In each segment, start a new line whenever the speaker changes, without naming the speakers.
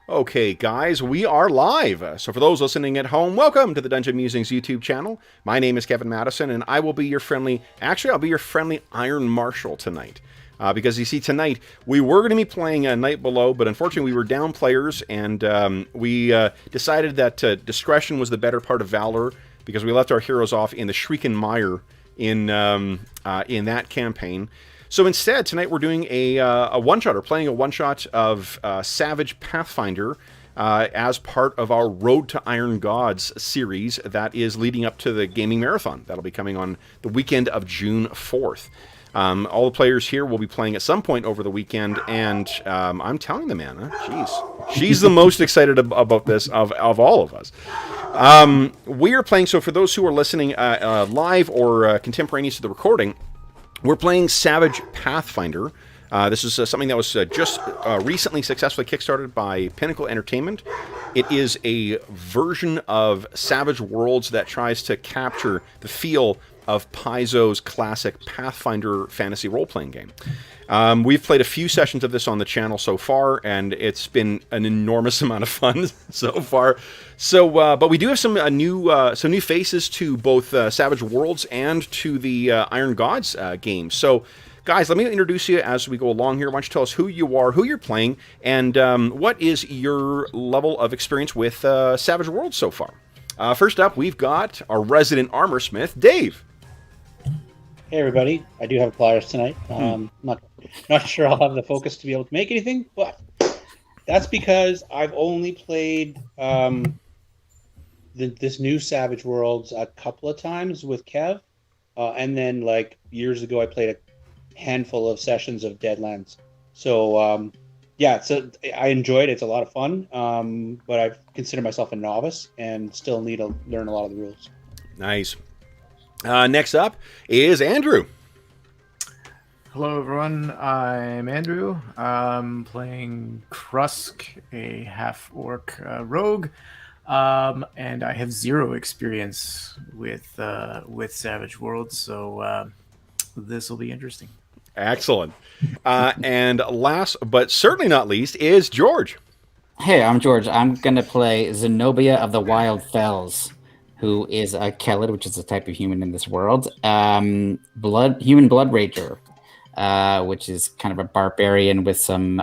Okay, guys, we are live. So for those listening at home, welcome to the Dungeon Musings YouTube channel. My name is Kevin Madison, and I will be your friendly... Actually, I'll be your friendly Iron Marshal tonight. Because you see, tonight, we were going to be playing Night Below, but unfortunately we were down players, and we decided that discretion was the better part of valor, because we left our heroes off in the Shrieking Mire in that campaign. So instead, tonight we're doing a one-shot, or playing a one-shot of Savage Pathfinder as part of our Road to Iron Gods series that is leading up to the gaming marathon. That'll be coming on the weekend of June 4th. All the players here will be playing at some point over the weekend, and I'm telling the man, she's the most excited about this of all of us. We are playing, so for those who are listening live or contemporaneous to the recording, we're playing Savage Pathfinder. This is something that was just recently successfully kickstarted by Pinnacle Entertainment. It is a version of Savage Worlds that tries to capture the feel of Paizo's classic Pathfinder fantasy role-playing game. We've played a few sessions of this on the channel so far, and it's been an enormous amount of fun so far. So, but we do have some new faces to both Savage Worlds and to the Iron Gods game. So, guys, let me introduce you as we go along here. Why don't you tell us who you are, who you're playing, and what is your level of experience with Savage Worlds so far? First up, we've got our resident armor smith, Dave.
Hey everybody, I do have pliers tonight. Not sure I'll have the focus to be able to make anything, but that's because I've only played this new Savage Worlds a couple of times with Kev, and then like years ago I played a handful of sessions of Deadlands. So yeah, so I enjoyed it. It's a lot of fun, but I consider myself a novice and still need to learn a lot of the rules.
Nice. Next up is Andrew.
Hello, everyone. I'm Andrew. I'm playing Krusk, a half-orc rogue, and I have zero experience with Savage Worlds, so this will be interesting.
Excellent. And last, but certainly not least, is George.
Hey, I'm George. I'm going to play Zenobia of the Wild Fells, who is a Kelid, which is a type of human in this world. Human blood rager, which is kind of a barbarian with some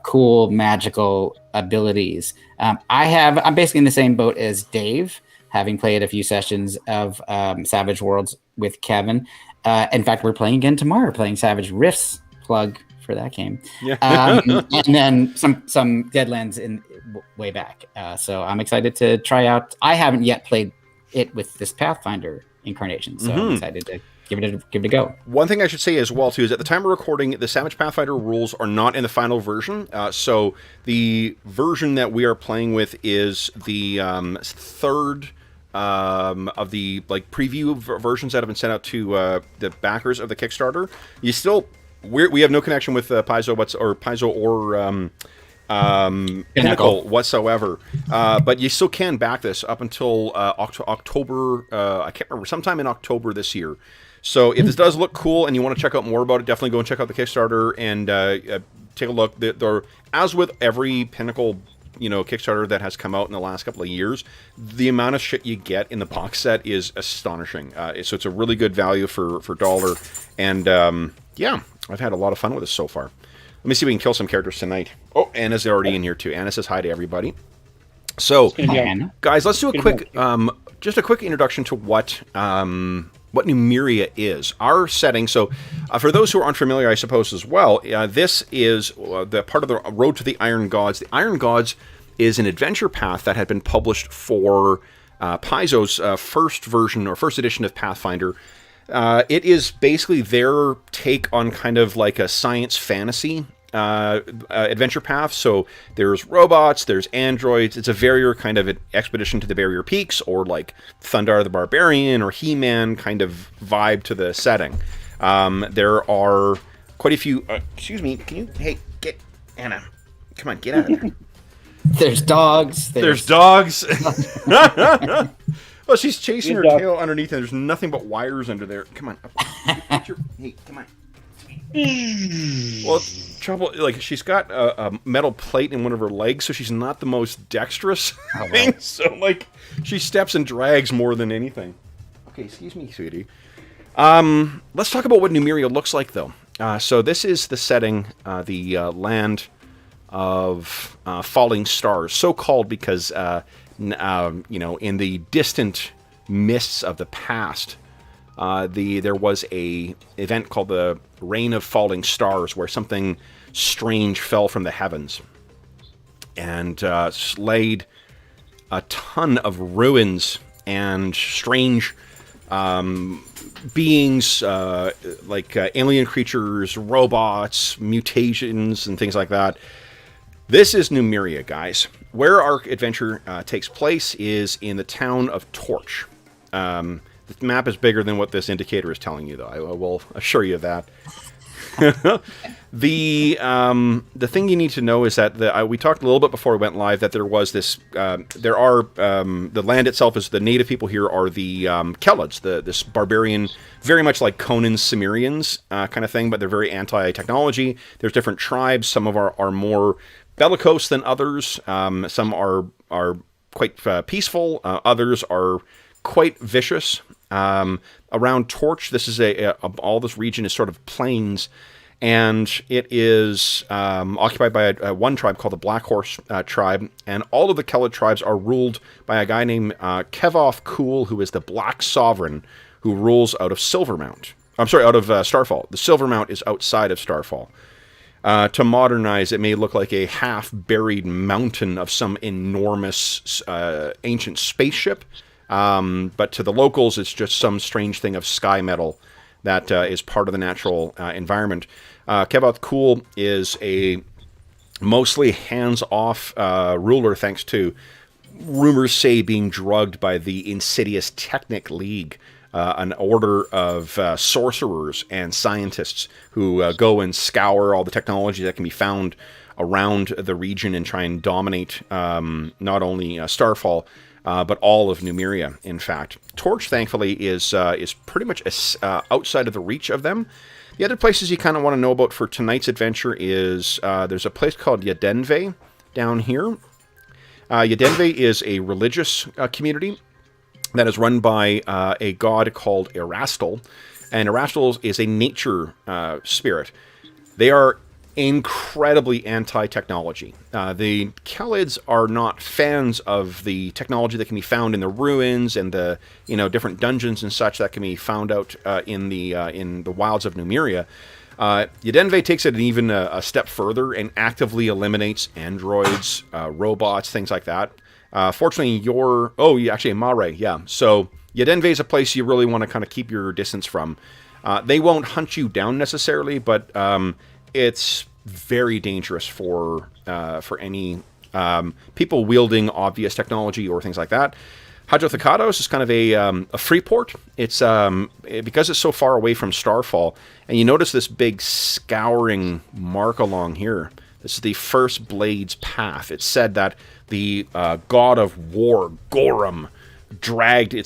cool magical abilities. I'm basically in the same boat as Dave, having played a few sessions of Savage Worlds with Kevin. In fact, we're playing again tomorrow, playing Savage Rifts, plug for that game. Yeah. And then some Deadlands way back. So I'm excited to try out. I haven't yet played it with this Pathfinder incarnation, so I'm excited to give it a go.
One thing I should say as well too is at the time of recording, the Savage Pathfinder rules are not in the final version. So the version that we are playing with is the third of the preview versions that have been sent out to the backers of the Kickstarter. We have no connection with Paizo or Pinnacle whatsoever, but you still can back this up until October. I can't remember, sometime in October this year. So if this does look cool and you want to check out more about it, definitely go and check out the Kickstarter and take a look. As with every Pinnacle, Kickstarter that has come out in the last couple of years, the amount of shit you get in the box set is astonishing. So it's a really good value for dollar, and yeah, I've had a lot of fun with this so far. Let me see if we can kill some characters tonight. Oh, Anna's already in here too. Anna says hi to everybody. So, guys, let's do a quick, just a quick introduction to what Numeria is. Our setting. So, for those who are unfamiliar, I suppose as well, this is the part of the Road to the Iron Gods. The Iron Gods is an adventure path that had been published for Paizo's first version or first edition of Pathfinder. It is basically their take on kind of like a science fantasy adventure path. So there's robots, there's androids. It's a very kind of an expedition to the Barrier Peaks, or like Thundar the Barbarian or He-Man kind of vibe to the setting. There are quite a few. Excuse me. Can you? Hey, get Anna. Come on, get out of there.
There's dogs.
There's dogs. Well, she's chasing her tail underneath, and there's nothing but wires under there. Come on. Hey, come on. Well, trouble, like, she's got a metal plate in one of her legs, so she's not the most dexterous thing. So, like, she steps and drags more than anything. Okay, excuse me, sweetie. Let's talk about what Numeria looks like, though. So this is the setting, the land of falling stars, so called because, in the distant mists of the past, there was a event called the Rain of Falling Stars, where something strange fell from the heavens and slayed a ton of ruins and strange beings, like alien creatures, robots, mutations, and things like that. This is Numeria, guys. Where our adventure takes place is in the town of Torch. The map is bigger than what this indicator is telling you, though. I will assure you of that. The thing you need to know is that we talked a little bit before we went live that there was this. The land itself is the native people here are the Kellids, this barbarian, very much like Conan's Cimmerians kind of thing, but they're very anti-technology. There's different tribes. Some of are more bellicose than others. Some are quite peaceful. Others are quite vicious. Around Torch, this is all this region is sort of plains, and it is occupied by one tribe called the Black Horse tribe, and all of the Kellid tribes are ruled by a guy named Kevoth Cool, who is the Black Sovereign, who rules out of Silvermount. Out of Starfall. The Silvermount is outside of Starfall. To modernize, it may look like a half-buried mountain of some enormous ancient spaceship. But to the locals, it's just some strange thing of sky metal that is part of the natural environment. Kevoth Cool is a mostly hands-off ruler, thanks to rumors say being drugged by the insidious Technic League, an order of sorcerers and scientists who go and scour all the technology that can be found around the region and try and dominate not only Starfall, but all of Numeria, in fact. Torch, thankfully, is pretty much outside of the reach of them. The other places you kind of want to know about for tonight's adventure is there's a place called Yadenve down here. Yadenve is a religious community that is run by a god called Erastil, and Erastil is a nature spirit. They are incredibly anti-technology. The Kellids are not fans of the technology that can be found in the ruins and the different dungeons and such that can be found out in the wilds of Numeria. Yadenve takes it even a step further and actively eliminates androids, robots, things like that. Fortunately, actually Mare, yeah. So Yadenve is a place you really want to kind of keep your distance from. They won't hunt you down necessarily, but it's very dangerous for any people wielding obvious technology or things like that. Hadrothakados is kind of a free port. It's because it's so far away from Starfall, and you notice this big scouring mark along here. This is the First Blade's path. It's said that the god of war, Gorum,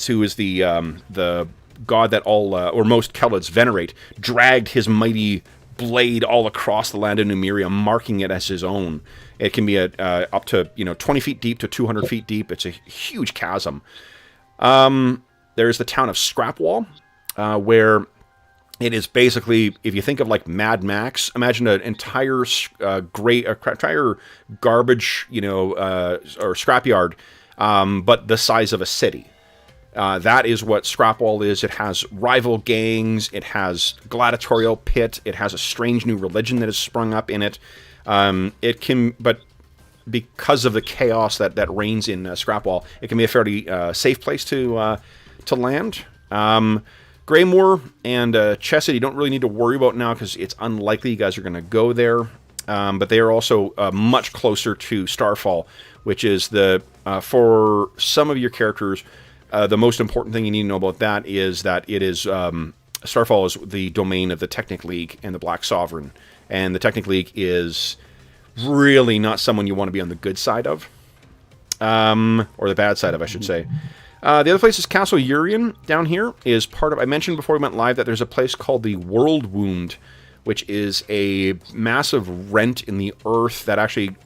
who is the god that all or most Kellids venerate, dragged his mighty blade all across the land of Numeria, marking it as his own. It can be up to 20 feet deep to 200 feet deep. It's a huge chasm. There's the town of Scrapwall, where it is basically, if you think of like Mad Max, imagine an entire entire garbage, or scrapyard, but the size of a city. That is what Scrapwall is. It has rival gangs. It has gladiatorial pit. It has a strange new religion that has sprung up in it. But because of the chaos that reigns in Scrapwall, it can be a fairly safe place to land. Greymoor and Chesed, you don't really need to worry about now because it's unlikely you guys are going to go there. But they are also much closer to Starfall, which is for some of your characters. The most important thing you need to know about that is that it is Starfall is the domain of the Technic League and the Black Sovereign, and the Technic League is really not someone you want to be on the good side of, or the bad side of, I should say. The other place is Castle Urian down here. Is part of. I mentioned before we went live that there's a place called the World Wound, which is a massive rent in the earth that actually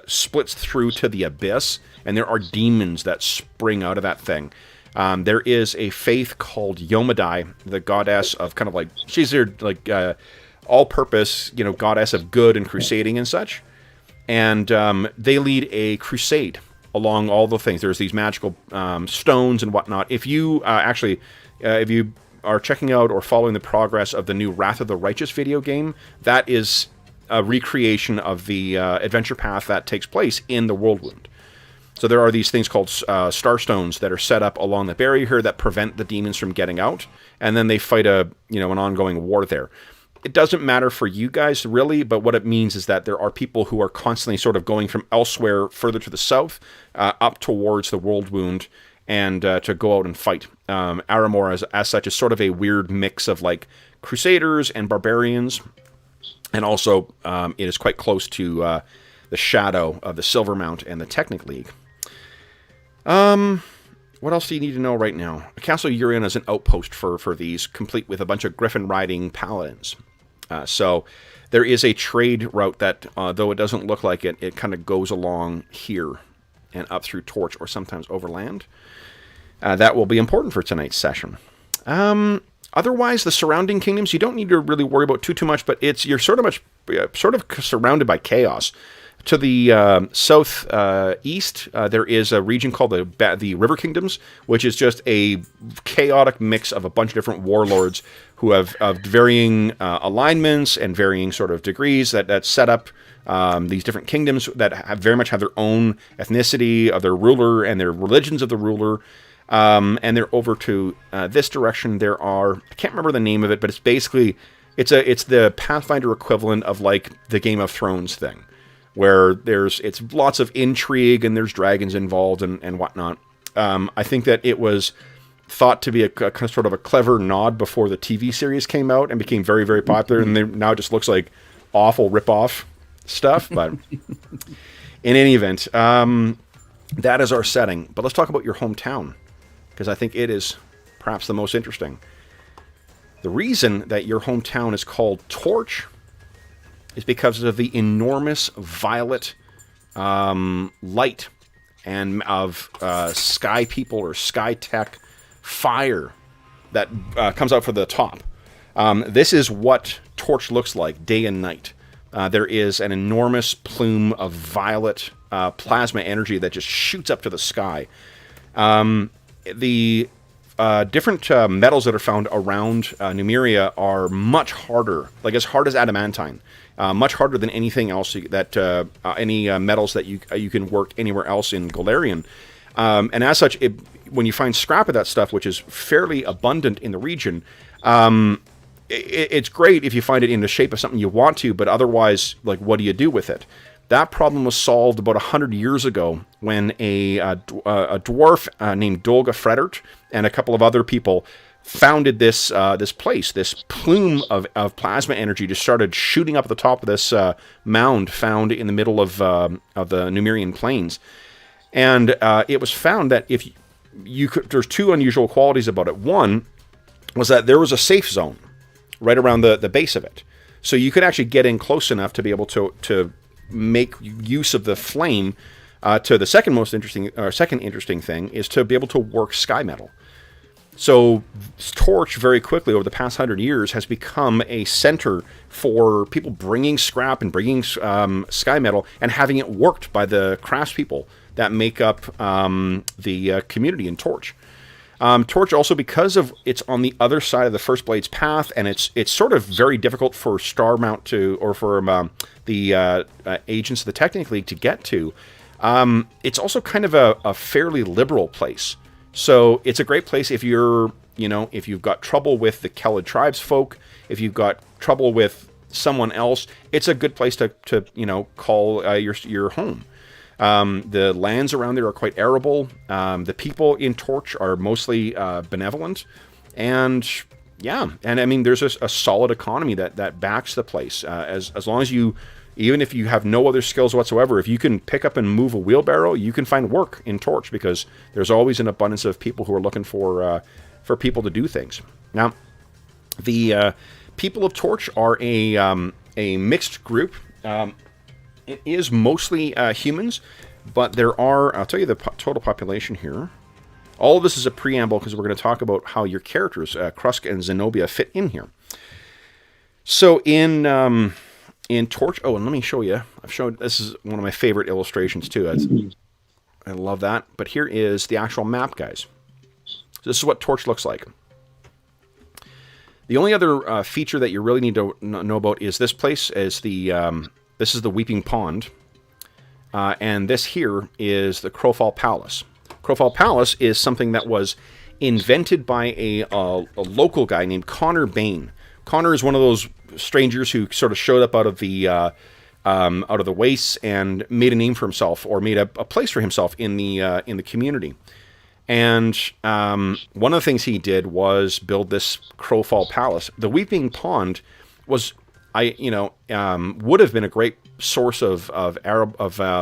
splits through to the abyss, and there are demons that spring out of that thing. There is a faith called Yomadai, the goddess of kind of like, she's their like all-purpose, goddess of good and crusading and such. And they lead a crusade along all the things. There's these magical stones and whatnot. If you if you are checking out or following the progress of the new Wrath of the Righteous video game, that is a recreation of the adventure path that takes place in the Worldwound. So there are these things called starstones that are set up along the barrier that prevent the demons from getting out, and then they fight an ongoing war there. It doesn't matter for you guys, really, but what it means is that there are people who are constantly sort of going from elsewhere further to the south up towards the Worldwound and to go out and fight. Aramor, as such, is sort of a weird mix of like Crusaders and Barbarians, and also it is quite close to the shadow of the Silvermount and the Technic League. What else do you need to know right now? Castle Urian is an outpost for these, complete with a bunch of griffin-riding paladins. So there is a trade route that, though it doesn't look like it, it kind of goes along here and up through Torch or sometimes overland. That will be important for tonight's session. Otherwise, the surrounding kingdoms, you don't need to really worry about too much, but you're sort of surrounded by chaos. To the southeast, there is a region called the River Kingdoms, which is just a chaotic mix of a bunch of different warlords who have varying alignments and varying sort of degrees that set up these different kingdoms that very much have their own ethnicity of their ruler and their religions of the ruler. And they're over to this direction. There are, I can't remember the name of it, but it's basically it's the Pathfinder equivalent of like the Game of Thrones thing, where it's lots of intrigue and there's dragons involved and whatnot. I think that it was thought to be a kind of sort of a clever nod before the TV series came out and became very, very popular, and now it just looks like awful rip-off stuff. But in any event, that is our setting. But let's talk about your hometown, because I think it is perhaps the most interesting. The reason that your hometown is called Torch is because of the enormous violet light and of sky people or sky tech fire that comes out from the top. This is what Torch looks like day and night. There is an enormous plume of violet plasma energy that just shoots up to the sky. The different metals that are found around Numeria are much harder, like as hard as adamantine. Much harder than anything else that any metals that you can work anywhere else in Golarion. And as such, when you find scrap of that stuff, which is fairly abundant in the region, it's great if you find it in the shape of something you want to, but otherwise, like, what do you do with it? That problem was solved about 100 years ago when a dwarf named Dolga Fredert and a couple of other people founded this place. This plume of plasma energy just started shooting up at the top of this mound found in the middle of the Numerian plains. And it was found that if you could, there's two unusual qualities about it. One was that there was a safe zone right around the base of it. So you could actually get in close enough to be able to make use of the flame. To the second interesting thing is to be able to work sky metal. So Torch very quickly over the past 100 years has become a center for people bringing scrap and bringing sky metal and having it worked by the craftspeople that make up the community in Torch. Torch also, because of it's on the other side of the First Blade's path, and it's sort of very difficult for Starmount to, or for the agents of the Technic League to get to. It's also kind of a fairly liberal place. So it's a great place if if you've got trouble with the Kelid tribes folk, if you've got trouble with someone else, it's a good place to call your home. The lands around there are quite arable. The people in Torch are mostly benevolent, and I mean there's a solid economy that backs the place. As long as even if you have no other skills whatsoever, if you can pick up and move a wheelbarrow, you can find work in Torch because there's always an abundance of people who are looking for people to do things. Now, the People of Torch are a mixed group. It is mostly humans, but there are, I'll tell you the total population here. All of this is a preamble because we're going to talk about how your characters, Krusk and Zenobia, fit in here. So in Torch, oh, and let me show you. This is one of my favorite illustrations too. I love that. But here is the actual map, guys. So this is what Torch looks like. The only other feature that you really need to know about is this place. This is the Weeping Pond. And this here is the Crowfall Palace. Crowfall Palace is something that was invented by a local guy named Connor Bain. Connor is one of those strangers who sort of showed up out of the wastes and made a name for himself, or made a place for himself in the community. And one of the things he did was build this Crowfall Palace. The Weeping Pond was, would have been a great source of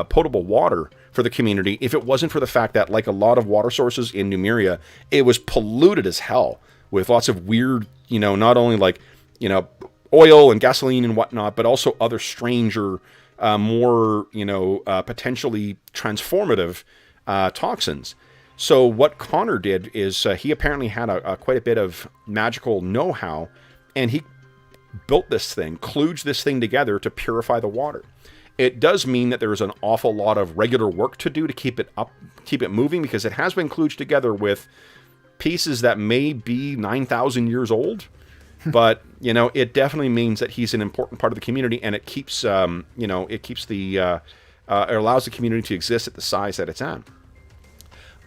potable water for the community if it wasn't for the fact that, like a lot of water sources in Numeria, it was polluted as hell with lots of weird, not only oil and gasoline and whatnot, but also other stranger, more, potentially transformative toxins. So what Connor did is he apparently had quite a bit of magical know-how, and he built this thing, kludged this thing together to purify the water. It does mean that there's an awful lot of regular work to do to keep it moving, because it has been kludged together with pieces that may be 9,000 years old. But, it definitely means that he's an important part of the community, and it keeps, it allows the community to exist at the size that it's at.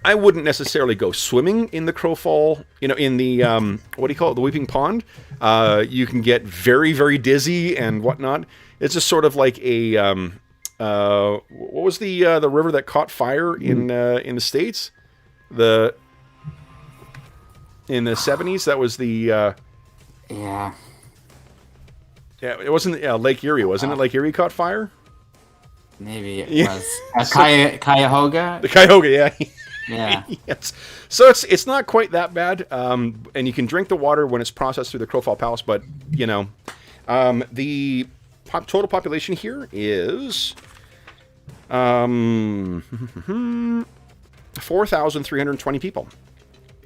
I wouldn't necessarily go swimming in the Crowfall, in the, the Weeping Pond. You can get very, very dizzy and whatnot. It's just sort of like a, what was the river that caught fire in the States? In the 70s, that was the,
Yeah,
it wasn't Lake Erie, wasn't it? Lake Erie caught fire?
Maybe it was. Cuyahoga?
The Cuyahoga, yeah.
Yeah.
Yes. So it's not quite that bad, and you can drink the water when it's processed through the Crowfall Palace, but, the total population here is 4,320 people.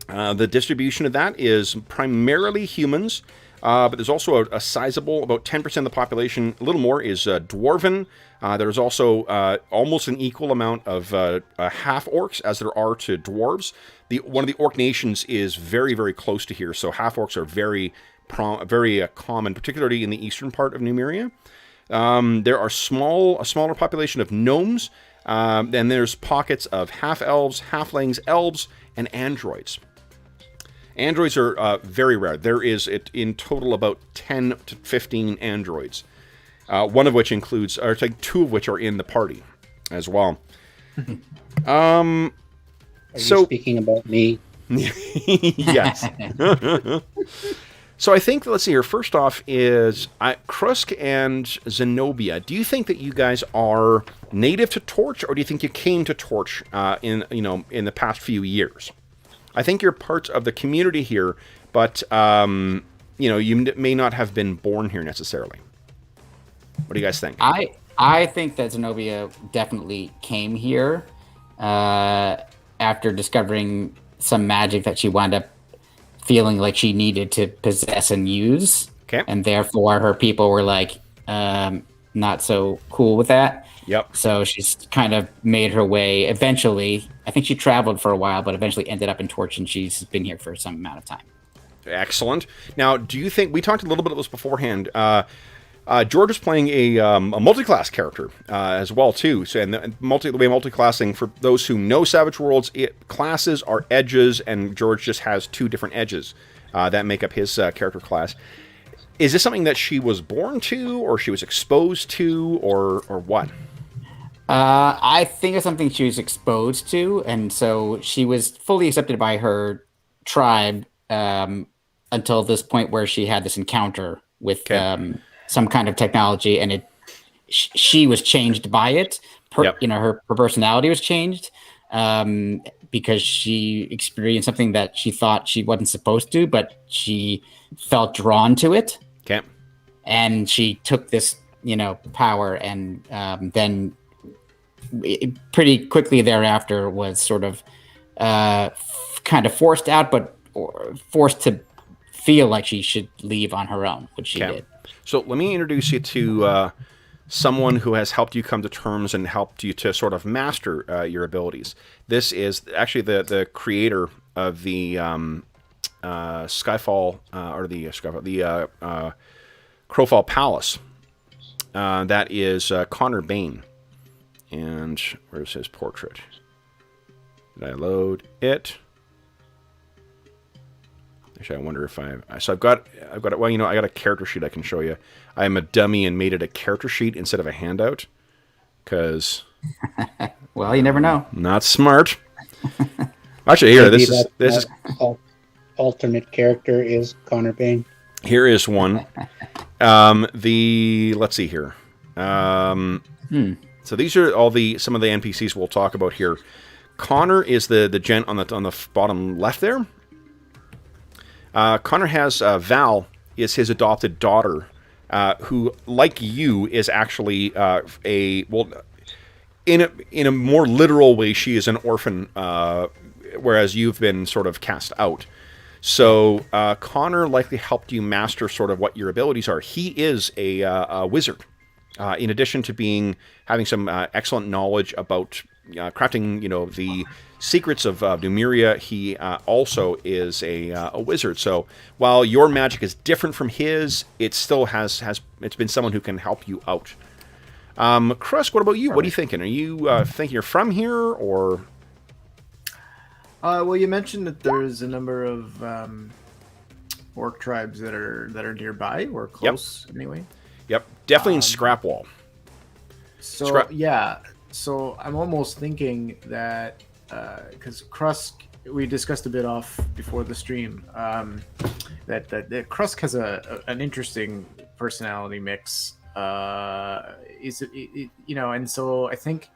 The distribution of that is primarily humans, but there's also a sizable, about 10% of the population, a little more, is dwarven. There's also almost an equal amount of half-orcs as there are to dwarves. One of the orc nations is very, very close to here, so half-orcs are very common, particularly in the eastern part of Numeria. There are a smaller population of gnomes, and there's pockets of half-elves, halflings, elves, and androids. Androids are very rare. There is, in total, about 10 to 15 androids. One of which includes, or like two of which are in the party as well.
Are you speaking about me?
Yes. So I think, let's see here, first off is Krusk and Zenobia. Do you think that you guys are native to Torch, or do you think you came to Torch in the past few years? I think you're parts of the community here, but you may not have been born here necessarily. What do you guys think?
I think that Zenobia definitely came here after discovering some magic that she wound up feeling like she needed to possess and use.
Okay.
And therefore her people were like not so cool with that.
Yep.
So she's kind of made her way eventually. I think she traveled for a while, but eventually ended up in Torch, and she's been here for some amount of time.
Excellent. Now, do you think, we talked a little bit about this beforehand, George is playing a multi-class character as well, too. So, and the way multi-classing, for those who know Savage Worlds, classes are edges, and George just has two different edges that make up his character class. Is this something that she was born to, or she was exposed to, or what?
I think it's something she was exposed to, and so she was fully accepted by her tribe until this point where she had this encounter with some kind of technology, and she was changed by it. Her personality was changed because she experienced something that she thought she wasn't supposed to, but she felt drawn to it.
Okay.
And she took this, power, and then pretty quickly thereafter was sort of kind of forced out, or forced to feel like she should leave on her own, which she did.
So let me introduce you to someone who has helped you come to terms and helped you to sort of master your abilities. This is actually the creator of the Skyfall, the Crowfall Palace. That is Connor Bain. And where's his portrait? Did I load it? Actually, I wonder if I've got it. Well, I got a character sheet I can show you. I am a dummy and made it a character sheet instead of a handout. Because,
well, you never know.
Not smart. Actually, here, this is
alternate character is Connor Bain.
Here is one. Let's see here. So these are some of the NPCs we'll talk about here. Connor is the gent on the bottom left there. Connor has Val is his adopted daughter, who, like you, is actually in a more literal way, she is an orphan, whereas you've been sort of cast out. So Connor likely helped you master sort of what your abilities are. He is a wizard. In addition to having some excellent knowledge about crafting, the secrets of Numeria, he also is a wizard. So while your magic is different from his, it still it's been someone who can help you out. Krusk, what about you? What are you thinking? Are you thinking you're from here, or?
Well, you mentioned that there's a number of orc tribes that are nearby or close, anyway.
Yep, definitely in Scrapwall.
So so I'm almost thinking that because Krusk, we discussed a bit off before the stream, that Krusk has an interesting personality mix. And so I think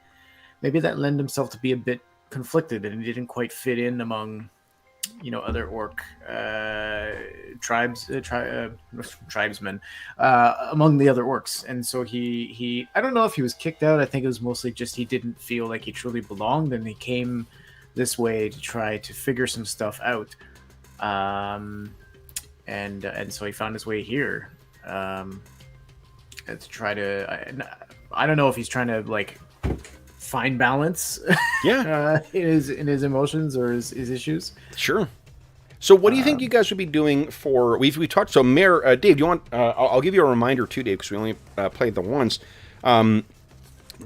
maybe that lent himself to be a bit conflicted, and he didn't quite fit in among other orc tribesmen among the other orcs. And so he I don't know if he was kicked out. I think it was mostly just he didn't feel like he truly belonged, and he came this way to try to figure some stuff out, and so he found his way here to try to I don't know if he's trying to like find balance in his emotions or his issues.
Sure. So what do you think you guys would be doing for we talked, so Mayor Dave, do you want I'll give you a reminder too, Dave, because we only played the once.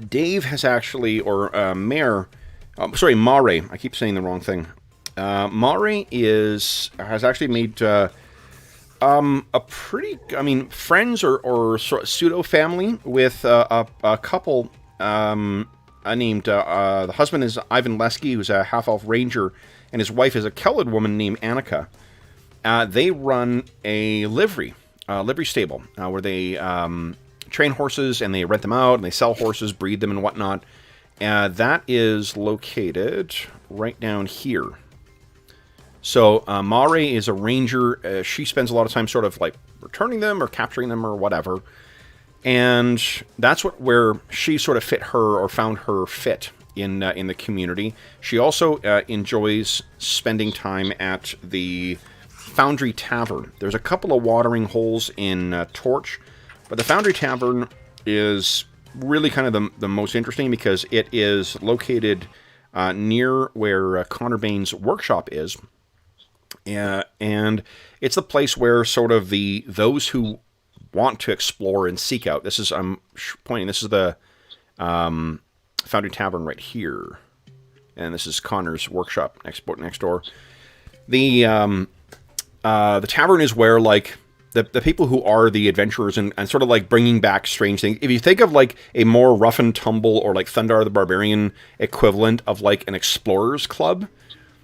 Dave has actually, or Mare, I keep saying the wrong thing. Mare has actually made a pretty, friends or sort of pseudo family with a couple named, the husband is Ivan Lesky, who's a half-elf ranger, and his wife is a Kelid woman named Annika. They run a livery stable, where they train horses, and they rent them out, and they sell horses, breed them, and whatnot. That is located right down here. So Mare is a ranger. She spends a lot of time sort of like returning them or capturing them or whatever. And that's where she sort of found her fit in the community. She also enjoys spending time at the Foundry Tavern. There's a couple of watering holes in Torch, but the Foundry Tavern is really kind of the most interesting because it is located near where Connor Bain's workshop is. And it's the place where sort of those who want to explore and seek out. This is the Foundry Tavern right here, and this is Connor's workshop next door. The tavern is where like the people who are the adventurers and sort of like bringing back strange things. If you think of like a more rough and tumble or like Thundar the Barbarian equivalent of like an explorers club,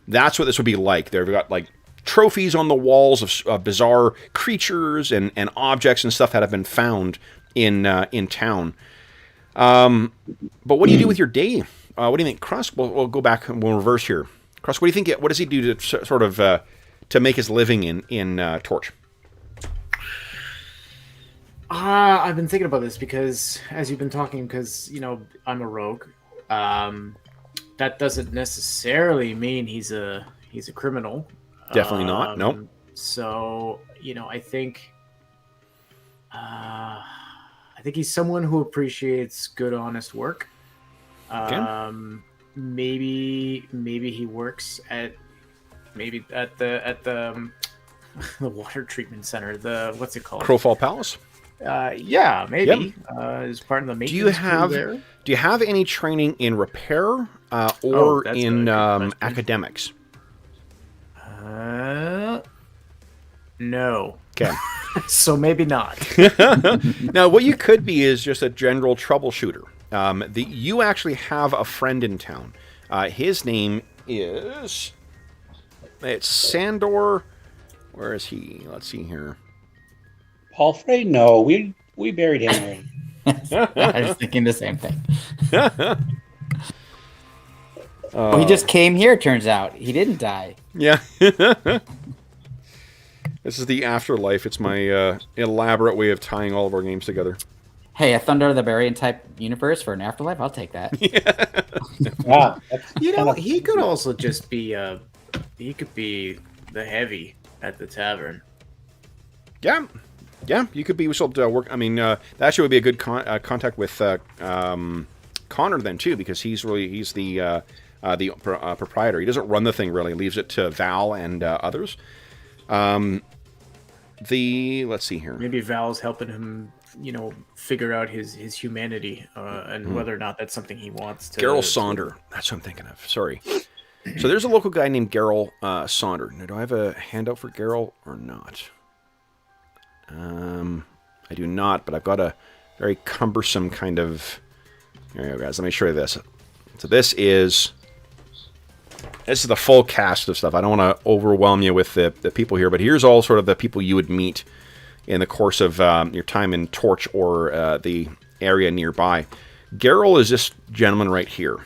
that's what this would be like. They've got like trophies on the walls of bizarre creatures and objects and stuff that have been found in town. But what do you do with your day? What do you think, Krusk? We'll go back and we'll reverse here. Krusk, what do you think? What does he do to sort of to make his living in Torch?
I've been thinking about this because, as you've been talking, because I'm a rogue. That doesn't necessarily mean he's a criminal.
Definitely not. Nope.
So I think he's someone who appreciates good, honest work.
Okay.
Maybe he works at the the water treatment center. What's it called?
Crowfall Palace.
Yeah, maybe. As part of the maintenance crew there.
Do you have any training in repair or in academics?
No.
Okay.
So maybe not.
Now, what you could be is just a general troubleshooter. You actually have a friend in town. His name is... It's Sandor. Where is he? Let's see here.
Paul Frey? No, we buried him already.
I was thinking the same thing. He just came here, turns out. He didn't die.
Yeah. This is the afterlife. It's my elaborate way of tying all of our games together.
Hey, a Thunder of the Barbarian type universe for an afterlife? I'll take that.
Wow.
He could also just be he could be the heavy at the tavern.
Yeah, you could be. We still work. I mean, that actually would be a good contact with Connor then too, because he's the proprietor. He doesn't run the thing really. He leaves it to Val and others. Let's see here.
Maybe Val's helping him, figure out his humanity and whether or not that's something he wants to.
Geralt Sonder. That's what I'm thinking of. Sorry. So there's a local guy named Geralt Sonder. Now, do I have a handout for Geralt or not? I do not, but I've got a very cumbersome kind of... Here you go, guys. Let me show you this. So this is the full cast of stuff. I don't want to overwhelm you with the people here, but here's all sort of the people you would meet in the course of your time in Torch or the area nearby. Geralt is this gentleman right here.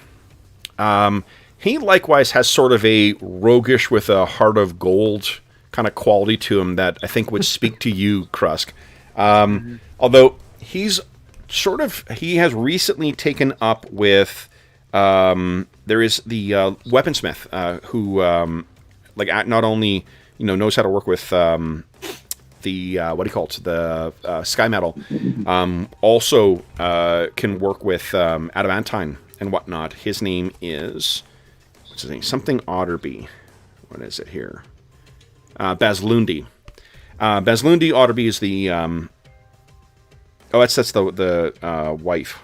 He likewise has sort of a roguish with a heart of gold kind of quality to him that I think would speak to you, Krusk. Although he has recently taken up with, there is the weaponsmith who, not only knows how to work with the sky metal, also can work with adamantine and whatnot. His name is something Otterby. What is it here? Baslundi. Baslundi Otterby is the that's the wife.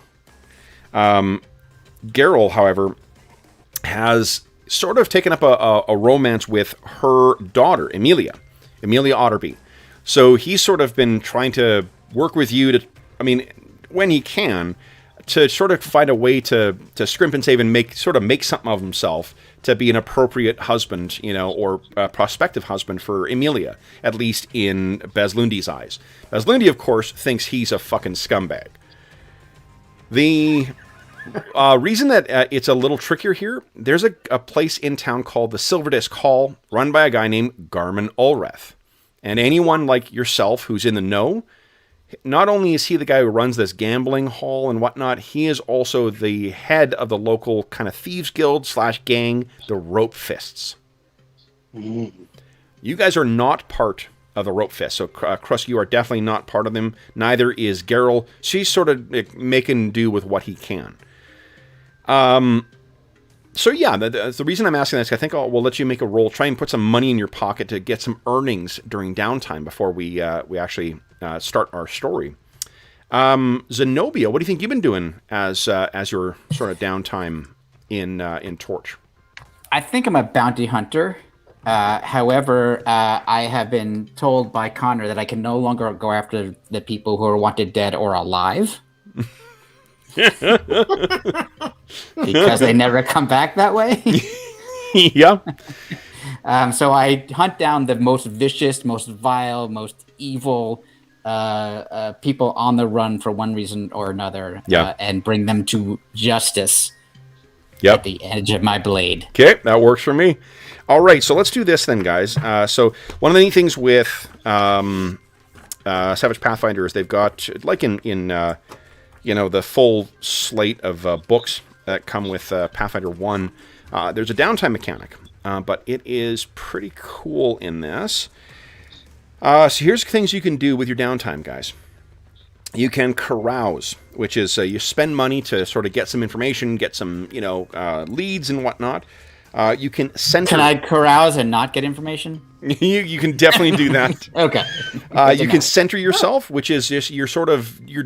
Geralt, however, has sort of taken up a romance with her daughter, Emilia Otterby. So he's sort of been trying to work with you when he can, to sort of find a way to scrimp and save and make something of himself to be an appropriate husband, or a prospective husband for Emilia, at least in Baslundi's eyes. Baslundi, of course, thinks he's a fucking scumbag. The reason that it's a little trickier here, there's a place in town called the Silver Disc Hall, run by a guy named Garmin Ulreth. And anyone like yourself who's in the know, not only is he the guy who runs this gambling hall and whatnot, he is also the head of the local kind of thieves guild / gang, the Rope Fists. You guys are not part of the Rope Fists, so Krusk, you are definitely not part of them. Neither is Geralt. She's sort of making do with what he can. So yeah, the reason I'm asking this, I think we'll let you make a roll, try and put some money in your pocket to get some earnings during downtime before we actually start our story. Zenobia, what do you think you've been doing as your sort of downtime in Torch?
I think I'm a bounty hunter. However, I have been told by Connor that I can no longer go after the people who are wanted dead or alive. Because they never come back that way.
Yeah.
So I hunt down the most vicious, most vile, most evil people on the run for one reason or another, and bring them to justice at the edge of my blade.
Okay, that works for me. All right, so let's do this then, guys. So one of the neat things with Savage Pathfinder is they've got, like in the full slate of books that come with Pathfinder 1, there's a downtime mechanic, but it is pretty cool in this. So here's things you can do with your downtime, guys. You can carouse, which is you spend money to sort of get some information, get some, leads and whatnot. You can center.
Can I carouse and not get information?
you can definitely do that.
Okay.
You can center yourself, which is just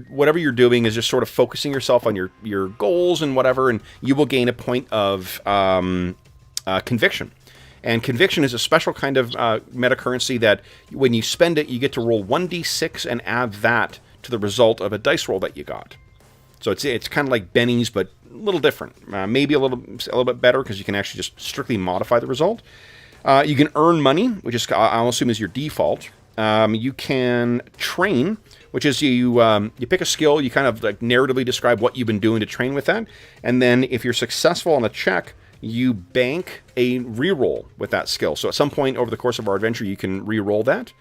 whatever you're doing is just sort of focusing yourself on your goals and whatever, and you will gain a point of conviction. And conviction is a special kind of meta currency that when you spend it, you get to roll 1d6 and add that to the result of a dice roll that you got. So it's kind of like Benny's, but a little different. Maybe a little bit better because you can actually just strictly modify the result. You can earn money, which is I'll assume is your default. You can train, which is you pick a skill, you kind of like narratively describe what you've been doing to train with that, and then if you're successful on a check, you bank a reroll with that skill. So at some point over the course of our adventure, you can reroll that.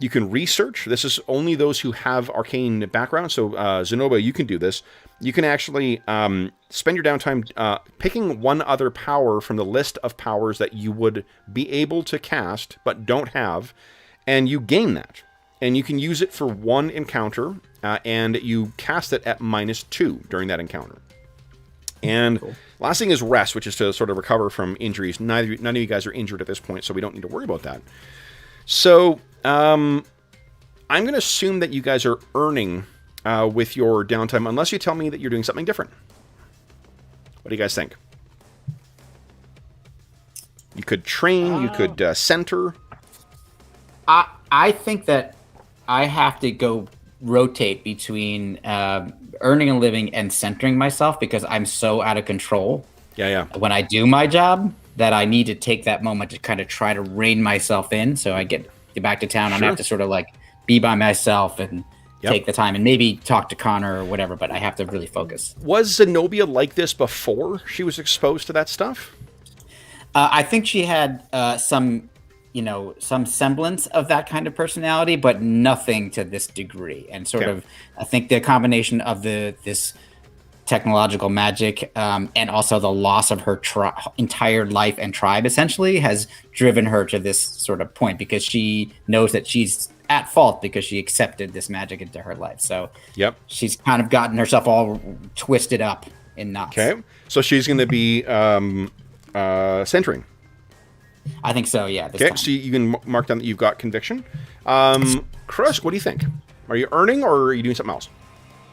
You can research. This is only those who have arcane background. So Zenobia, you can do this. You can actually spend your downtime picking one other power from the list of powers that you would be able to cast but don't have, and you gain that. And you can use it for one encounter, and you cast it at -2 during that encounter. And cool. Last thing is rest, which is to sort of recover from injuries. None of you guys are injured at this point, so we don't need to worry about that. So I'm going to assume that you guys are earning with your downtime, unless you tell me that you're doing something different. What do you guys think? You could train, you could center.
I think that I have to go rotate between earning a living and centering myself because I'm so out of control.
Yeah.
When I do my job, that I need to take that moment to kind of try to rein myself in. So I get back to town.
Sure.
I have to sort of like be by myself and take the time and maybe talk to Connor or whatever, but I have to really focus.
Was Zenobia like this before she was exposed to that stuff?
I think she had some semblance of that kind of personality, but nothing to this degree. And sort of, I think the combination of this technological magic and also the loss of her entire life and tribe essentially has driven her to this sort of point because she knows that she's at fault because she accepted this magic into her life. So she's kind of gotten herself all twisted up in knots.
Okay, so she's going to be centering.
I think so, yeah.
Okay, so you can mark down that you've got conviction. Krusk, what do you think? Are you earning or are you doing something else?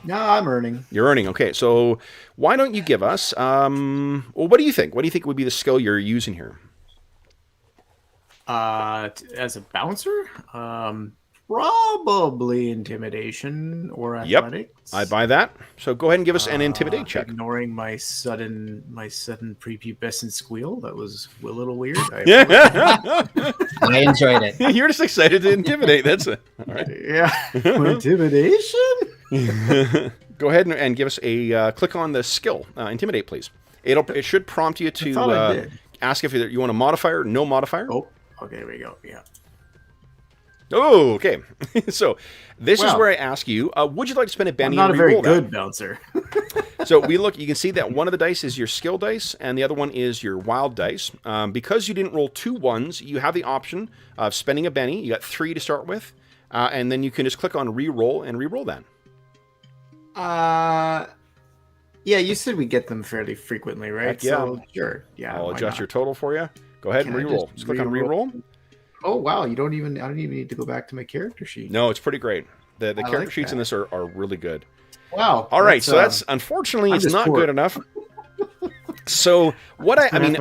No, I'm earning.
You're earning. Okay, so why don't you give us... what do you think? What do you think would be the skill you're using here?
As a bouncer? Probably intimidation or athletics.
I buy that. So go ahead and give us an intimidate check.
Ignoring my sudden prepubescent squeal. That was a little weird.
I enjoyed it.
You're just excited to intimidate. That's it. All right.
Yeah. Intimidation?
Go ahead and give us a click on the skill. Intimidate, please. It should prompt you to ask if you want a modifier, no modifier.
Oh, okay, there we go. Yeah.
Oh, okay. So this is where I ask you, would you like to spend a Benny and
re-roll that? I'm not a very good bouncer.
So you can see that one of the dice is your skill dice, and the other one is your wild dice. Because you didn't roll 2 1s, you have the option of spending a Benny. You got 3 to start with, and then you can just click on re-roll and re-roll that.
Yeah, you said we get them fairly frequently, right?
Yeah.
So, sure. Yeah.
I'll adjust your total for you. Go ahead and re-roll. Just click on re-roll.
Oh wow! I don't even need to go back to my character sheet.
No, it's pretty great. The character sheets in this are really good.
Wow!
All right, so that's unfortunately it's not good enough. So what I mean,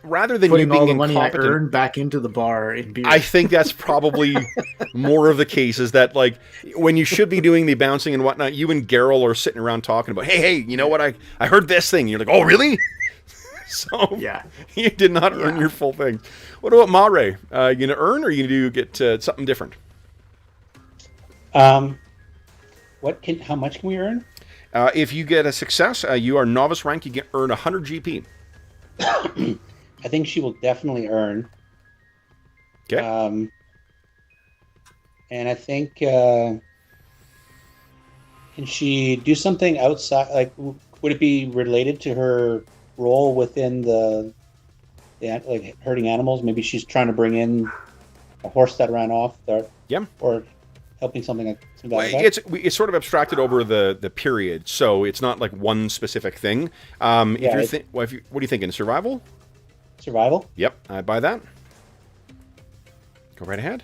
rather than
putting
you being
all the money I
incompetent,
earned back into the bar in beer,
I think that's probably more of the case. Is that like when you should be doing the bouncing and whatnot, you and Geralt are sitting around talking about, hey, you know what? I heard this thing. You're like, oh really? So
yeah,
you did not earn your full thing. What about Mare? You gonna earn, or you gonna get something different?
How much can we earn?
If you get a success, you are novice rank. You can earn 100 GP.
I think she will definitely earn.
Okay.
and I think can she do something outside? Like, would it be related to her role within the like herding animals? Maybe she's trying to bring in a horse that ran off, or helping something like that.
Well, it's sort of abstracted over the period, so it's not like one specific thing. What are you thinking? Survival?
Survival?
Yep, I buy that. Go right ahead.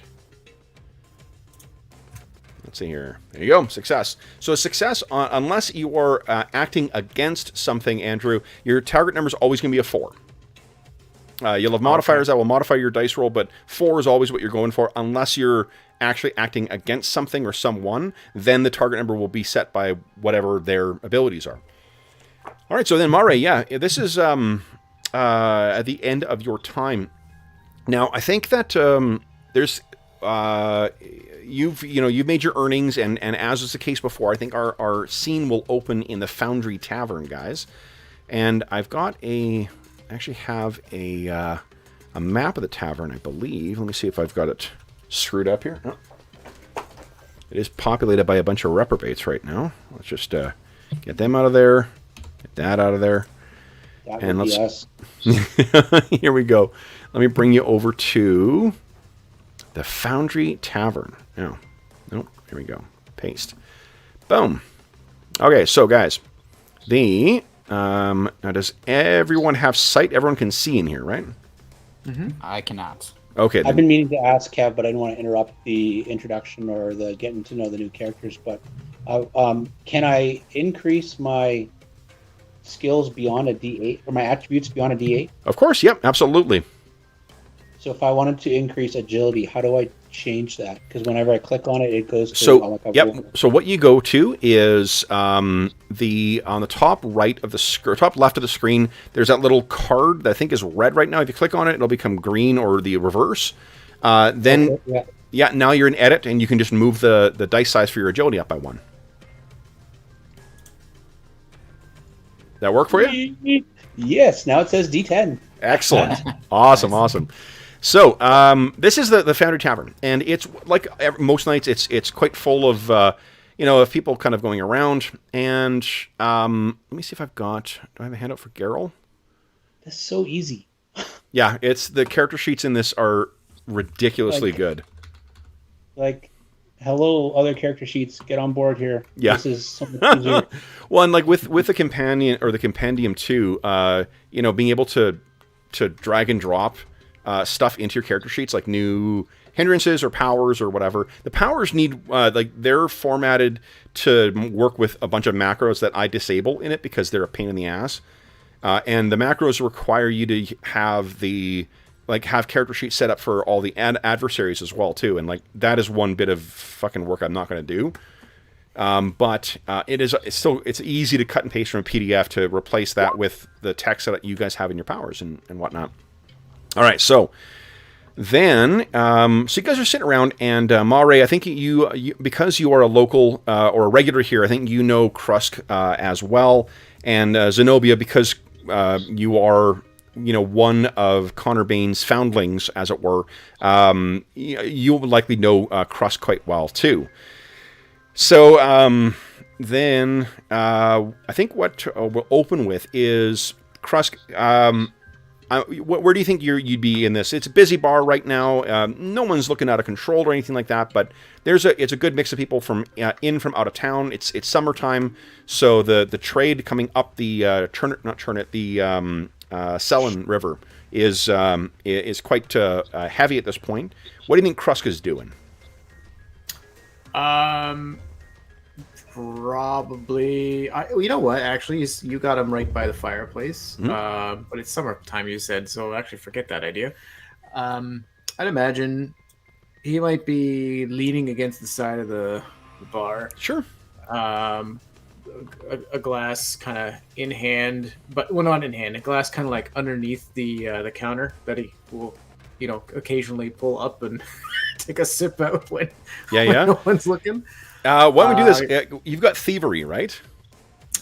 Let's see here. There you go. Success. So success, unless you are acting against something, Andrew, your target number is always going to be a 4. You'll have modifiers that will modify your dice roll, but 4 is always what you're going for. Unless you're actually acting against something or someone, then the target number will be set by whatever their abilities are. All right, so then, Mare, yeah, this is at the end of your time. Now, I think that there's... you've made your earnings, and as was the case before, I think our scene will open in the Foundry Tavern, guys. And I've got actually have a map of the tavern, I believe. Let me see if I've got it screwed up here. Oh. It is populated by a bunch of reprobates right now. Let's just get them out of there, get that out of there, and let's. Here we go. Let me bring you over to the Foundry Tavern. No, nope. Here we go. Paste. Boom. Okay, so guys, now does everyone have sight? Everyone can see in here, right?
Mm-hmm. I cannot.
Okay. I've been meaning to ask Kev, but I didn't want to interrupt the introduction or the getting to know the new characters. But can I increase my skills beyond a D8 or my attributes beyond a D8?
Of course. Yep. Absolutely.
So if I wanted to increase agility, how do I change that? Because whenever I click on it, it goes to...
So what you go to is on the top right of the top left of the screen, there's that little card that I think is red right now. If you click on it, it'll become green or the reverse. Now you're in edit, and you can just move the dice size for your agility up by 1. That work for you?
Yes. Now it says D10.
Excellent. Awesome. So, this is the Foundry Tavern, and it's like most nights, it's quite full of, of people kind of going around, and let me see if do I have a handout for Geralt?
That's so easy.
Yeah, the character sheets in this are ridiculously good.
Like, hello, other character sheets, get on board here.
Yeah.
This is so much easier.
Well, and like with the companion, or the compendium too, being able to drag and drop stuff into your character sheets, like new hindrances or powers or whatever. The powers need they're formatted to work with a bunch of macros that I disable in it because they're a pain in the ass. And the macros require you to have have character sheets set up for all the adversaries as well too. And that is one bit of fucking work I'm not going to do. But it's easy to cut and paste from a PDF to replace that with the text that you guys have in your powers and whatnot. All right, so then, so you guys are sitting around, and Mare, I think you because you are a local or a regular here, I think you know Krusk as well, and Zenobia, because you are one of Connor Bain's foundlings, as it were. You would likely know Krusk quite well too. So then, I think what we'll open with is Krusk. Where do you think you'd be in this? It's a busy bar right now. No one's looking out of control or anything like that, but it's a good mix of people from out of town. It's summertime, so the trade coming up the Sellen River is quite heavy at this point. What do you think Krusk is doing?
Probably. You know what? Actually, you got him right by the fireplace.
Mm-hmm.
But it's summertime, you said, so actually forget that idea. I'd imagine he might be leaning against the side of the bar.
Sure.
A glass kind of in hand, but not in hand. A glass kind of like underneath the counter that he will, occasionally pull up and take a sip out when no one's looking.
Why don't we do this? You've got thievery, right?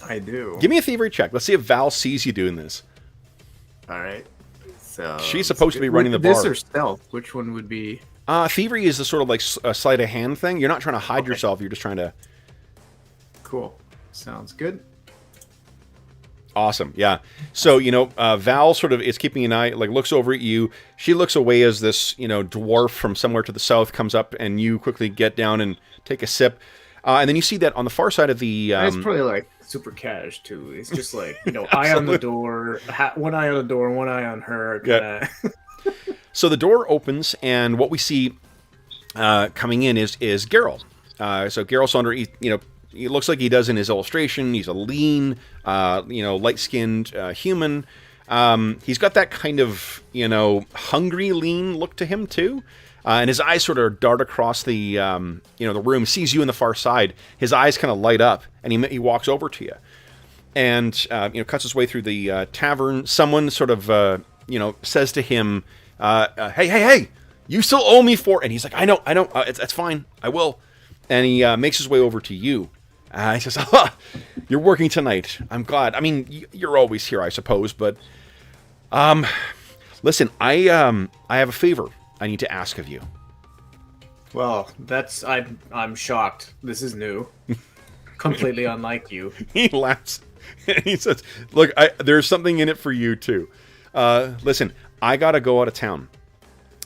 I do.
Give me a thievery check. Let's see if Val sees you doing this.
All right. So
she's supposed to be running the bar.
This or stealth? Which one would be?
Thievery is the sort of like a sleight of hand thing. You're not trying to hide yourself. You're just trying to...
Cool. Sounds good.
Awesome, yeah. So, Val sort of is keeping an eye, like looks over at you. She looks away as this, dwarf from somewhere to the south comes up, and you quickly get down and take a sip. And then you see that on the far side of the...
It's probably like super cash, too. It's just like, eye on the door, one eye on the door, one eye on her. Kinda.
Yeah. So the door opens, and what we see coming in is Geralt. So Geralt's under, he looks like he does in his illustration. He's a lean, light-skinned human. He's got that kind of, hungry, lean look to him, too. And his eyes sort of dart across the, the room, sees you on the far side. His eyes kind of light up, and he walks over to you. And, cuts his way through the tavern. Someone sort of, says to him, hey, you still owe me for... And he's like, I know, it's fine, I will. And he makes his way over to you. He says, you're working tonight. I'm glad. I mean, you're always here, I suppose, but... listen, I have a favor I need to ask of you.
Well, I'm shocked. This is new. Completely unlike you.
He laughs. He says, look, there's something in it for you, too. Listen, I gotta go out of town.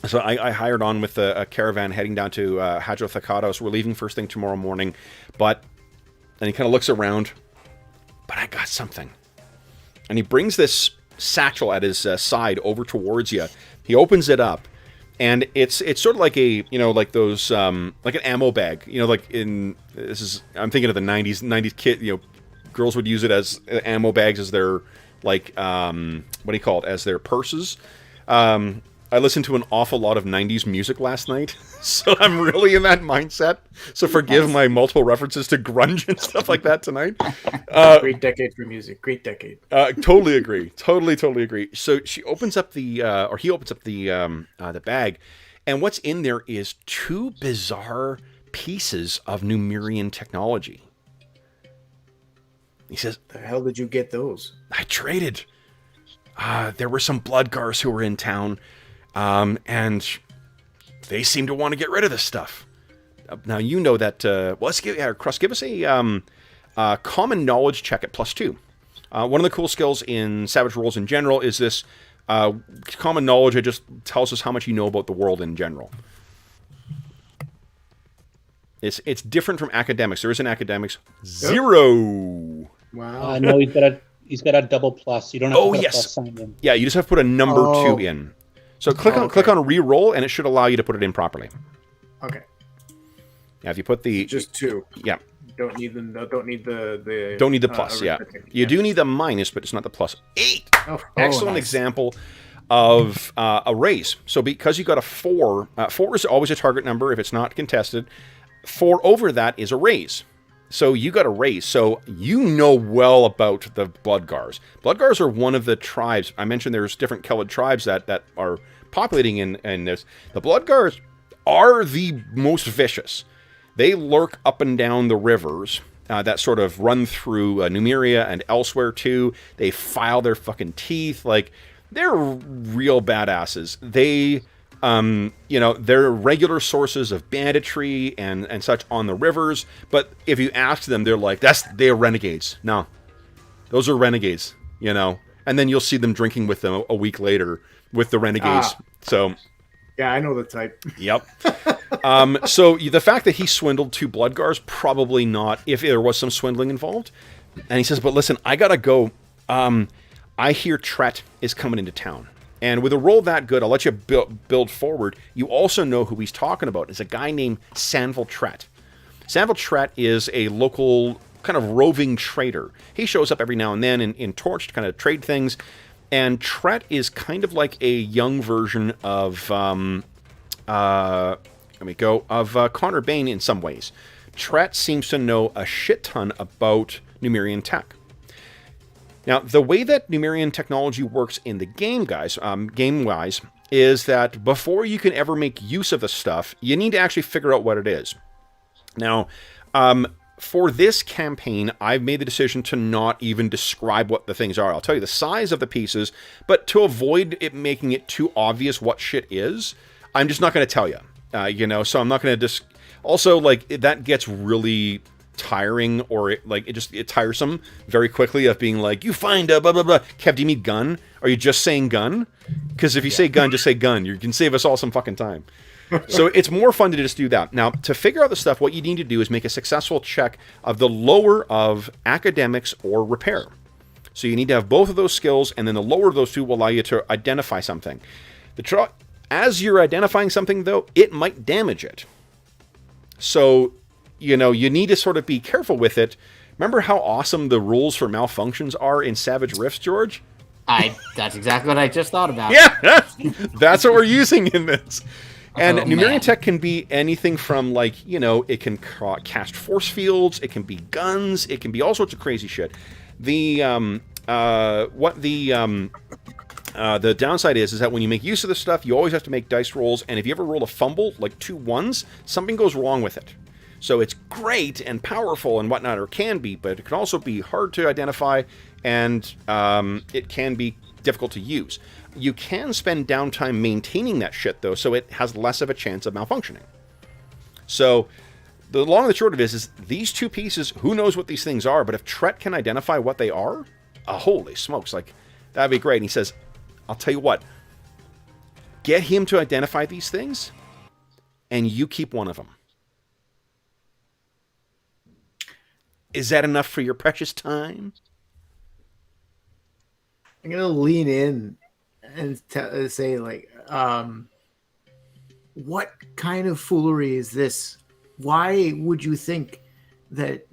So I hired on with a caravan heading down to Hadro So we're leaving first thing tomorrow morning. But... And he kind of looks around. But I got something. And he brings this satchel at his side over towards you. He opens it up. And it's sort of like a, like those, like an ammo bag. Like I'm thinking of the 90s kid, girls would use it as ammo bags as their, like, what do you call it? As their purses. I listened to an awful lot of 90s music last night, so I'm really in that mindset. So forgive my multiple references to grunge and stuff like that tonight.
Great decade for music. Great decade.
Totally agree. Totally agree. So she opens up he opens up the bag, and what's in there is 2 bizarre pieces of Numerian technology. He says,
"The hell did you get those?"
I traded. There were some Bloodgars who were in town. And they seem to want to get rid of this stuff. Now, you know that... let's give us a common knowledge check at +2. One of the cool skills in Savage Worlds in general is this common knowledge. It just tells us how much you know about the world in general. It's different from academics. There is an academics 0.
Wow.
No, he's got a double plus. You don't have to put a plus sign in.
Yeah, you just have to put a number 2 in. So click on re-roll, and it should allow you to put it in properly.
Okay.
Yeah, if you put the...
Just 2.
Yeah.
Don't need the
Don't need the plus, yeah. You do need the minus, but it's not the plus. 8! Excellent
nice.
example of a raise. So because you got a 4, 4 is always a target number if it's not contested. 4 over that is a raise. So you got a raise. So you know well about the Bloodgars. Bloodgars are one of the tribes. I mentioned there's different Kelid tribes that are populating in this. The Bloodgars are the most vicious. They lurk up and down the rivers that sort of run through Numeria and elsewhere too. They file their fucking teeth. Like, they're real badasses. They... they're regular sources of banditry and such on the rivers, but if you ask them, they're like, they're renegades. No, those are renegades, and then you'll see them drinking with them a week later with the renegades. So,
yeah, I know the type.
Yep. So the fact that he swindled 2 Bloodgars, probably not, if there was some swindling involved. And he says, but listen, I gotta go. I hear Tret is coming into town. And with a roll that good, I'll let you build forward. You also know who he's talking about. It's a guy named Sanval Tret. Sanval Tret is a local kind of roving trader. He shows up every now and then in Torch to kind of trade things. And Tret is kind of like a young version of, Connor Bane in some ways. Tret seems to know a shit ton about Numerian tech. Now, the way that Numerian technology works in the game, guys, game-wise, is that before you can ever make use of the stuff, you need to actually figure out what it is. Now, for this campaign, I've made the decision to not even describe what the things are. I'll tell you the size of the pieces, but to avoid it making it too obvious what shit is, I'm just not going to tell you. So I'm not going to just... Also, like, that gets really tiring, or it's tiresome very quickly of being like, you find a blah, blah, blah. Kev, do you mean gun? Are you just saying gun? Because if you say gun, just say gun. You can save us all some fucking time. So it's more fun to just do that. Now, to figure out the stuff, what you need to do is make a successful check of the lower of academics or repair. So you need to have both of those skills, and then the lower of those two will allow you to identify something. As you're identifying something, though, it might damage it. So, you need to sort of be careful with it. Remember how awesome the rules for malfunctions are in Savage Rifts, George?
That's exactly what I just thought about.
Yeah, that's what we're using in this. And Numerian tech can be anything from, like, it can cast force fields, it can be guns, it can be all sorts of crazy shit. The downside is that when you make use of this stuff, you always have to make dice rolls, and if you ever roll a fumble, like 2 1s, something goes wrong with it. So it's great and powerful and whatnot, or can be, but it can also be hard to identify, and it can be difficult to use. You can spend downtime maintaining that shit, though, so it has less of a chance of malfunctioning. So the long and the short of it is these two pieces, who knows what these things are, but if Tret can identify what they are, holy smokes, like, that'd be great. And he says, I'll tell you what, get him to identify these things, and you keep one of them. Is that enough for your precious time?
I'm going to lean in and say, like, what kind of foolery is this? Why would you think that...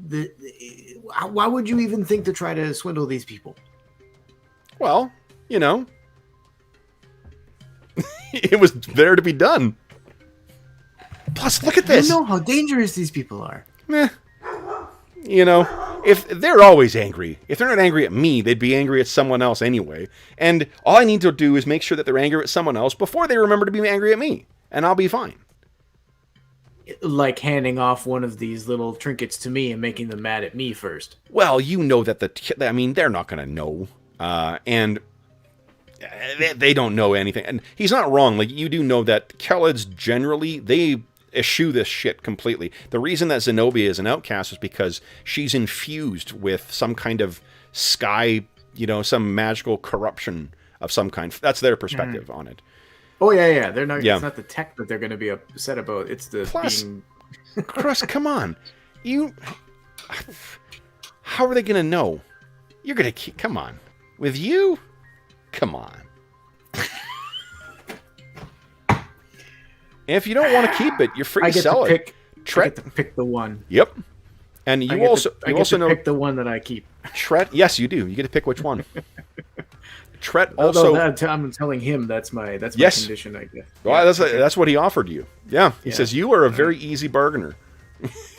Why would you even think to try to swindle these people?
Well, it was there to be done. Plus, look at this.
You know how dangerous these people are.
If they're always angry. If they're not angry at me, they'd be angry at someone else anyway. And all I need to do is make sure that they're angry at someone else before they remember to be angry at me. And I'll be fine.
Like handing off one of these little trinkets to me and making them mad at me first.
Well, that they're not going to know. And they don't know anything. And he's not wrong. Like, you do know that Kelids generally, they eschew this shit completely. The reason that Zenobia is an outcast is because she's infused with some kind of sky, some magical corruption of some kind. That's their perspective on it.
Oh, yeah. They're not. Yeah. It's not the tech that they're going to be upset about. It's the being...
Chris, come on. How are they going to know? You're going to come on. With you? Come on. If you don't want to keep it, you're free to sell it.
I get to pick the one.
Yep. And you also know
pick the one that I keep.
Tret, yes, you do. You get to pick which one. Tret also.
I'm telling him that's my condition, I guess.
Well, that's what he offered you. Yeah. He says you are a very easy bargainer.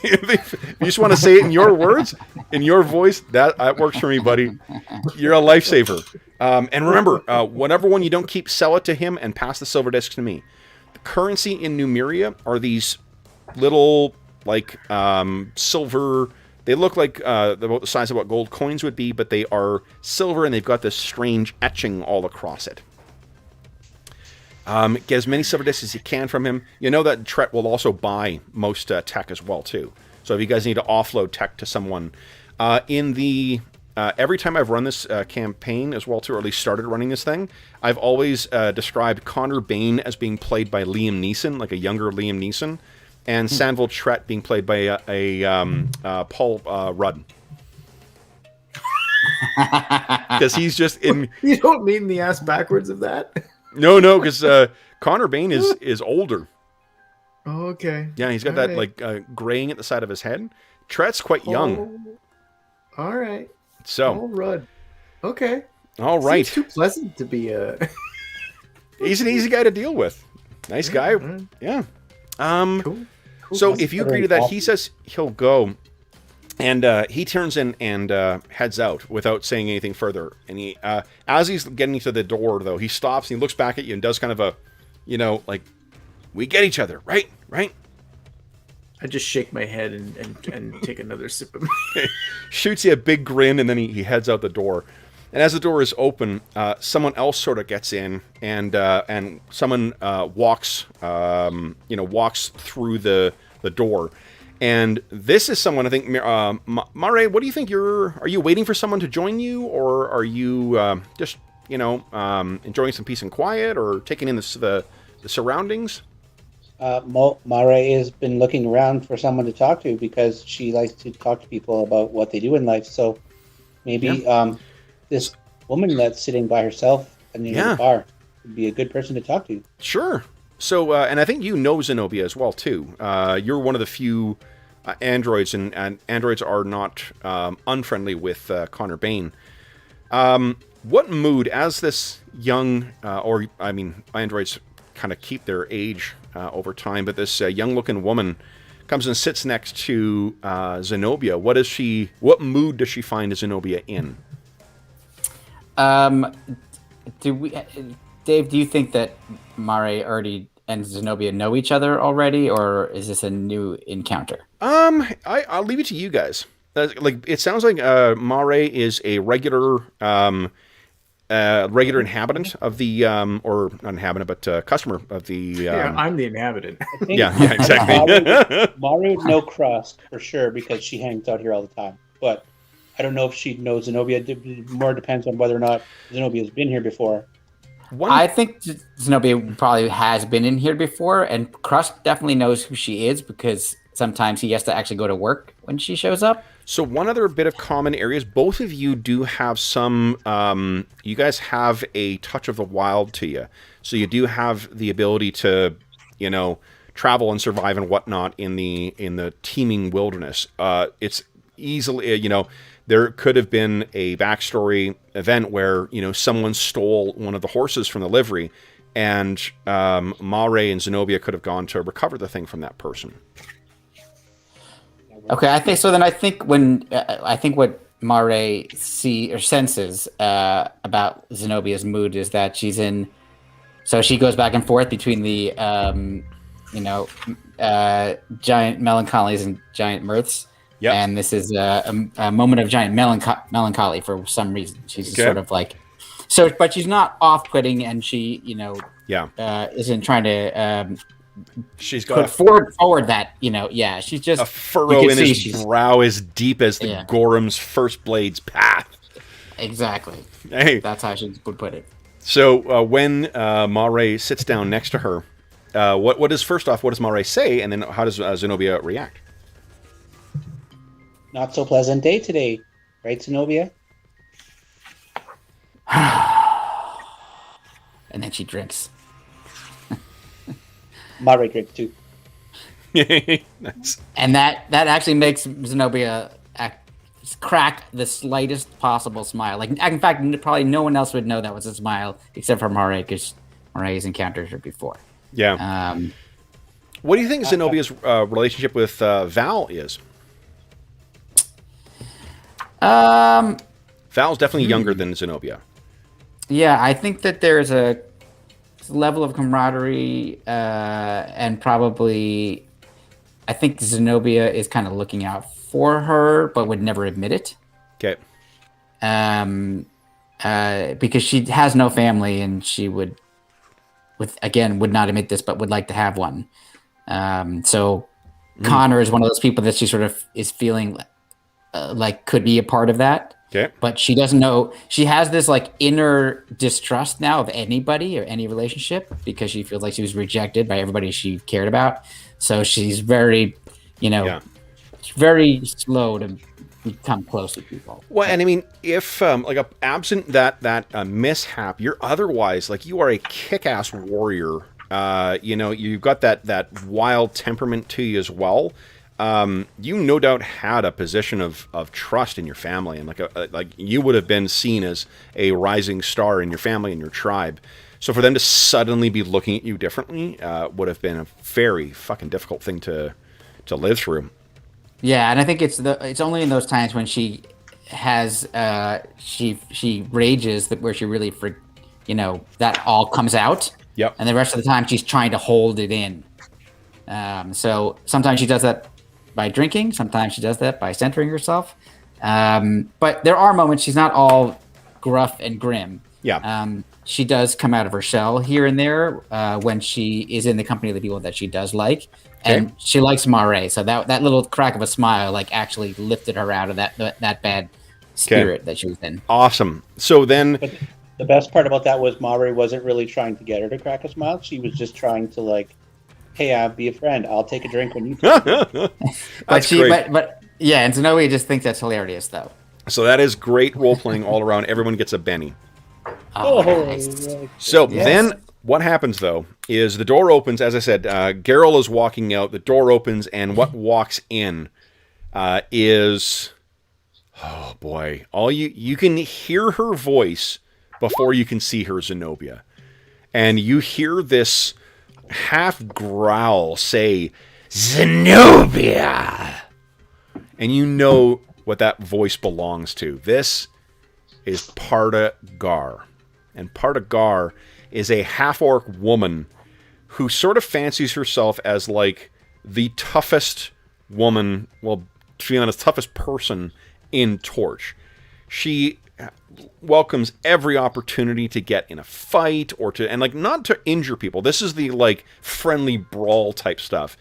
If you just want to say it in your words, in your voice, that works for me, buddy. You're a lifesaver. And remember, whatever one you don't keep, sell it to him and pass the silver disc to me. The currency in Numeria are these little, like, silver... They look like about the size of what gold coins would be, but they are silver, and they've got this strange etching all across it. Get as many silver discs as you can from him. You know that Tret will also buy most tech as well, too. So if you guys need to offload tech to someone... every time I've run this campaign as well, too, or at least started running this thing, I've always described Connor Bain as being played by Liam Neeson, like a younger Liam Neeson, and Sanville Tret being played by Paul Rudd. Because he's just in...
You don't mean the ass backwards of that?
No, because Connor Bain is older.
Oh, okay.
Yeah, he's got graying at the side of his head. Tret's quite young.
All right.
So,
Paul Rudd. Okay.
All right.
Seems too pleasant to be a...
He's an easy guy to deal with. Nice guy.
Right.
Yeah.
Cool.
So if you agree to that, he says he'll go, and he turns in and heads out without saying anything further. And he, as he's getting to the door, though, he stops and he looks back at you and does kind of a, like, we get each other, right? Right?
I just shake my head and take another sip of
Shoots you a big grin, and then he heads out the door. And as the door is open, someone else sort of gets in, and someone walks through the door. And this is someone, I think, Mare, what do you think? Are you waiting for someone to join you, or are you just enjoying some peace and quiet, or taking in the surroundings?
Mare has been looking around for someone to talk to because she likes to talk to people about what they do in life. So maybe this woman that's sitting by herself in the bar would be a good person to talk to.
Sure. So, and I think you know Zenobia as well, too. You're one of the few androids, and androids are not unfriendly with Connor Bain. What mood, as this young, androids kind of keep their age over time, but this young-looking woman comes and sits next to Zenobia. What mood does she find Zenobia in?
Dave, do you think that Mare already and Zenobia know each other already, or is this a new encounter?
I'll leave it to you guys. It sounds like Mare is a regular inhabitant of the or not inhabitant, but customer of the.
I'm the inhabitant.
Yeah, exactly.
Mare would know Crust for sure because she hangs out here all the time. But I don't know if she knows Zenobia. It more depends on whether or not Zenobia has been here before.
I think Zenobia probably has been in here before, and Crust definitely knows who she is because sometimes he has to actually go to work when she shows up.
So one other bit of common areas, both of you do have some, you guys have a touch of the wild to you. So you do have the ability to, travel and survive and whatnot in the teeming wilderness. It's easily, there could have been a backstory event where, someone stole one of the horses from the livery, and Mare and Zenobia could have gone to recover the thing from that person.
Okay, I think so. Then I think what Mare senses about Zenobia's mood is that she's in. So she goes back and forth between the giant melancholies and giant mirths. Yeah, and this is a moment of giant melancholy for some reason. She's sort of like, but she's not off-putting, and she isn't trying to.
She's got
forward that, she's just
a furrow in his brow as deep as the Gorham's first blade's path.
Exactly.
Hey,
that's how she would put it.
So when Mare sits down next to her, what does Mare say, and then how does Zenobia react?
Not so pleasant day today, right, Zenobia?
And then she drinks.
Mare drinks too.
Nice.
And that actually makes Zenobia crack the slightest possible smile. Like, in fact, probably no one else would know that was a smile except for Mare, because Mare has encountered her before.
Yeah. What do you think Zenobia's relationship with Val is? Val's definitely younger than Zenobia.
Yeah, I think that there's a level of camaraderie, and probably I think Zenobia is kind of looking out for her, but would never admit it.
Okay.
Because she has no family, and she would not admit this, but would like to have one. Connor is one of those people that she sort of is feeling like could be a part of that.
Okay.
But she doesn't know. She has this like inner distrust now of anybody or any relationship because she feels like she was rejected by everybody she cared about. So she's very, very slow to become close to people.
Well, and I mean, if absent that mishap, you're otherwise you are a kick-ass warrior. You've got that wild temperament to you as well. You no doubt had a position of trust in your family, and like you would have been seen as a rising star in your family and your tribe. So for them to suddenly be looking at you differently would have been a very fucking difficult thing to live through.
Yeah, and I think it's only in those times when she has she rages where she really that all comes out.
Yep.
And the rest of the time she's trying to hold it in. So sometimes she does that by drinking. Sometimes she does that by centering herself. But there are moments she's not all gruff and grim.
Yeah.
She does come out of her shell here and there when she is in the company of the people that she does like. And she likes Mare, so that little crack of a smile like actually lifted her out of that bad spirit that she was in.
Awesome. So then,
but the best part about that was Mare wasn't really trying to get her to crack a smile. She was just trying to like, hey, I'll be a friend. I'll take a drink when you.
But yeah, and Zenobia just thinks that's hilarious though.
So that is great role playing all around. Everyone gets a Benny.
Oh, nice.
So then what happens, though, is the door opens. As I said, Geralt is walking out. The door opens, and what walks in is... Oh, boy. You can hear her voice before you can see her, Zenobia. And you hear this half-growl say, Zenobia! And you know what that voice belongs to. This is Parda Gar. And Parda Gar is a half-orc woman who sort of fancies herself as, like, the toughest woman, well, to be honest, toughest person in Torch. She welcomes every opportunity to get in a fight or to, and, like, not to injure people. This is the, like, friendly brawl type stuff.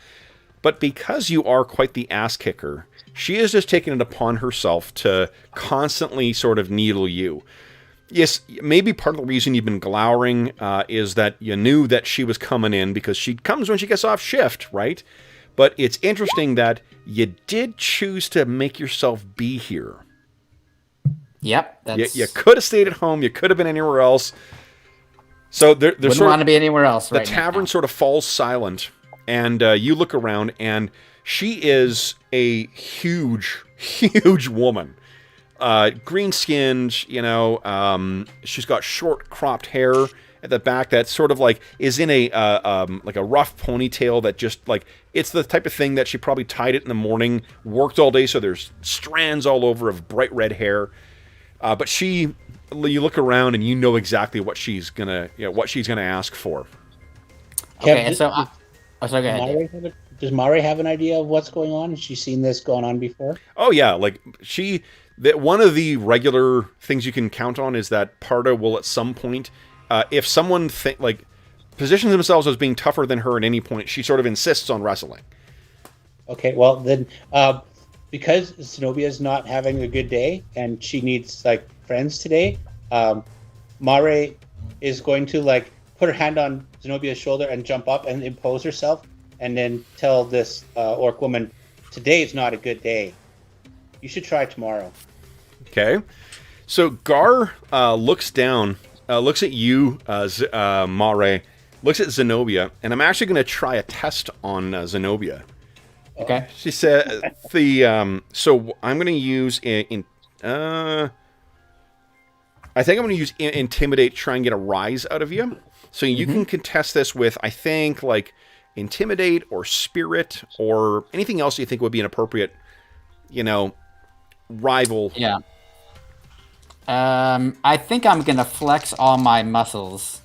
But because you are quite the ass kicker, she is just taking it upon herself to constantly sort of needle you. Yes, maybe part of the reason you've been glowering is that you knew that she was coming in because she comes when she gets off shift, right? But it's interesting that you did choose to make yourself be here.
Yep.
You could have stayed at home. You could have been anywhere else. So there's
wouldn't want to be anywhere else right now.
The tavern sort of falls silent, and you look around, and she is a huge, huge woman. Green-skinned, she's got short cropped hair at the back that sort of like is in a like a rough ponytail that just like, it's the type of thing that she probably tied it in the morning, worked all day, so there's strands all over of bright red hair. But you look around and you know exactly what she's gonna ask for.
Okay, and so go ahead.
Does Mare have an idea of what's going on? Has she seen this going on before?
Oh yeah, like one of the regular things you can count on is that Parda will at some point, if someone positions themselves as being tougher than her at any point, she sort of insists on wrestling.
Okay, well then, because Zenobia is not having a good day and she needs like friends today, Mare is going to like put her hand on Zenobia's shoulder and jump up and impose herself, and then tell this orc woman, "Today is not a good day. You should try tomorrow."
Okay. So Gar looks down, looks at you, Mare, looks at Zenobia, and I'm actually going to try a test on Zenobia.
Okay.
She said so I'm going to use I think I'm going to use Intimidate, try and get a rise out of you. So you can contest this with, I think, like Intimidate or Spirit or anything else you think would be an appropriate, rival.
Yeah. I think I'm going to flex all my muscles.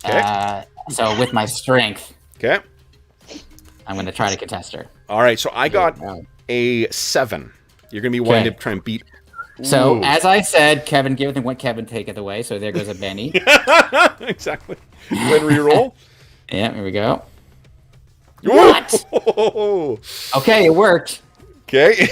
Okay.
So with my strength.
Okay.
I'm going to try to contest her.
All right. So I got a 7. You're going to be wanting to try and beat.
So, as I said, Kevin giveth and what Kevin taketh away. So there goes a Benny.
Exactly. When reroll.
Yeah, here we go.
What?
Okay, it worked.
Okay.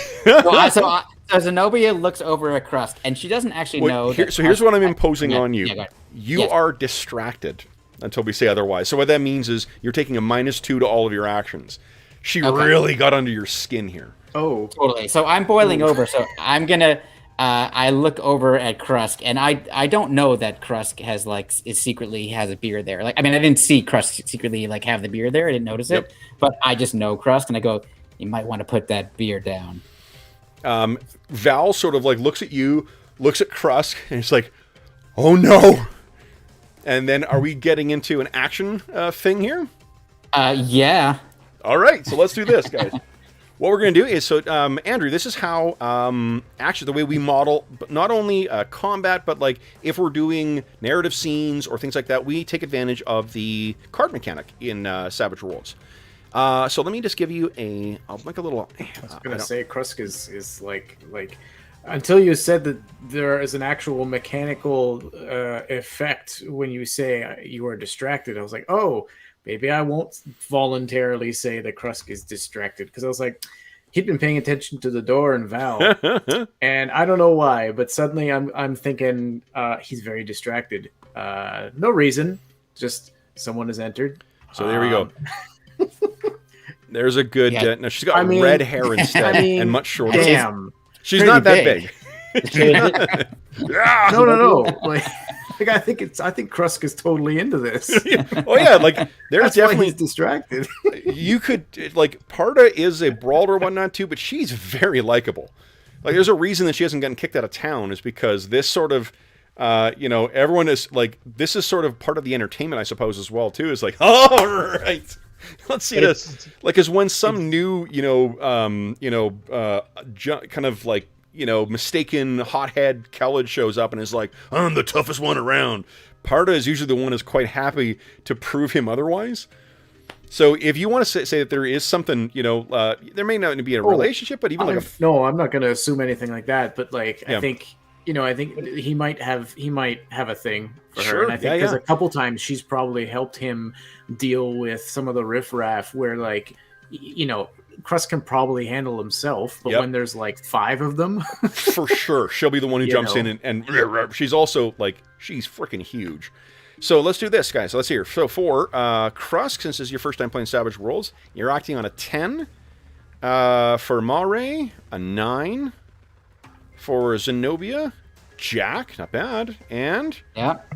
So Zenobia looks over at Crust, and she doesn't actually know.
So here's what I'm imposing on you.
Yeah,
you are distracted until we say otherwise. So what that means is you're taking a -2 to all of your actions. She really got under your skin here.
Oh,
totally. So I'm boiling over. So I'm gonna. I look over at Krusk, and I don't know that Krusk secretly has a beard there. Like, I mean, I didn't see Krusk secretly have the beard there. I didn't notice it, but I just know Krusk, and I go, you might want to put that beard down.
Val sort of looks at you, looks at Krusk, and it's like, oh no. And then are we getting into an action thing here?
Yeah.
All right, so let's do this, guys. What we're going to do is, Andrew, this is how, actually, the way we model not only combat, but if we're doing narrative scenes or things like that, we take advantage of the card mechanic in Savage Worlds. So let me just give you I'll make a little.
I was going to say, Krusk is like Until you said that there is an actual mechanical effect when you say you are distracted, I was like, oh, maybe I won't voluntarily say that Krusk is distracted, because I was like, he'd been paying attention to the door and Val, and I don't know why, but suddenly I'm thinking he's very distracted. No reason, just someone has entered.
So there we go. There's a good. No, she's got red hair instead and much shorter.
Damn.
She's not that big.
No. Like I think Krusk is totally into this.
Oh yeah, like there's
That's
definitely
why he's distracted.
You could like Parda is a brawler or whatnot too, but she's very likable. Like there's a reason that she hasn't gotten kicked out of town is because this sort of everyone is like this is sort of part of the entertainment, I suppose, as well too. Is like, all right. Let's see this. Like, as when some new, kind of like, mistaken hothead Kelid shows up and is like, I'm the toughest one around. Parda is usually the one who's quite happy to prove him otherwise. So if you want to say that there is something, there may not be a relationship, but even
no, I'm not going to assume anything like that. But like, yeah. I think he might have a thing for her, and I think because a couple times she's probably helped him deal with some of the riffraff where like, Krusk can probably handle himself, but when there's like 5 of them,
for sure, she'll be the one who jumps in and she's also like she's freaking huge. So let's do this, guys. So let's hear. So for Krusk, since this is your first time playing Savage Worlds, you're acting on a 10. For Mare, a 9. For Zenobia, Jack, not bad. And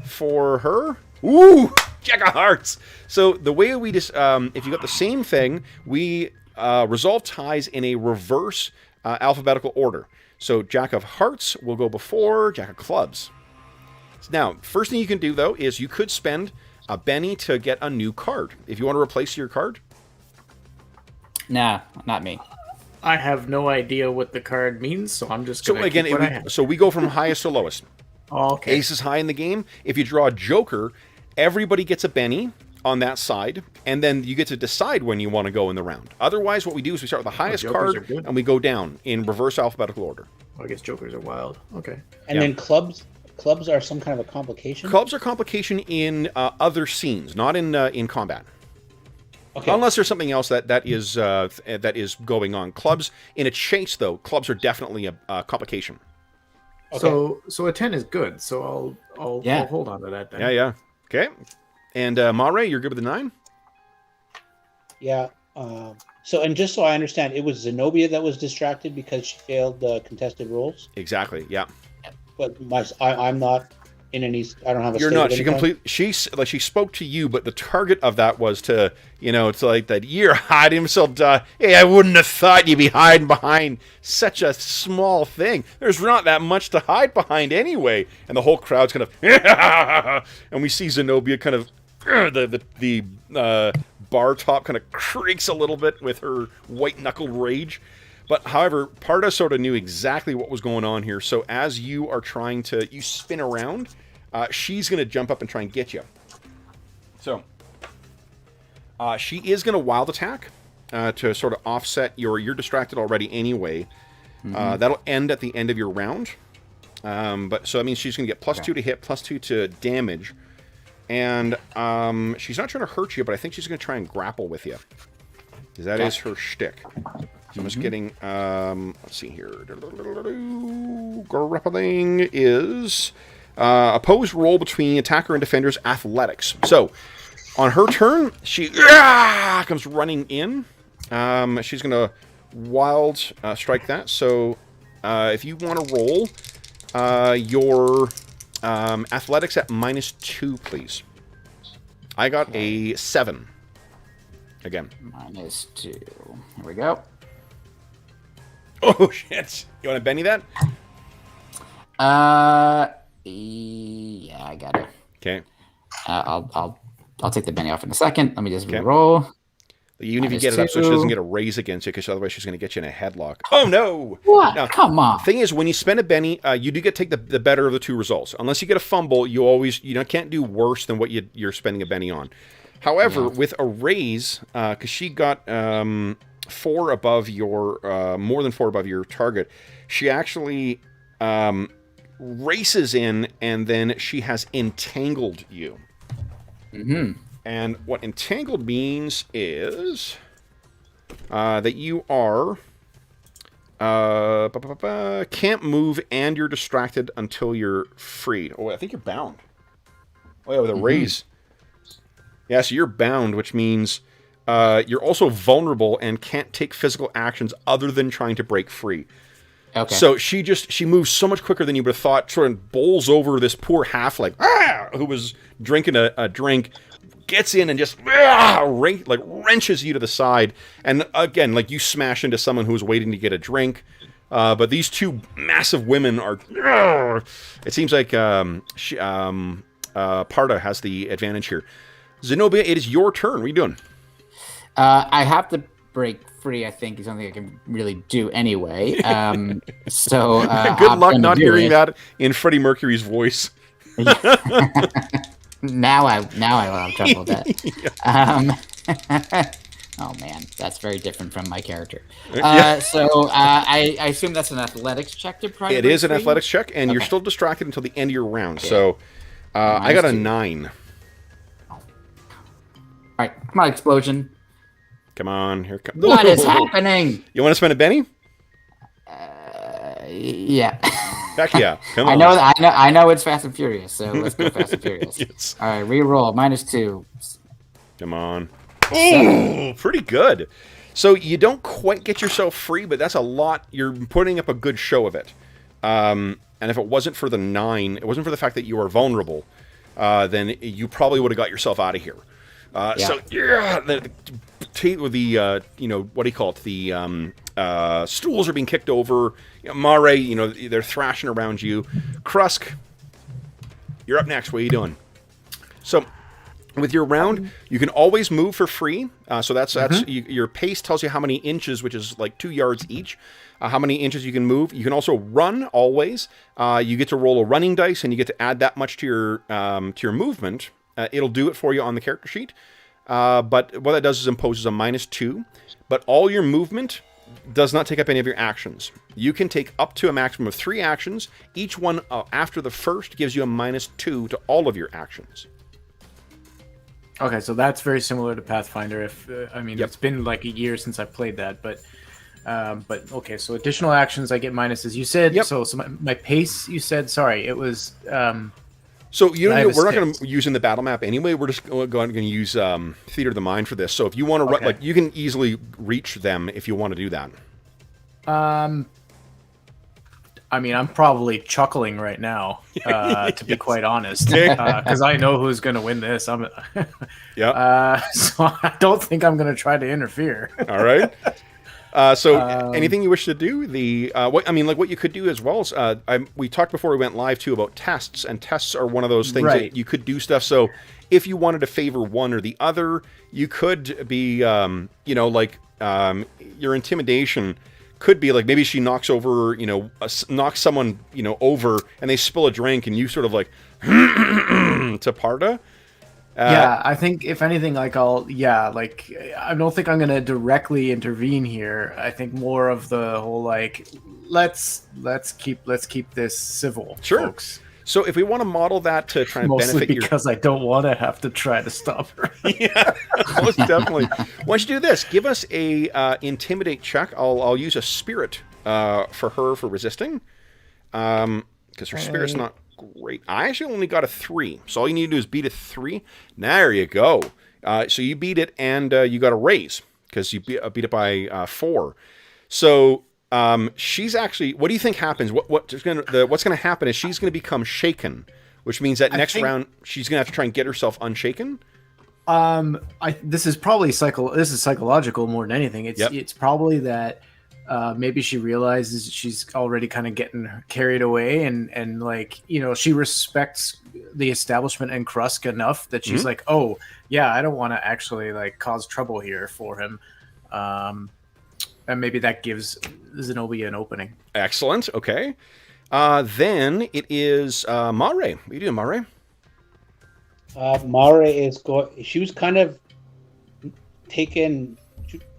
for her, Jack of Hearts. So the way we just, if you got the same thing, we resolve ties in a reverse alphabetical order. So Jack of Hearts will go before Jack of Clubs. Now, first thing you can do, though, is you could spend a Benny to get a new card. If you want to replace your card.
Nah, not me.
I have no idea what the card means, so I'm just going to keep what I have.
So we go from highest to lowest.
Okay.
Ace is high in the game. If you draw a Joker, everybody gets a Benny on that side, and then you get to decide when you want to go in the round. Otherwise, what we do is we start with the highest card, and we go down in reverse alphabetical order.
Well, I guess Jokers are wild. Okay.
And then clubs are some kind of a complication?
Clubs are complication in other scenes, not in combat. Okay. Unless there's something else that is going on. Clubs in a chase, though, clubs are definitely a complication.
Okay. So a 10 is good. So I'll hold on to that then.
Yeah. Okay. And Mare, you're good with the 9?
Yeah. So just so I understand, it was Zenobia that was distracted because she failed the contested rolls.
Exactly. Yeah.
But I'm not in any. I don't have a.
You're not. She spoke to you, but the target of that was to, it's like that. You're hiding himself. Hey, I wouldn't have thought you'd be hiding behind such a small thing. There's not that much to hide behind anyway. And the whole crowd's kind of, and we see Zenobia kind of, the bar top kind of creaks a little bit with her white knuckle rage. But, however, Parda sort of knew exactly what was going on here. So as you are trying to, you spin around, she's going to jump up and try and get you. So, she is going to wild attack to sort of offset you're distracted already anyway. Mm-hmm. That'll end at the end of your round. But so that means she's going to get +2 to hit, +2 to damage. And she's not trying to hurt you, but I think she's going to try and grapple with you. Because that is her shtick. So I'm just getting, let's see here. Grappling is opposed roll between attacker and defender's athletics. So on her turn, she comes running in. She's going to wild strike that. So if you want to roll your athletics at -2, please. I got a 7. Again.
-2. Here we go.
Oh shit! You want to Benny that?
Yeah, I got it.
Okay.
I'll take the Benny off in a second. Let me just roll.
Even if you get it up, so she doesn't get a raise against you, because otherwise she's going to get you in a headlock. Oh no!
What? Now, come on.
The thing is, when you spend a Benny, you do get to take the better of the 2 results. Unless you get a fumble, you can't do worse than what you're spending a Benny on. However, with a raise, because she got 4 above your, more than 4 above your target, she actually races in, and then she has entangled you.
Mm-hmm.
And what entangled means is that you are can't move and you're distracted until you're freed. Oh, I think you're bound. Oh, yeah, with a raise. Yeah, so you're bound, which means you're also vulnerable and can't take physical actions other than trying to break free.
Okay.
So she moves so much quicker than you would have thought, sort of bowls over this poor halfling who was drinking a drink, gets in and just wrenches you to the side. And again, like, you smash into someone who's waiting to get a drink. But these two massive women are... It seems like Parda has the advantage here. Zenobia, it is your turn. What are you doing?
I have to break free, I think, is something I can really do anyway. So
good luck not hearing that in Freddie Mercury's voice.
Now I will have trouble with that. Oh man, that's very different from my character. So I assume that's an athletics check to try.
It is an athletics check, and you're still distracted until the end of your round. Okay. So I got a 9.
All right, come on, explosion.
Come on, here comes.
What is happening?
You want to spend a Benny?
Yeah.
Heck yeah! Come on.
I know it's Fast and Furious, so let's go Fast and Furious.
Yes.
All right, re-roll -2.
Come on. Oh, pretty good. So you don't quite get yourself free, but that's a lot. You're putting up a good show of it. And if it wasn't for the 9, it wasn't for the fact that you are vulnerable, then you probably would have got yourself out of here. So yeah, the what do you call it? The stools are being kicked over. Mare, they're thrashing around you. Krusk, you're up next. What are you doing? So, with your round, you can always move for free. So that's your pace tells you how many inches, which is like 2 yards each. How many inches you can move. You can also run always. You get to roll a running dice, and you get to add that much to your movement. It'll do it for you on the character sheet. But what that does is imposes a -2. But all your movement does not take up any of your actions. You can take up to a maximum of 3 actions. Each one after the first gives you a -2 to all of your actions.
Okay, so that's very similar to Pathfinder. It's been like a year since I played that, but okay. So additional actions, I get minuses. You said so. My pace. You said sorry. It was.
So we're not going to use in the battle map anyway. We're just going to use Theater of the Mind for this. So if you want to run, you can easily reach them if you want to do that.
I'm probably chuckling right now, to be quite honest, because I know who's going to win this. So I don't think I'm going to try to interfere.
All right. Anything you wish to do? What you could do as well is, we talked before we went live too about tests, and tests are one of those things that you could do stuff. So if you wanted to favor one or the other, you could be, your intimidation could be like maybe she knocks over, knocks someone, over, and they spill a drink, and you sort of like to Parda.
I think if anything, I don't think I'm gonna directly intervene here. I think more of the whole let's keep this civil, folks.
So if we want to model that to try and
mostly
benefit
because I don't want to have to try to stop her.
Yeah, most definitely. Why don't you do this? Give us a intimidate check. I'll use a spirit for her for resisting, because her spirit's not great. I actually only got a 3, so all you need to do is beat a 3. There you go. So you beat it, and you got a raise because you beat it by 4. So she's actually. What do you think happens? What's going to happen is she's going to become shaken, which means that next round she's going to have to try and get herself unshaken.
This is probably psychological more than anything. It's probably that. Maybe she realizes she's already kind of getting carried away, and she respects the establishment and Krusk enough that she's like, oh yeah, I don't want to actually cause trouble here for him, and maybe that gives Zenobia an opening.
Excellent. Okay, then it is Mare. What are you doing, Mare?
Mare is she was kind of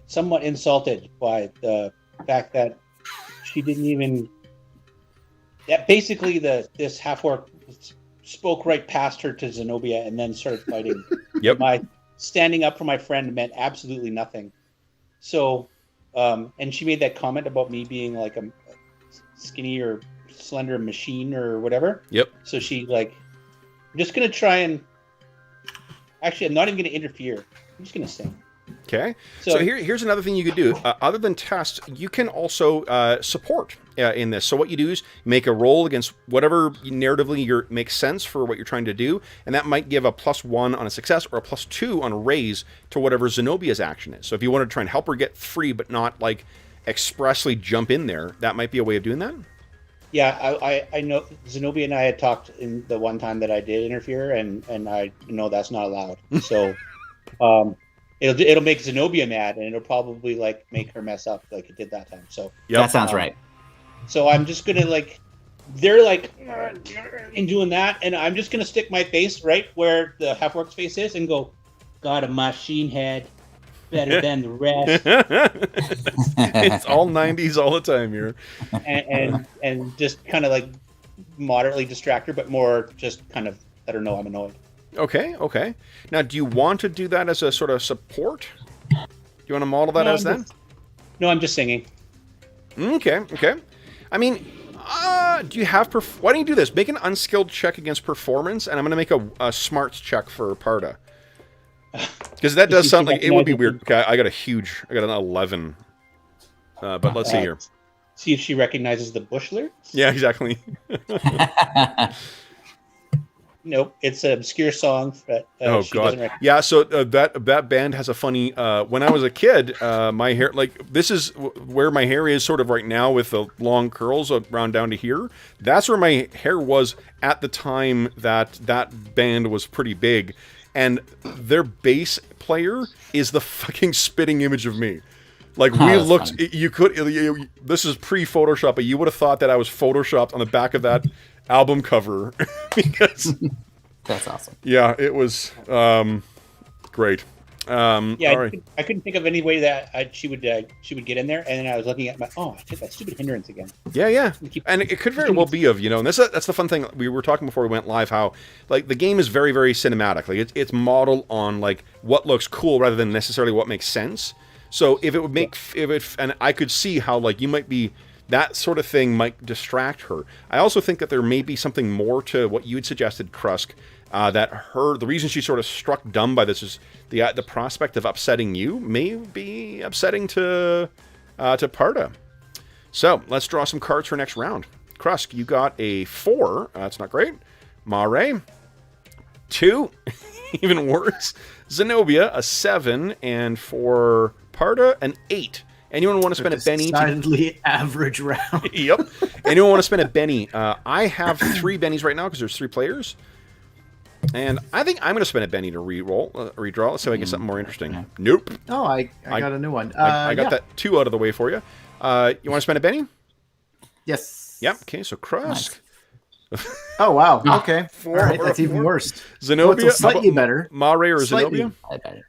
somewhat insulted by the fact that she didn't even basically this half orc spoke right past her to Zenobia and then started fighting.
Yep.
My standing up for my friend meant absolutely nothing. So, and she made that comment about me being like a skinny or slender machine or whatever.
Yep.
So she like, I'm just gonna try and actually, I'm not even gonna interfere. I'm just gonna sing.
Okay. So here's another thing you could do. Other than test, you can also support in this. So what you do is make a roll against whatever narratively makes sense for what you're trying to do, and that might give a +1 on a success or a +2 on a raise to whatever Zenobia's action is. So if you want to try and help her get free, but not like expressly jump in there, that might be a way of doing that.
Yeah, I know Zenobia and I had talked in the one time that I did interfere, and I know that's not allowed. So. It'll make Zenobia mad, and it'll probably like make her mess up like it did that time. So
that sounds right.
So I'm just gonna like, they're like in doing that, and I'm just gonna stick my face right where the half orc's face is and go, "Got a machine head, better than the rest."
It's all 90s all the time here,
and just kind of like moderately distract her, but more just kind of let her know I'm annoyed.
Okay. Now, do you want to do that as a sort of support? Do you want to model that as that?
No, I'm just singing.
Okay. I mean, do you have... Why don't you do this? Make an unskilled check against performance, and I'm going to make a smarts check for Parda. Because that does sound like... It would be weird. Okay, I got an 11. But let's see here.
See if she recognizes the Bush lyrics?
Yeah, exactly.
Nope, it's an obscure song that she doesn't recognize.
Yeah, so that band has a funny... when I was a kid, my hair... Like, this is where my hair is sort of right now with the long curls around down to here. That's where my hair was at the time that band was pretty big. And their bass player is the fucking spitting image of me. Like, we looked... Funny. You could... this is pre-Photoshop, but you would have thought that I was Photoshopped on the back of that album cover. Because...
That's awesome.
Yeah, it was great.
Yeah, I couldn't think of any way that she would get in there, and then I was looking at I took that stupid hindrance again.
Yeah, and it could very well be of, and that's the fun thing we were talking before we went live, how like the game is very, very cinematic. Like it's modeled on like what looks cool rather than necessarily what makes sense. So if it would make and I could see how like you might be. That sort of thing might distract her. I also think that there may be something more to what you had suggested, Krusk, the reason she's sort of struck dumb by this is the prospect of upsetting you may be upsetting to Parda. So let's draw some cards for next round. Krusk, you got a 4. That's not great. Mare, 2. Even worse. Zenobia, a 7. And for Parda, an 8. Anyone want to spend a Benny?
Decidedly average round.
Yep. Anyone want to spend a Benny? I have 3 Bennies right now because there's 3 players. And I think I'm going to spend a Benny to redraw. Let's see if I get something more interesting. Nope.
Oh, I got a new one.
I got that 2 out of the way for you. You want to spend a Benny?
Yes.
Yep. Okay, so Krusk.
Nice. Oh, wow. Okay.
4,
all right, that's even worse.
Zenobia?
It's slightly better.
Mare or Zenobia?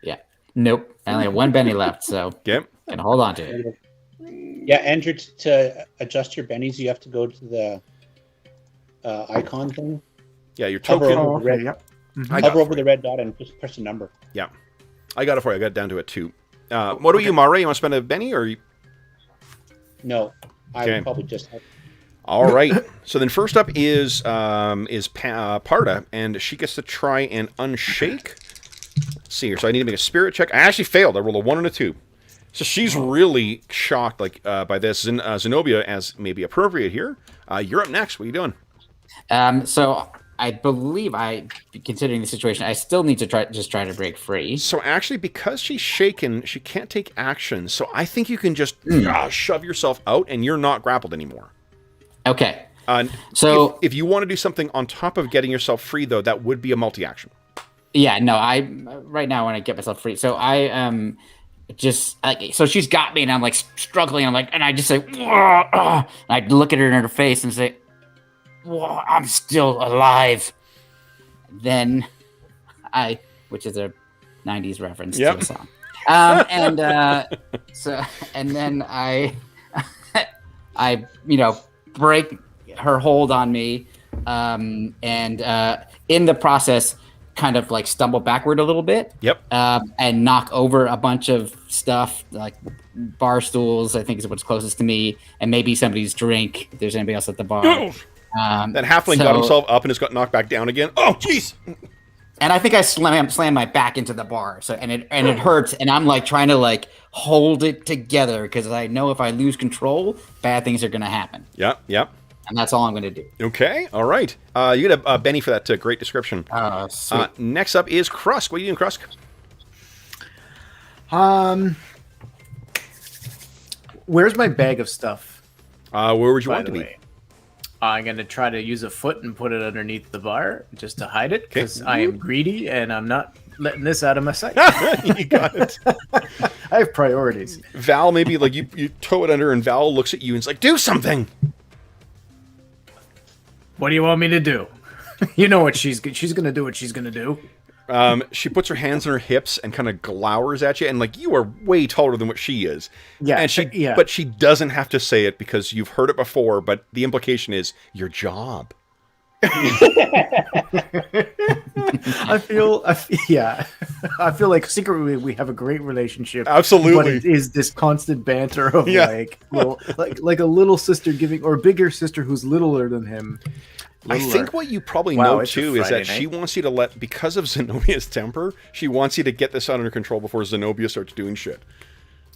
Yeah. Nope. I only have 1 Benny left, so...
Okay.
And hold on to it.
Yeah, Andrew, to adjust your bennies, you have to go to the icon thing.
Yeah, your token.
Hover over the red dot and just press a number.
Yeah. I got it for you. I got it down to a 2. What do you, Mare? You want to spend a Benny or...
No. I would probably just have...
All right. So then first up is Parda, and she gets to try and unshake. Let's see here. So I need to make a spirit check. I actually failed. I rolled a 1 and a 2. So she's really shocked by this. Zenobia, as maybe appropriate here. You're up next. What are you doing?
So I believe considering the situation, I still need to try to break free.
So actually, because she's shaken, she can't take action. So I think you can just shove yourself out, and you're not grappled anymore.
Okay.
So if you want to do something on top of getting yourself free, though, that would be a multi-action.
Yeah. No. Right now I want to get myself free. So I so she's got me, and I'm like struggling. And I just say, and I look at her in her face and say, I'm still alive. Then which is a 90s reference to a song. And then I break her hold on me, and in the process, kind of like stumble backward a little bit.
Yep.
And knock over a bunch of stuff like bar stools, I think is what's closest to me, and maybe somebody's drink if there's anybody else at the bar.
That halfling got himself up and has got knocked back down again. Oh, jeez.
And I think I slammed my back into the bar, and it hurts, and I'm like trying to like hold it together because I know if I lose control, bad things are going to happen.
Yep.
And that's all I'm going to do.
Okay, all right. You get a Benny for that great description.
Sweet.
Next up is Krusk. What are you doing, Krusk?
Where's my bag of stuff?
Where would you want to be?
I'm going to try to use a foot and put it underneath the bar just to hide it because I am greedy and I'm not letting this out of my sight.
You got it.
I have priorities.
Val, maybe like you tow it under and Val looks at you and is like, do something.
What do you want me to do? You know what she's going to do what she's going to do.
She puts her hands on her hips and kind of glowers at you, and like you are way taller than what she is.
Yeah,
and but she doesn't have to say it because you've heard it before. But the implication is your job.
I feel like secretly we have a great relationship.
Absolutely,
but it is this constant banter of like a little sister giving or bigger sister who's littler than him.
I think what you probably know too is that she wants you to because of Zenobia's temper, she wants you to get this under control before Zenobia starts doing shit.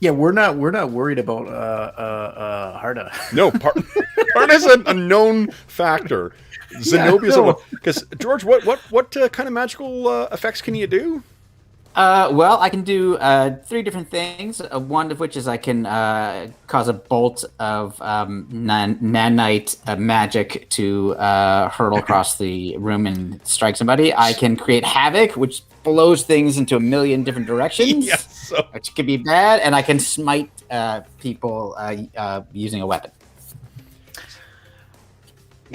Yeah, we're not worried about Harda.
No, Harda's a known factor. Zenobia's because George, what kind of magical effects can you do?
Well, I can do 3 different things. One of which is I can cause a bolt of nanite magic to hurtle across the room and strike somebody. I can create havoc, which blows things into a million different directions, which could be bad. And I can smite people using a weapon.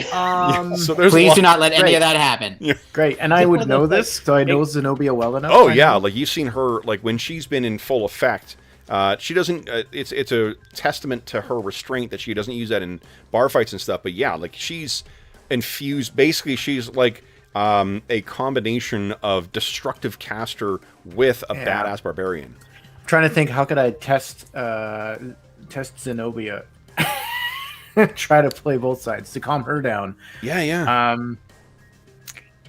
So
please do not let any of that happen.
Yeah.
Great, and I would know this, so I know Zenobia well enough.
Oh yeah, like you've seen her, like when she's been in full effect. She doesn't. It's a testament to her restraint that she doesn't use that in bar fights and stuff. But yeah, like she's infused. Basically, she's like a combination of destructive caster with a badass barbarian.
I'm trying to think, how could I test Zenobia? Try to play both sides to calm her down.
Yeah.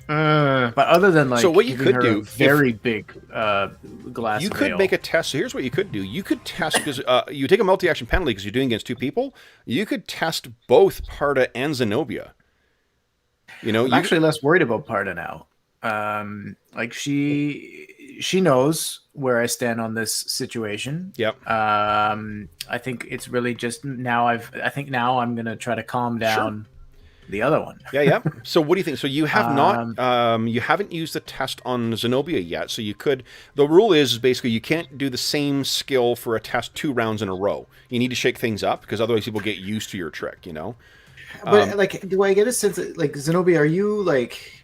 But other than like,
so what you could do,
very big glass.
You could make a test. So here's what you could do. You could test because you take a multi-action penalty because you're doing against 2 people. You could test both Parda and Zenobia. You know,
I'm actually less worried about Parda now. Like she knows where I stand on this situation.
Yep.
I think it's really just now now I'm gonna try to calm down the other one.
Yeah. So what do you think? So you have not you haven't used the test on Zenobia yet. So you could. The rule is basically you can't do the same skill for a test 2 rounds in a row. You need to shake things up because otherwise people get used to your trick. You know.
But like, do I get a sense that, like, Zenobia, are you like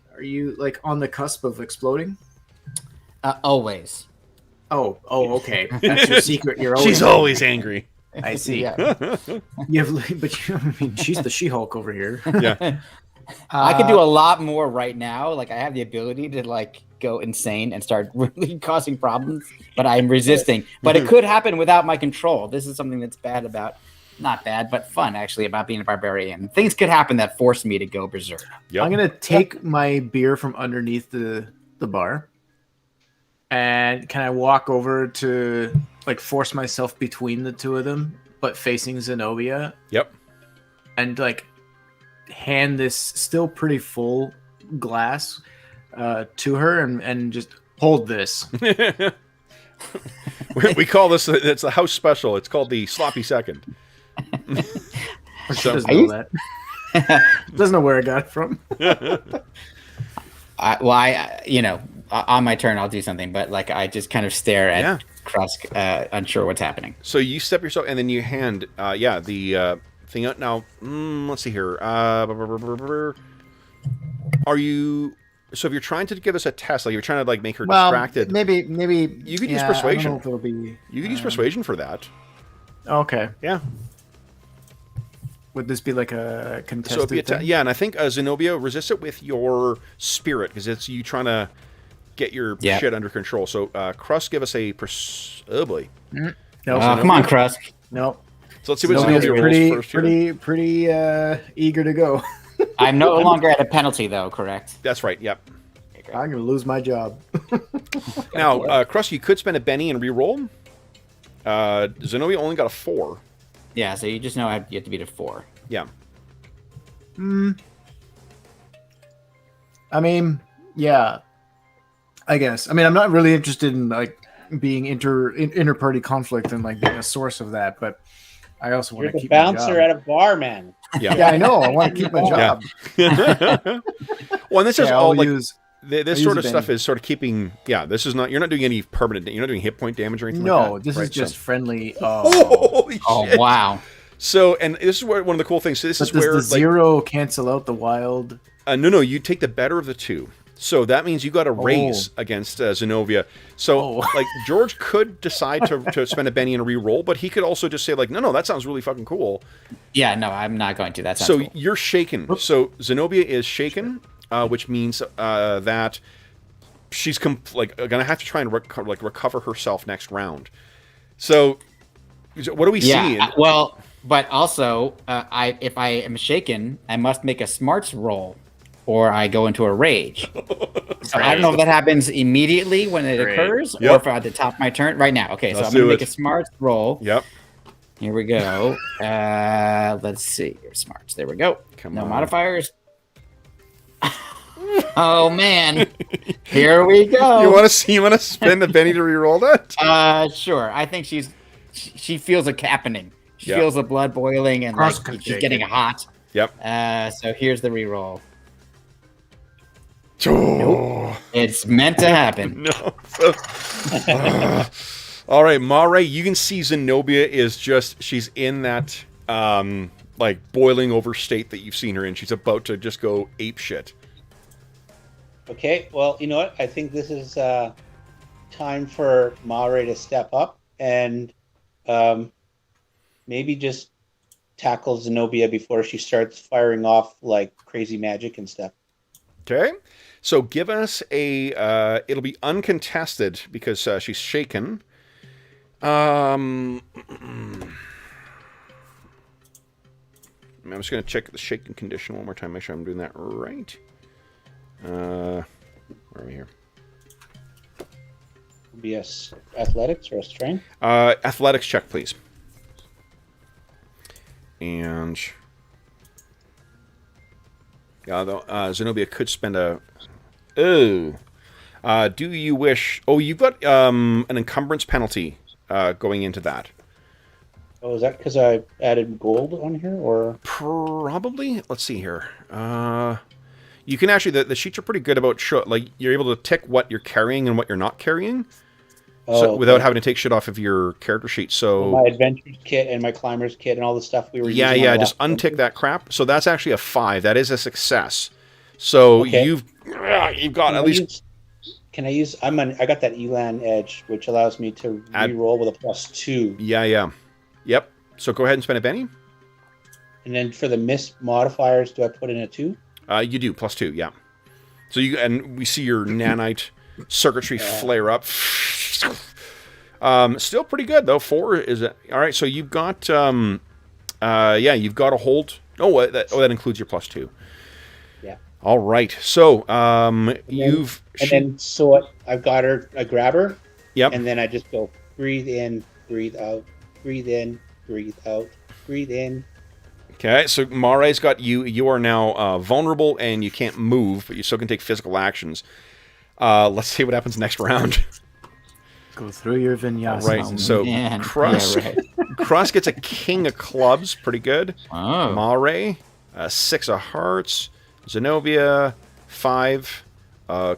on the cusp of exploding?
Always.
Oh, okay. That's your secret.
She's always angry.
I see.
Yeah.
She's the She-Hulk over here.
Yeah.
I can do a lot more right now. Like I have the ability to like go insane and start really causing problems, but I'm resisting. But it could happen without my control. This is something that's not bad, but fun actually about being a barbarian. Things could happen that force me to go berserk.
Yep.
I'm gonna take my beer from underneath the bar. And can I walk over to like force myself between the 2 of them, but facing Zenobia?
Yep.
And like hand this still pretty full glass to her and just hold this.
We call this, it's a house special. It's called the sloppy second.
She doesn't know that. Doesn't know where I got it from.
I
on my turn, I'll do something, but like I just kind of stare at Krusk, unsure what's happening.
So you step yourself, and then you hand, the thing out. Now, let's see here. Are you? So if you're trying to give us a test, like you're trying to like make her distracted,
maybe
you could use persuasion.
I don't know if it'll be.
You could use persuasion for that.
Okay.
Yeah.
Would this be like a
So
contested
it'd be
thing?
yeah, and I think Zenobia resists it with your spirit because it's you trying to get your shit under control. So Crust, give us a oh boy.
No.
Come on, Krusk.
No.
So let's see what
Zenobia's
Zenobia rolls first here.
pretty eager to go.
I'm no longer at a penalty, though, correct?
That's right, yep.
I'm going to lose my job.
Now, Crust, you could spend a Benny and re-roll. Zenobia only got a 4.
Yeah, so you just know you have to beat a 4.
Yeah.
I mean, yeah, I guess. I mean, I'm not really interested in like being inter-party conflict and like being a source of that, but I also want to keep my job.
Bouncer at a bar, man.
Yeah,
yeah, I know. I want to keep my job.
Yeah. Well, and this is all like this sort of stuff
Benny.
is sort of keeping. Yeah, this is not. You're not doing any permanent. You're not doing hit point damage or anything.
No,
like that,
this
right?
is just friendly.
Holy
Oh,
shit.
wow.
So, and this is where one of the cool things. So this
But
is
does
where
the zero cancel out the wild?
no, you take the better of the two. So that means you got to raise against Zenobia. So like George could decide to spend a Benny and a re-roll, but he could also just say like, no, that sounds really fucking cool.
Yeah, no, I'm not going to. That sounds
So
cool.
you're shaken. So Zenobia is shaken, which means that she's gonna have to try and recover herself next round. So what do we see?
Well, but also, if I am shaken, I must make a smarts roll, or I go into a rage. So I don't know if that happens immediately when it occurs, or if at the top of my turn. Right now, okay. So I'm gonna make a smarts roll.
Yep.
Here we go. Let's see. Your smarts. There we go.
Come
no
on.
modifiers. Oh man. Here we go.
You want to spend a Benny to re-roll that?
Sure. I think she feels it happening. She feels the blood boiling and like she's getting hot.
Yep.
So here's the reroll.
Nope.
It's meant to happen.
No. All right, Mare, you can see Zenobia is she's in that like boiling over state that you've seen her in. She's about to just go ape shit.
Okay, well, you know what? I think this is time for Mare to step up and maybe just tackle Zenobia before she starts firing off like crazy magic and stuff.
Okay, so give us it'll be uncontested because she's shaken. I'm just going to check the shaken condition one more time, make sure I'm doing that right. Where are we here?
Be athletics or a strength?
Athletics check, please. And Zenobia could spend a. Do you wish? Oh, you've got an encumbrance penalty going into that.
Oh, is that because I added gold on here, or
probably? Let's see here. You can actually the sheets are pretty good about like you're able to tick what you're carrying and what you're not carrying, without having to take shit off of your character sheet. So
my adventurers kit and my climbers kit and all the stuff we were using.
Yeah, just untick that crap. So that's actually a 5. That is a success. So you've got at least.
Can I use? I got that Elan Edge, which allows me to re-roll with a +2.
Yeah. Yep. So go ahead and spend a Benny.
And then for the miss modifiers, do I put in a 2?
You do +2. Yeah. So we see your nanite circuitry flare up. Still pretty good though. 4 is all right. So you've got you've got a hold. Oh, that includes your +2.
Yeah.
All right. So
I've got her. I grab her.
Yep.
And then I just go breathe in, breathe out, breathe in, breathe out, breathe in.
Okay, so Mare's got you. You are now vulnerable and you can't move, but you still can take physical actions. Let's see what happens next round.
Go through your vinyasa.
Right, so Crust gets a king of clubs, pretty good.
Oh.
Mare, 6 of hearts. Zenobia, 5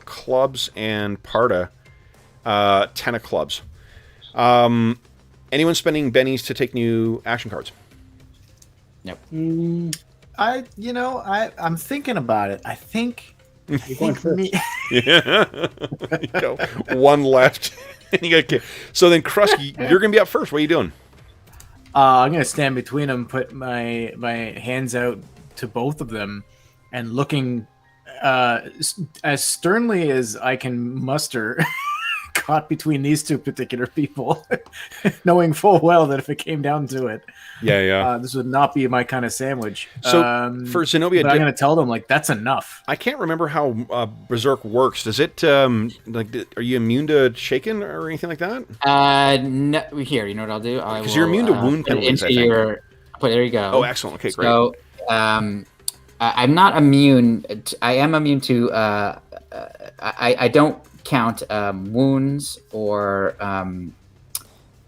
clubs, and Parta, 10 of clubs. Anyone spending bennies to take new action cards?
Nope.
I'm thinking about it. I think me.
Yeah. Go. 1 left. And you got. So then, Crust, you're going to be up first. What are you doing?
I'm gonna stand between them, put my hands out to both of them, and looking as sternly as I can muster, caught between these two particular people, knowing full well that if it came down to it, this would not be my kind of sandwich.
So for Zenobia,
I'm going to tell them like that's enough.
I can't remember how Berserk works. Does it are you immune to shaken or anything like that?
No, here, you know what I'll do?
Because you're immune to wound penalties. I think.
There you go.
Oh, excellent. Okay, great.
So I'm not immune. I am immune to. I don't count wounds or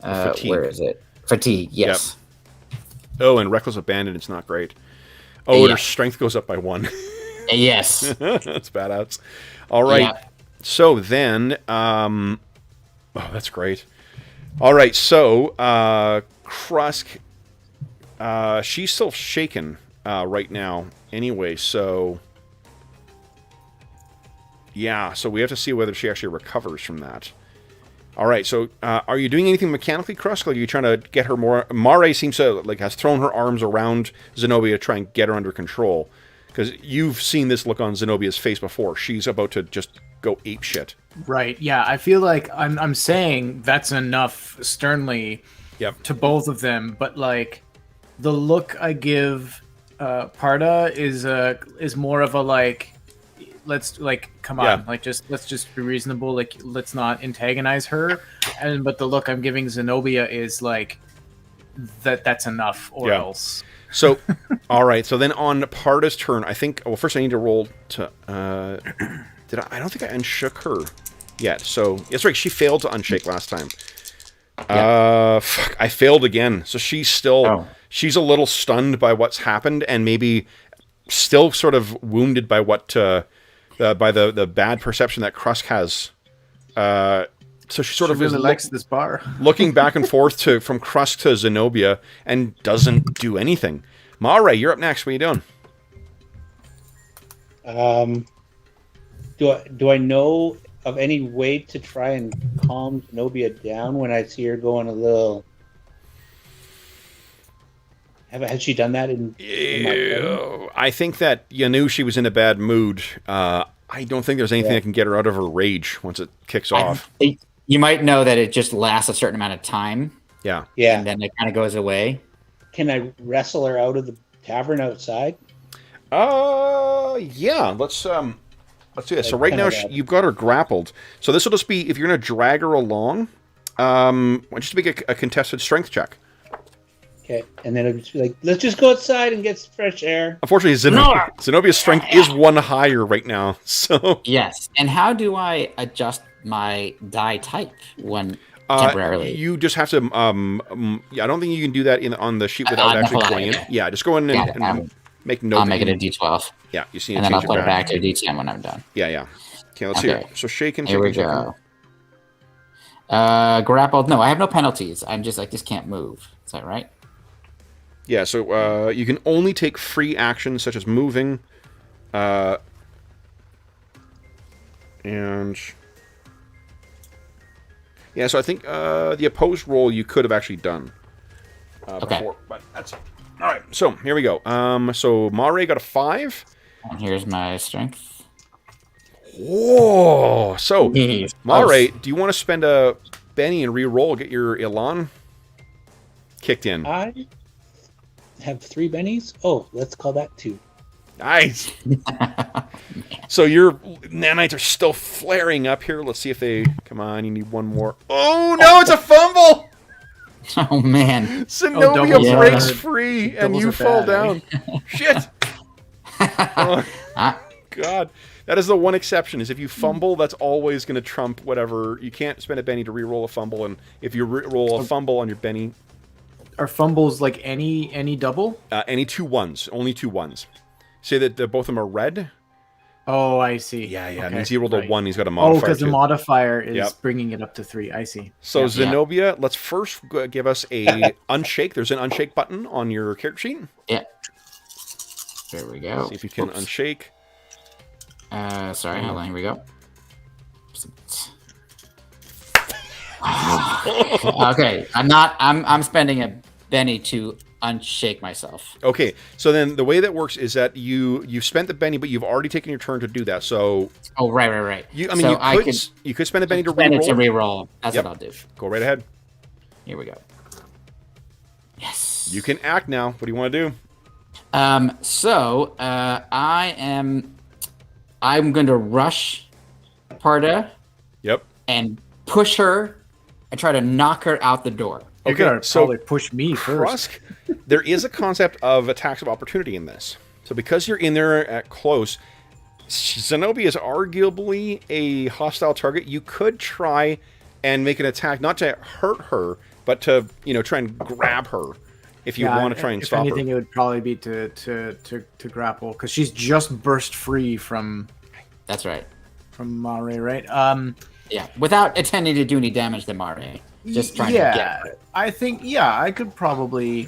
fatigue.
Where is it? Fatigue. Yes.
Yep. Oh, and reckless abandon. It's not great. Oh, their strength goes up by 1.
Yes.
That's badass. All right. Yeah. So then, oh, that's great. All right. So, Krusk, she's still shaken right now. Anyway, so yeah. So we have to see whether she actually recovers from that. All right. So, are you doing anything mechanically, Krusk? Like, are you trying to get her more? Mare seems to has thrown her arms around Zenobia to try and get her under control. Because you've seen this look on Zenobia's face before. She's about to just go apeshit.
Right. Yeah. I feel like I'm saying that's enough sternly to both of them. But like the look I give Parda is more of a like, let's like, come on, like let's just be reasonable. Like let's not antagonize her. But the look I'm giving Zenobia is like that's enough or else.
So, all right. So then on Parda's turn, I think. Well, first I need to roll to. Did I don't think I unshook her yet. So that's right. She failed to unshake last time. Fuck, I failed again. So she's still. She's a little stunned by what's happened, and maybe still sort of wounded by what. By the bad perception that Krusk has. So she sort of
really likes this bar.
Looking back and forth from Krusk to Zenobia and doesn't do anything. Mare, you're up next. What are you doing?
Do I know of any way to try and calm Zenobia down when I see her going a little? Has she done that in my play?
I think that you knew she was in a bad mood. I don't think there's anything that can get her out of her rage once it kicks off.
You might know that it just lasts a certain amount of time.
Yeah.
And then it kind of goes away.
Can I wrestle her out of the tavern outside?
Yeah. Let's do this. So right now you've got her grappled. So this will just be if you're going to drag her along. Just make a contested strength check.
Okay, and then it'll just be like, let's just go outside and get some fresh air.
Unfortunately, Zenobia's strength is 1 higher right now. So
yes. And how do I adjust my die type when temporarily?
You just have to. I don't think you can do that on the sheet without actually going in. Yeah, just go in and make note.
I'll make it a D12.
Yeah, you see,
and then I'll put it back to a D10 when I'm done.
Yeah. Okay, let's see. So shaken.
Here we go. Grappled. No, I have no penalties. I just can't move. Is that right?
Yeah, so you can only take free actions such as moving, and yeah. So I think the opposed roll you could have actually done before, but that's all right. So here we go. So Mare got a 5.
And here's my strength.
Whoa! So Mare, do you want to spend a Benny and re-roll, get your Elan kicked in?
I have 3 bennies. Oh, let's call that 2.
Nice. So your nanites are still flaring up here. Let's see if they come on. You need one more. Oh no! It's a fumble.
Oh man!
Zenobia breaks free and you fall down. Shit. Oh, God, that is the one exception. Is if you fumble, that's always going to trump whatever. You can't spend a Benny to re-roll a fumble, and if you roll a fumble on your Benny.
Are fumbles like any double?
Any 2 1s. Only 2 1s. Say that both of them are red.
Oh, I see.
Yeah. Okay. It means he rolled a 1. He's got a modifier.
Oh, because the modifier is bringing it up to 3. I see.
So Zenobia, let's first give us a unshake. There's an unshake button on your character sheet.
Yeah. There we go.
See if you can unshake.
Sorry. Hold on. Here we go. Okay. I'm spending a Benny to unshake myself.
Okay, so then the way that works is that you've spent the Benny, but you've already taken your turn to do that. So
oh, right.
you could spend the Benny to
spend
reroll.
it to reroll. That's what I'll do.
Go right ahead.
Here we go. Yes.
You can act now. What do you want to do?
I'm going to rush Parda.
Yep.
And push her and try to knock her out the door.
You're gonna probably push me first.
Krusk, there is a concept of attacks of opportunity in this. So because you're in there at close, Zenobia is arguably a hostile target. You could try and make an attack, not to hurt her, but to try and grab her if you want to try and stop her.
If anything, it would probably be to grapple, because she's just burst free from.
That's right.
From Mare, right?
Yeah, without intending to do any damage to Mare. Just trying to get her.
I think, I could probably...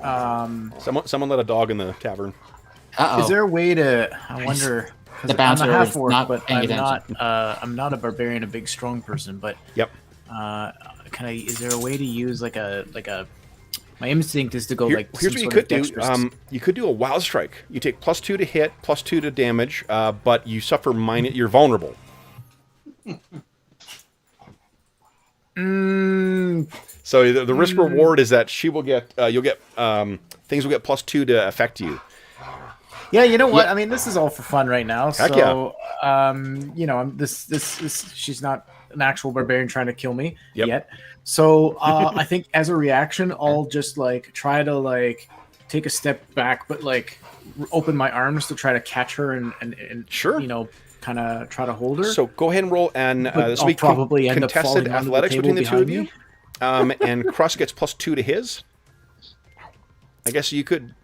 Someone let a dog in the tavern.
Uh-oh.
Is there a way to... I wonder...
The bouncer
I'm a half-orc,
not
but
paying
I'm not a barbarian, a big, strong person, but...
Yep.
Is there a way to use like a... My instinct is to go
Here's what you could do. You could do a wild strike. You take +2 to hit, +2 to damage, but you suffer you're vulnerable. So the risk reward is that she will get things will get +2 to affect you.
Yeah, you know what? I mean, this is all for fun right now.
Heck
so this she's not an actual barbarian trying to kill me yet. So I think as a reaction, I'll just try to take a step back, but open my arms to try to catch her and
sure,
kind of try to hold her.
So go ahead and roll, and this will be
probably end up
contested athletics between the two of you.
Me.
And Krusk gets +2 to his. I guess you could.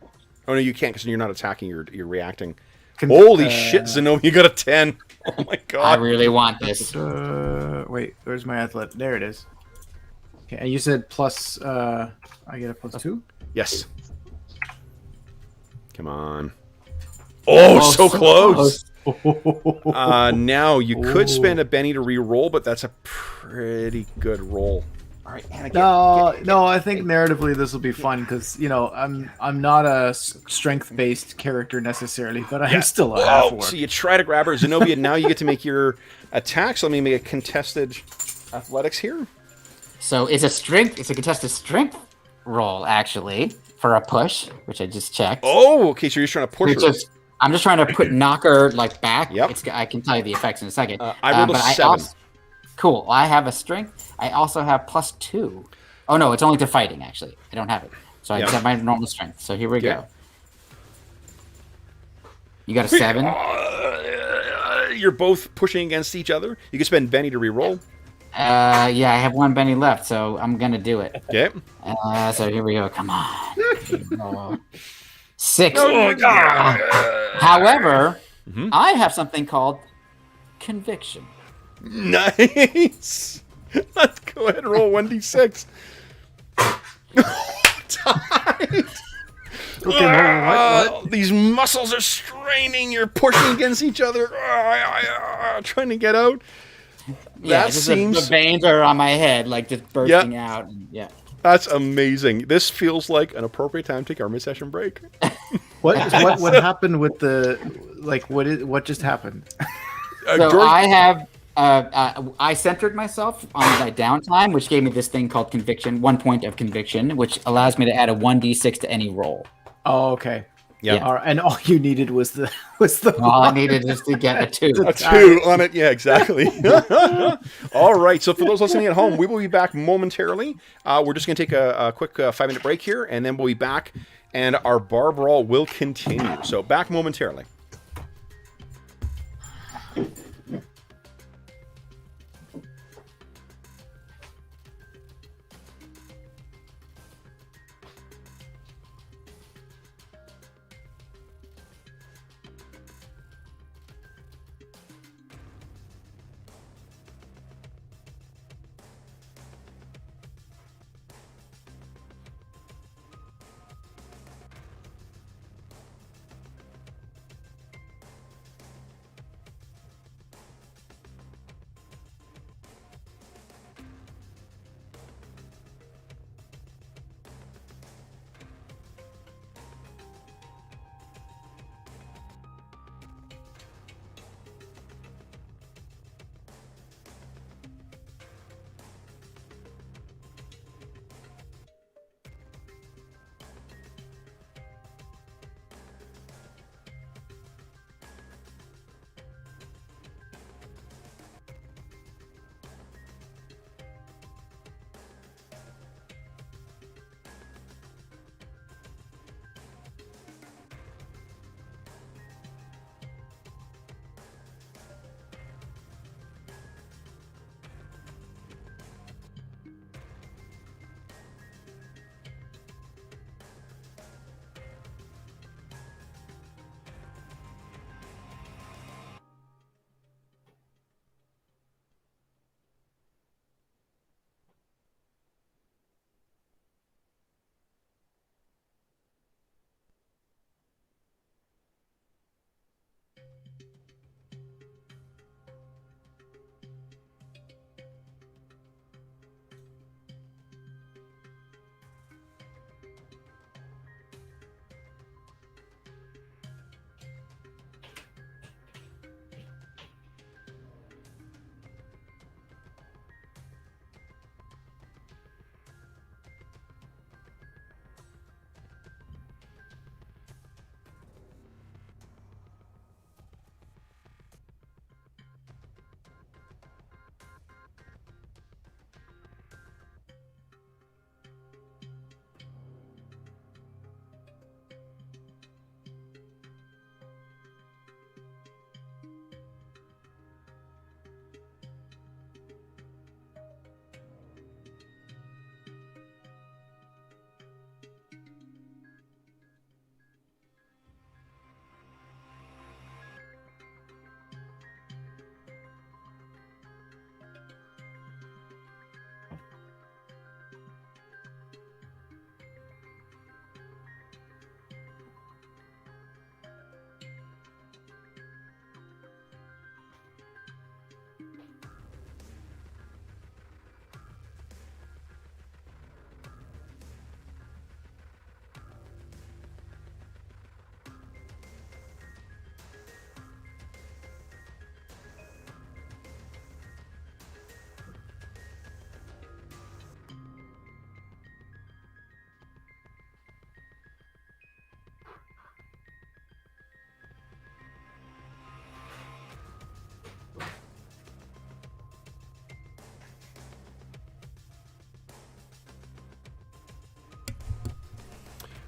Oh no, you can't because you're not attacking. You're reacting. Holy shit, Zenobia, you got a 10. Oh my god!
I really want this.
Wait, where's my athletic? There it is. Okay, and you said plus. I get a +2.
Yes. Come on. Oh, so close. Now you could spend a Benny to re-roll, but that's a pretty good roll. All right, Hannah,
no, I think narratively this will be fun because I'm not a strength-based character necessarily, but I'm still a half-orc.
So you try to grab her, Zenobia. Now you get to make your attack. So let me make a contested athletics here.
So it's a contested strength roll actually for a push, which I just checked.
Oh, okay. So you're just trying to push her.
I'm just trying to knock her back.
Yep.
I can tell you the effects in a second.
I rolled a 7.
Cool. I have a strength. I also have +2. Oh no, it's only to fighting actually. I don't have it. So I just have my normal strength. So here we go. You got a 7.
You're both pushing against each other. You can spend Benny to re-roll.
I have 1 Benny left, so I'm gonna do it.
Okay.
So here we go. Come on. 6.
Oh, God.
However, I have something called conviction.
Nice. Let's go ahead and roll 1d6. Tied.
Okay, what?
These muscles are straining. You're pushing against each other, trying to get out.
Yeah, the veins are on my head, just bursting out. Yeah.
That's amazing. This feels like an appropriate time to take our mid-session break.
What happened with the what just happened?
So I have I centered myself on my downtime, which gave me this thing called conviction, 1 point of conviction, which allows me to add a 1d6 to any roll.
Oh, okay.
Yeah.
All right. And all you needed was the
all I needed is to get a 2.
A 2 on it. Yeah, exactly. All right. So for those listening at home, we will be back momentarily. We're just going to take a quick 5-minute break here, and then we'll be back, and our bar brawl will continue. So back momentarily.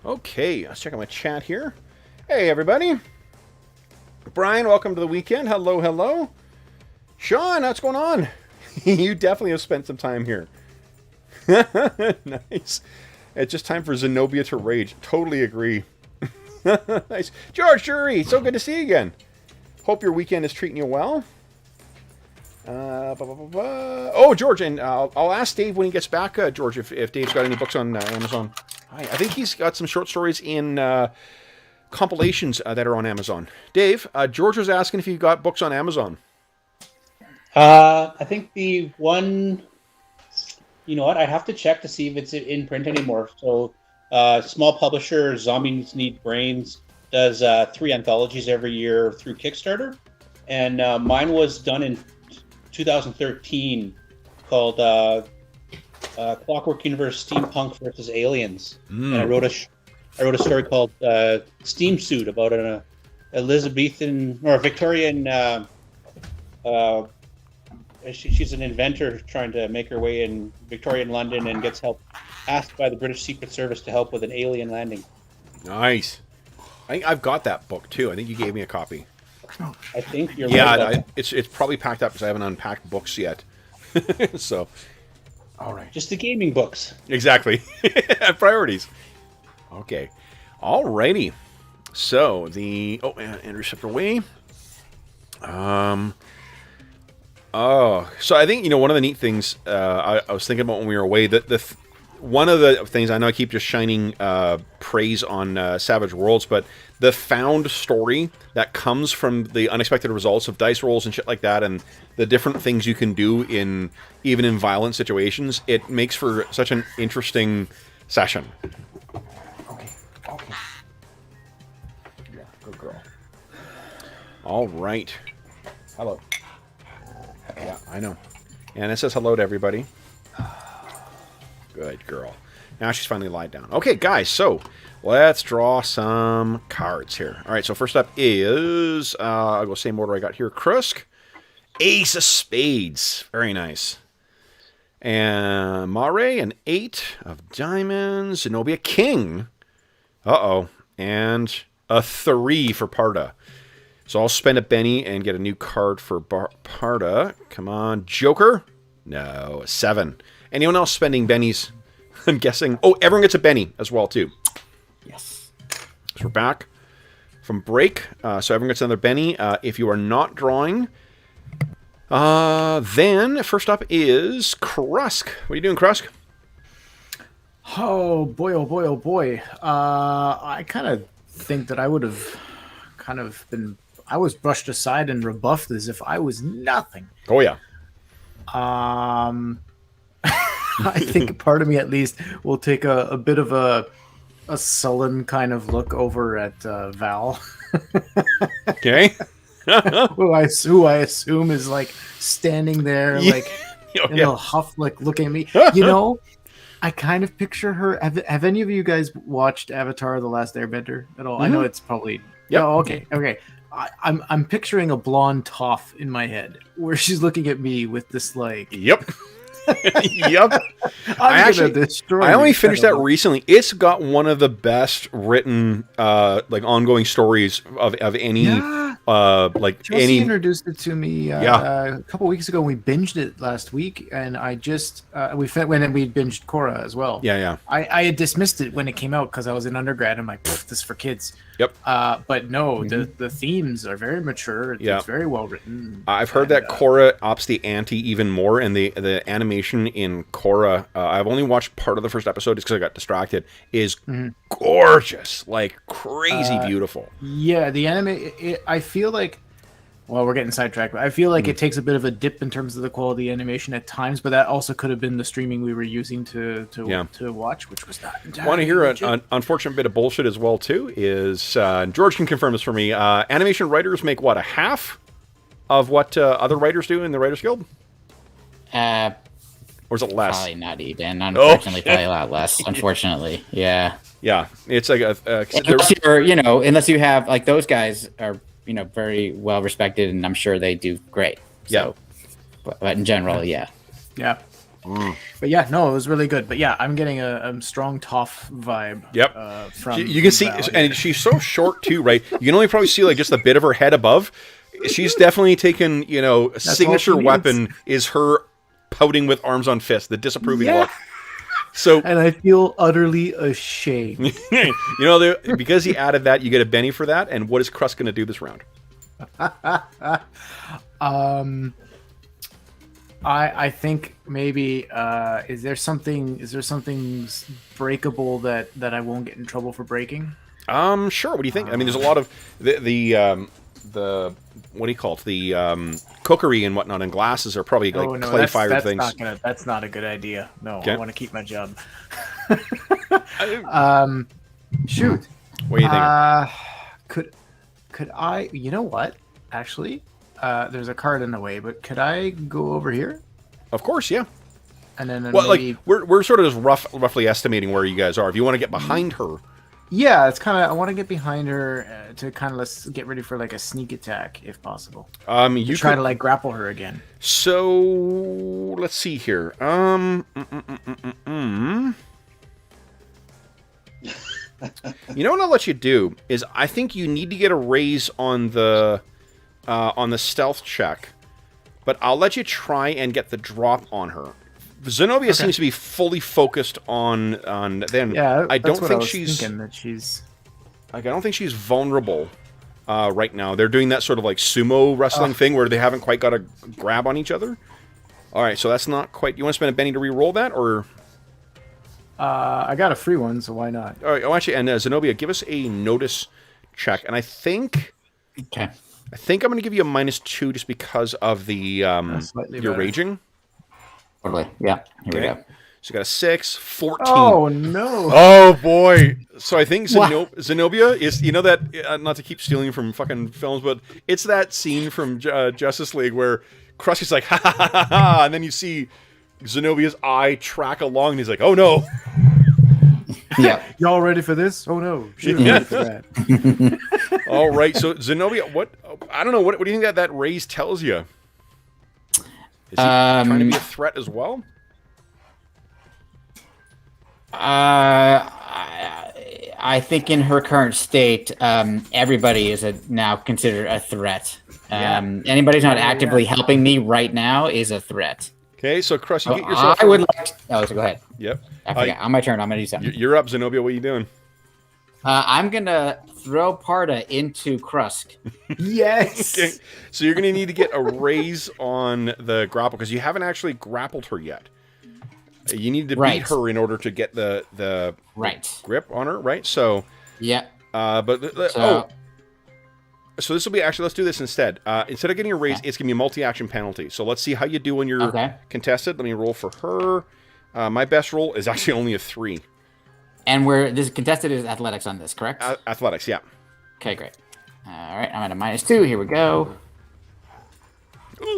Okay, let's check out my chat here. Hey, everybody. Brian, welcome to the weekend. Hello, hello. Sean, what's going on? You definitely have spent some time here. Nice. It's just time for Zenobia to rage. Totally agree. Nice. George Jury, so good to see you again. Hope your weekend is treating you well. Oh, George, and I'll ask Dave when he gets back, George, if Dave's got any books on Amazon. I think he's got some short stories in compilations that are on Amazon. Dave, George was asking if you got books on Amazon.
I think the one, you know what, I have to check to see if it's in print anymore. So, small publisher, Zombies Need Brains, does 3 anthologies every year through Kickstarter. And mine was done in 2013 called Clockwork Universe Steampunk versus Aliens. And I wrote a story called Steam Suit about an Elizabethan or Victorian. She's an inventor trying to make her way in Victorian London and gets asked by the British Secret Service to help with an alien landing.
Nice. I think I've got that book too. I think you gave me a copy.
I think you're
right. It's probably packed up because I haven't unpacked books yet. So,
all right, just the gaming books.
Exactly. Priorities. Okay. Alrighty. So Andrew stepped away. So I think one of the neat things I was thinking about when we were away that one of the things I know I keep just shining praise on Savage Worlds, but the found story that comes from the unexpected results of dice rolls and shit like that, and the different things you can do even in violent situations, it makes for such an interesting session. Okay. Yeah, good girl. All right. Hello. Yeah, I know. And it says hello to everybody. Good girl. Now she's finally lied down. Okay, guys, so let's draw some cards here. All right, so first up is, I'll go same order I got here. Krusk. Ace of Spades. Very nice. And Mare, an 8 of diamonds. Zenobia, King. Uh-oh. And a 3 for Parda. So I'll spend a Benny and get a new card for Parda. Come on. Joker? No, a 7. Anyone else spending Bennies? I'm guessing. Oh, everyone gets a Benny as well, too.
Yes.
So we're back from break. So everyone gets another Benny. If you are not drawing, then first up is Krusk. What are you doing, Krusk?
Oh, boy, oh, boy, oh, boy. I kind of think that I would have kind of been... I was brushed aside and rebuffed as if I was nothing.
Oh, yeah.
I think part of me, at least, will take a bit of a sullen kind of look over at Val.
Okay.
who I assume is like standing there, like in a huff, like looking at me. I kind of picture her. Have any of you guys watched Avatar: The Last Airbender at all? Mm-hmm. I know it's probably.
Yep.
Oh, okay. I'm picturing a blonde toff in my head where she's looking at me with this like.
Yep. Yep. I only finished that recently. It's got one of the best written ongoing stories of any
Chelsea introduced it to me a couple weeks ago. We binged it last week, and I just we binged Korra as well.
Yeah.
I had dismissed it when it came out because I was in undergrad. I'm like, this is for kids.
Yep.
But no, the themes are very mature. It's very well written.
I've heard that Korra ups the ante even more, and the animation in Korra, I've only watched part of the first episode just because I got distracted, is gorgeous, like crazy beautiful.
Yeah, the anime, I feel like, well, we're getting sidetracked, but I feel like it takes a bit of a dip in terms of the quality of animation at times, but that also could have been the streaming we were using to watch, which was not entirely
Want to hear an unfortunate bit of bullshit as well, too, is, George can confirm this for me, animation writers make, a half of what other writers do in the Writers Guild? Or is it less?
Probably not even. Unfortunately, probably a lot less. Unfortunately, yeah.
Yeah, it's like
unless you have like those guys are very well respected, and I'm sure they do great. So, but in general, yeah.
But yeah, no, it was really good. But yeah, I'm getting a strong Toph vibe.
Yep.
From
You can see, and she's so short too, right? You can only probably see like just a bit of her head above. She's definitely taken, you know, a signature weapon is her pouting with arms on fists, the disapproving look. So,
and I feel utterly ashamed.
You know, because he added that, you get a Benny for that. And what is Crust going to do this round?
I think maybe is there something breakable that I won't get in trouble for breaking?
Sure. What do you think? I mean, there's a lot of the what do you call it? The cookery and whatnot and glasses are probably like clay fired things.
That's not a good idea. No,
okay.
I want to keep my job. Shoot.
What do you think?
Could I? You know what? Actually, there's a card in the way, but could I go over here?
Of course, yeah.
And then
well,
maybe...
like we're sort of just roughly estimating where you guys are. If you want to get behind her.
Yeah, it's kind of. I want to get behind her to kind of let's get ready for like a sneak attack if possible.
You
try to like grapple her again.
So let's see here. You know what I'll let you do is I think you need to get a raise on the stealth check, but I'll let you try and get the drop on her. Zenobia seems to be fully focused on them.
Yeah,
I don't think
she's.
I don't think she's vulnerable right now. They're doing that sort of like sumo wrestling thing where they haven't quite got a grab on each other. All right, so that's not quite. You want to spend a Benny to re-roll that, or?
I got a free one, so why not?
All right, actually, and Zenobia, give us a notice check, and I think.
Okay.
I think I'm going to give you a -2 just because of the your raging.
Totally. Yeah. Here we go.
So you got a 6, 14.
Oh, no.
Oh, boy. So I think Zenobia is, you know that, not to keep stealing from fucking films, but it's that scene from Justice League where Krusty's like, ha, ha, ha, ha, ha, and then you see Zenobia's eye track along, and he's like, oh, no.
Yeah.
Y'all ready for this? Oh, no. She's ready for that.
All right. So, Zenobia, I don't know, what do you think that raise tells you? Is he trying to be a threat as well?
I think in her current state, everybody is now considered a threat. Anybody who's not actively helping me right now is a threat.
Okay, so Crust, you get yourself...
I would like to... Oh, so go ahead.
Yep.
I forgot. On my turn, I'm going to do something.
You're up, Zenobia. What are you doing?
I'm going to throw Parda into Krusk.
Yes!
Okay. So you're going to need to get a raise on the grapple, because you haven't actually grappled her yet. You need to beat her in order to get the grip on her, right? So...
Yeah.
So this will be... Actually, let's do this instead. Instead of getting a raise, it's going to be a multi-action penalty. So let's see how you do when you're contested. Let me roll for her. My best roll is actually only a 3.
And this contested is athletics on this, correct?
Athletics, yeah.
Okay, great. All right, I'm at a -2. Here we go.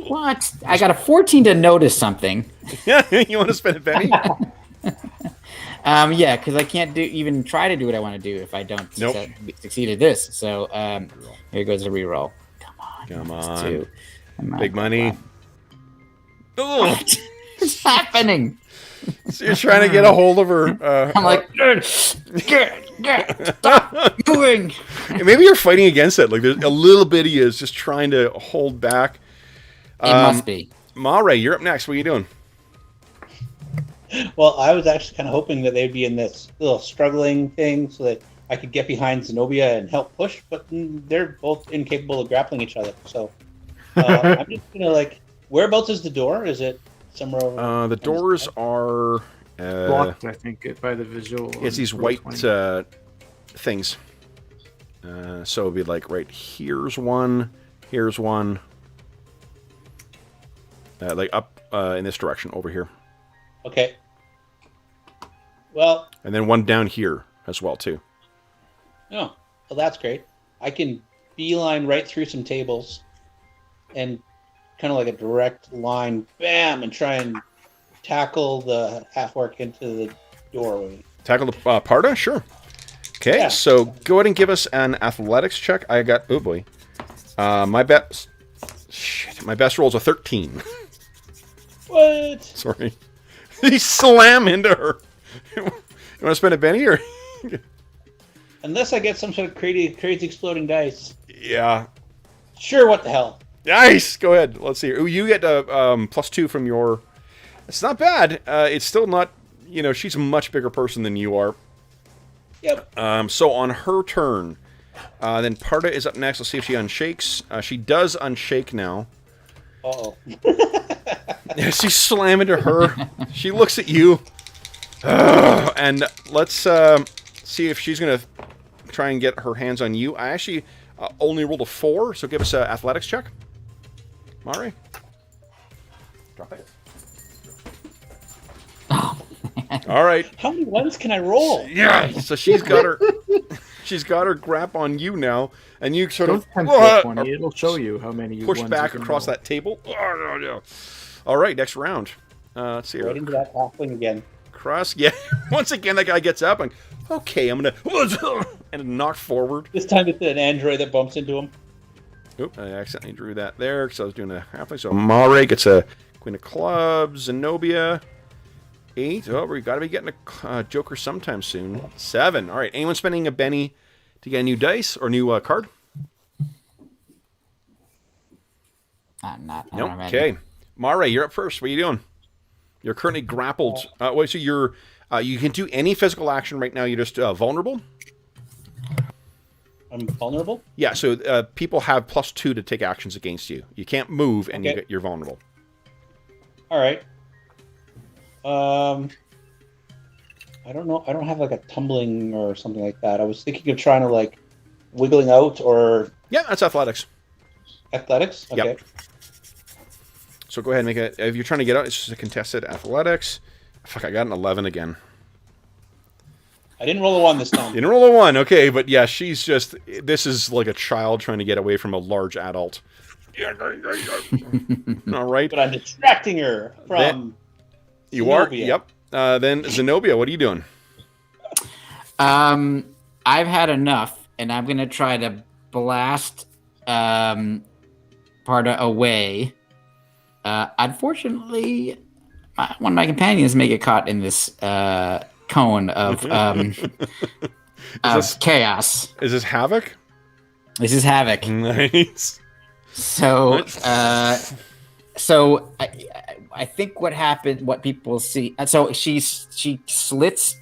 What? I got a 14 to notice something.
Yeah, you want to spend a penny?
Yeah, because I can't even try to do what I want to do if I don't succeed at this. So here goes the reroll. Come on. 2.
Big money.
What's happening?
So you're trying to get a hold of her.
I'm like, stop moving.
Maybe you're fighting against it. Like there's a little bit of you is just trying to hold back.
It must be.
Mare, you're up next. What are you doing?
Well, I was actually kind of hoping that they'd be in this little struggling thing so that I could get behind Zenobia and help push, but they're both incapable of grappling each other. So I'm just gonna whereabouts is the door? Is it somewhere over?
The doors are
blocked, I think, by the visual.
It's these white things. So it'd be like here's one, here's one. Like up in this direction over here.
Okay. Well.
And then one down here as well too.
Oh, well, that's great. I can beeline right through some tables, and kind of like a direct line, bam, and try and tackle the half-orc into the doorway.
Tackle the Parda? Sure. Okay, so go ahead and give us an athletics check. I got, oh boy. My best roll is a 13.
What?
Sorry. You slam into her. You want to spend a penny or?
Unless I get some sort of crazy exploding dice.
Yeah.
Sure, what the hell?
Nice. Go ahead. Let's see. Ooh, you get +2 from your. It's not bad. It's still not. You know, she's a much bigger person than you are.
Yep.
So on her turn, then Parda is up next. Let's see if she unshakes. She does unshake now.
Uh-oh.
Yeah, she's slamming to her. She looks at you. And let's see if she's going to try and get her hands on you. I actually only rolled a 4, so give us an athletics check. Mare. Drop it.
Oh,
All right.
How many ones can I roll?
Yeah. So she's got her grab on you now, and you sort of
It'll show you how many
push
ones
back
you can
across
roll.
that table. All right, next round. Let's see.
Right into that halfling again.
Cross. Yeah. Once again, that guy gets up and okay, I'm gonna and knock forward.
This time it's an android that bumps into him.
Oop! I accidentally drew that there because I was doing a halfling. So Mare gets a Queen of Clubs. Zenobia. 8. Oh, we got to be getting a Joker sometime soon. 7. All right. Anyone spending a Benny to get a new dice or new card?
not
Nope.
already.
Okay. Mare, you're up first. What are you doing? You're currently grappled. Wait, so you're you can do any physical action right now. You're just vulnerable.
I'm vulnerable?
Yeah. So people have +2 to take actions against you. You can't move, and
Okay.
you're vulnerable.
All right. I don't know. I don't have like a tumbling or something like that. I was thinking of trying to like wiggling out or
Yeah, that's athletics.
athletics. Okay.
Yep. So go ahead and make it. If you're trying to get out, it's just a contested athletics. Fuck, I got an 11 again.
I didn't roll a 1 this time.
You didn't roll a 1, okay, but yeah, she's just. This is like a child trying to get away from a large adult. All right.
But I'm distracting her from.
You are?
Zenobia.
Yep. Then Zenobia, what are you doing?
I've had enough, and I'm gonna try to blast Parda away. Unfortunately, one of my companions may get caught in this cone of chaos.
Is this Havoc?
This is Havoc.
Nice.
So, I think what happened, what people see. So she slits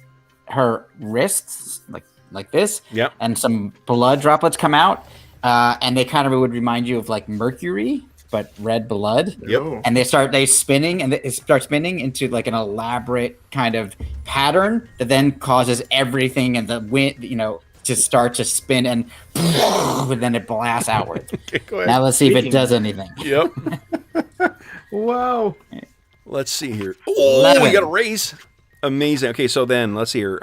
her wrists like this.
Yep.
And some blood droplets come out, and they kind of would remind you of like mercury, but red blood.
Yep.
And they start spinning, and it starts spinning into like an elaborate kind of pattern that then causes everything and the wind, to start to spin, and then it blasts outward.
Okay, go ahead.
Now let's see if it does anything.
Yep.
Wow.
Let's see here. Oh,
11.
we got a raise. Amazing. Okay, so then let's see here.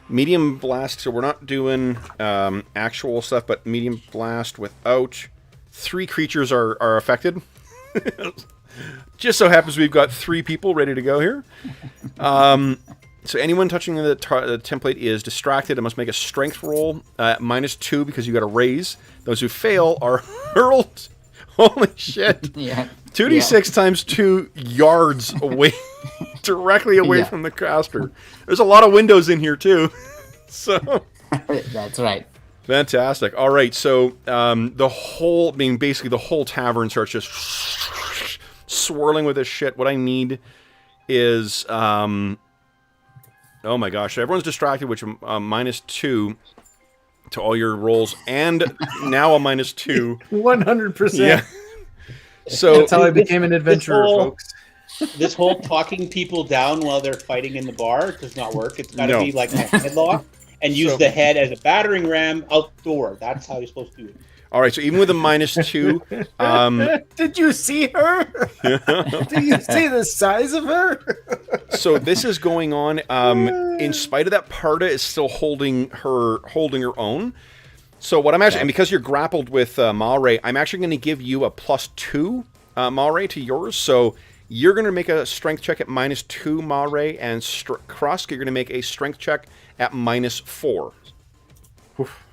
Medium blast. So we're not doing actual stuff, but medium blast without 3 creatures are affected. Just so happens we've got 3 people ready to go here. So anyone touching the template is distracted and must make a strength roll -2 because you got a raise. Those who fail are hurled. Holy shit.
Yeah.
2d6 times 2 yards away, directly away from the caster. There's a lot of windows in here too. So
That's right.
fantastic. All right, so basically the whole tavern starts just swirling with this shit. What I need is, oh my gosh, everyone's distracted, which -2 to all your rolls, and now a -2.
100%.
Yeah. So
That's how I became an adventurer, folks.
This whole talking people down while they're fighting in the bar does not work. It's got to be like a headlock and use the head as a battering ram outdoor. That's how you're supposed to do it.
all right, so even with a -2,
Did you see her? Did you see the size of her?
so this is going on. In spite of that, Parda is still holding her own. So what I'm actually, and because you're grappled with Mare, I'm actually going to give you a +2 Mare to yours. So you're going to make a strength check at -2 Mare, and Krusk, you're going to make a strength check at -4.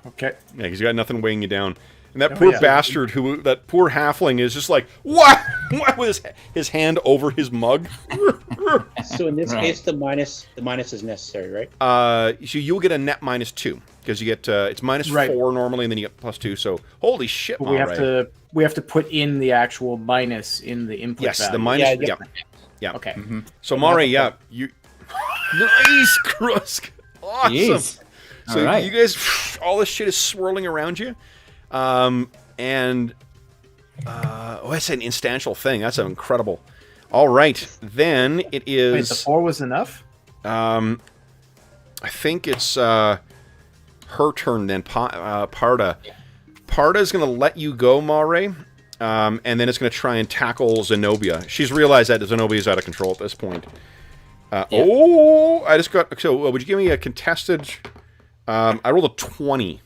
Okay.
Yeah, because you got nothing weighing you down. And that poor bastard, that poor halfling is just like, what? What was his hand over his mug?
So in this case, the minus is necessary, right?
So you'll get a net -2 because you get it's -4 normally, and then you get +2. So holy shit,
we have to put in the actual minus in the input.
Yes,
value.
the minus. Yeah.
Okay.
Mm-hmm. So Mare, you nice, Krusk, awesome.
Jeez.
So
right.
you guys, all this shit is swirling around you, and that's an instantial thing. That's incredible. All right, then it is.
Wait, the 4 was enough?
I think it's her turn then. Parda. Parda is going to let you go, Mare, and then it's going to try and tackle Zenobia. She's realized that Zenobia is out of control at this point. Oh, I just got. So, would you give me a contested? I rolled a 20.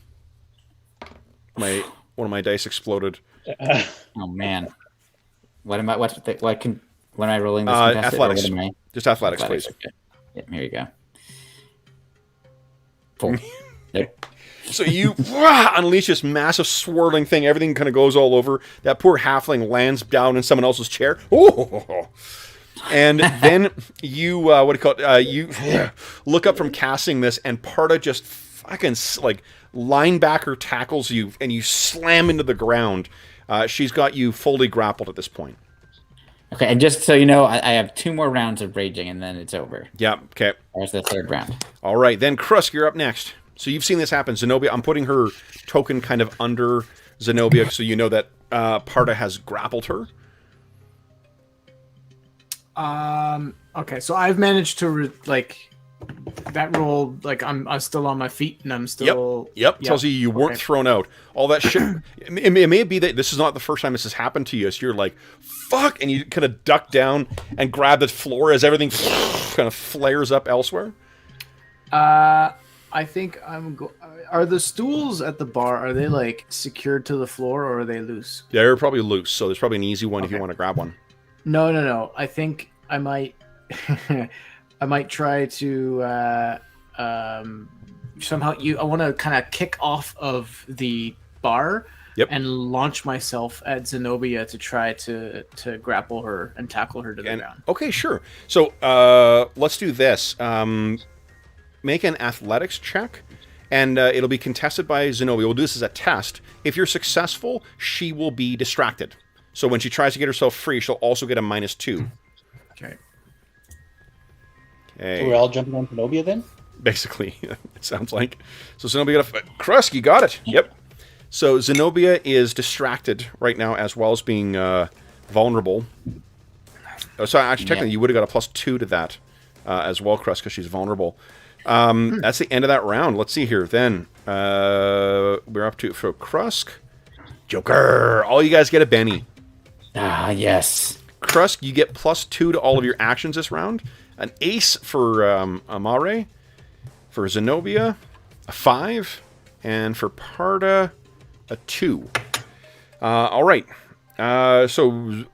One of my dice exploded.
Oh man, what am I rolling this?
Athletics. Just athletics, please.
Okay. Yeah, here you go. 4. Yep.
So you unleash this massive swirling thing. Everything kind of goes all over. That poor halfling lands down in someone else's chair. Oh. And then you, you look up from casting this, and Parda just fucking like linebacker tackles you, and you slam into the ground. She's got you fully grappled at this point.
Okay, and just so you know, I have 2 more rounds of raging, and then it's over.
Yeah. Okay.
There's the 3rd round.
All right, then Krusk, you're up next. So you've seen this happen. Zenobia, I'm putting her token kind of under Zenobia, so you know that Parda has grappled her.
Okay, so I've managed to that roll. Like I'm still on my feet, and I'm still.
Yep. Tells you weren't thrown out. All that shit. It may be that this is not the first time this has happened to you. So you're like, fuck, and you kind of duck down and grab the floor as everything kind of flares up elsewhere.
I think are the stools at the bar, are they like secured to the floor, or are they loose?
They're probably loose, so there's probably an easy one if you want to grab one.
No. I think I might I might try to somehow I want to kind of kick off of the bar and launch myself at Zenobia to try to grapple her and tackle her to the ground.
Okay, sure. So let's do this. Make an athletics check, and it'll be contested by Zenobia. We'll do this as a test. If you're successful, she will be distracted. So when she tries to get herself free, she'll also get a -2.
Okay.
So we're all jumping on Zenobia then?
Basically, it sounds like. So Zenobia got a... Krusk, you got it. Yep. So Zenobia is distracted right now, as well as being vulnerable. Oh, sorry, actually, technically, you would have got a +2 to that as well, Krusk, because she's vulnerable. That's the end of that round. Let's see here. Then we're up to for Krusk. Joker. All you guys get a Benny.
Ah, yes.
Krusk, you get +2 to all of your actions this round. An ace for Amare. For Zenobia, a 5. And for Parda, a 2. All right. So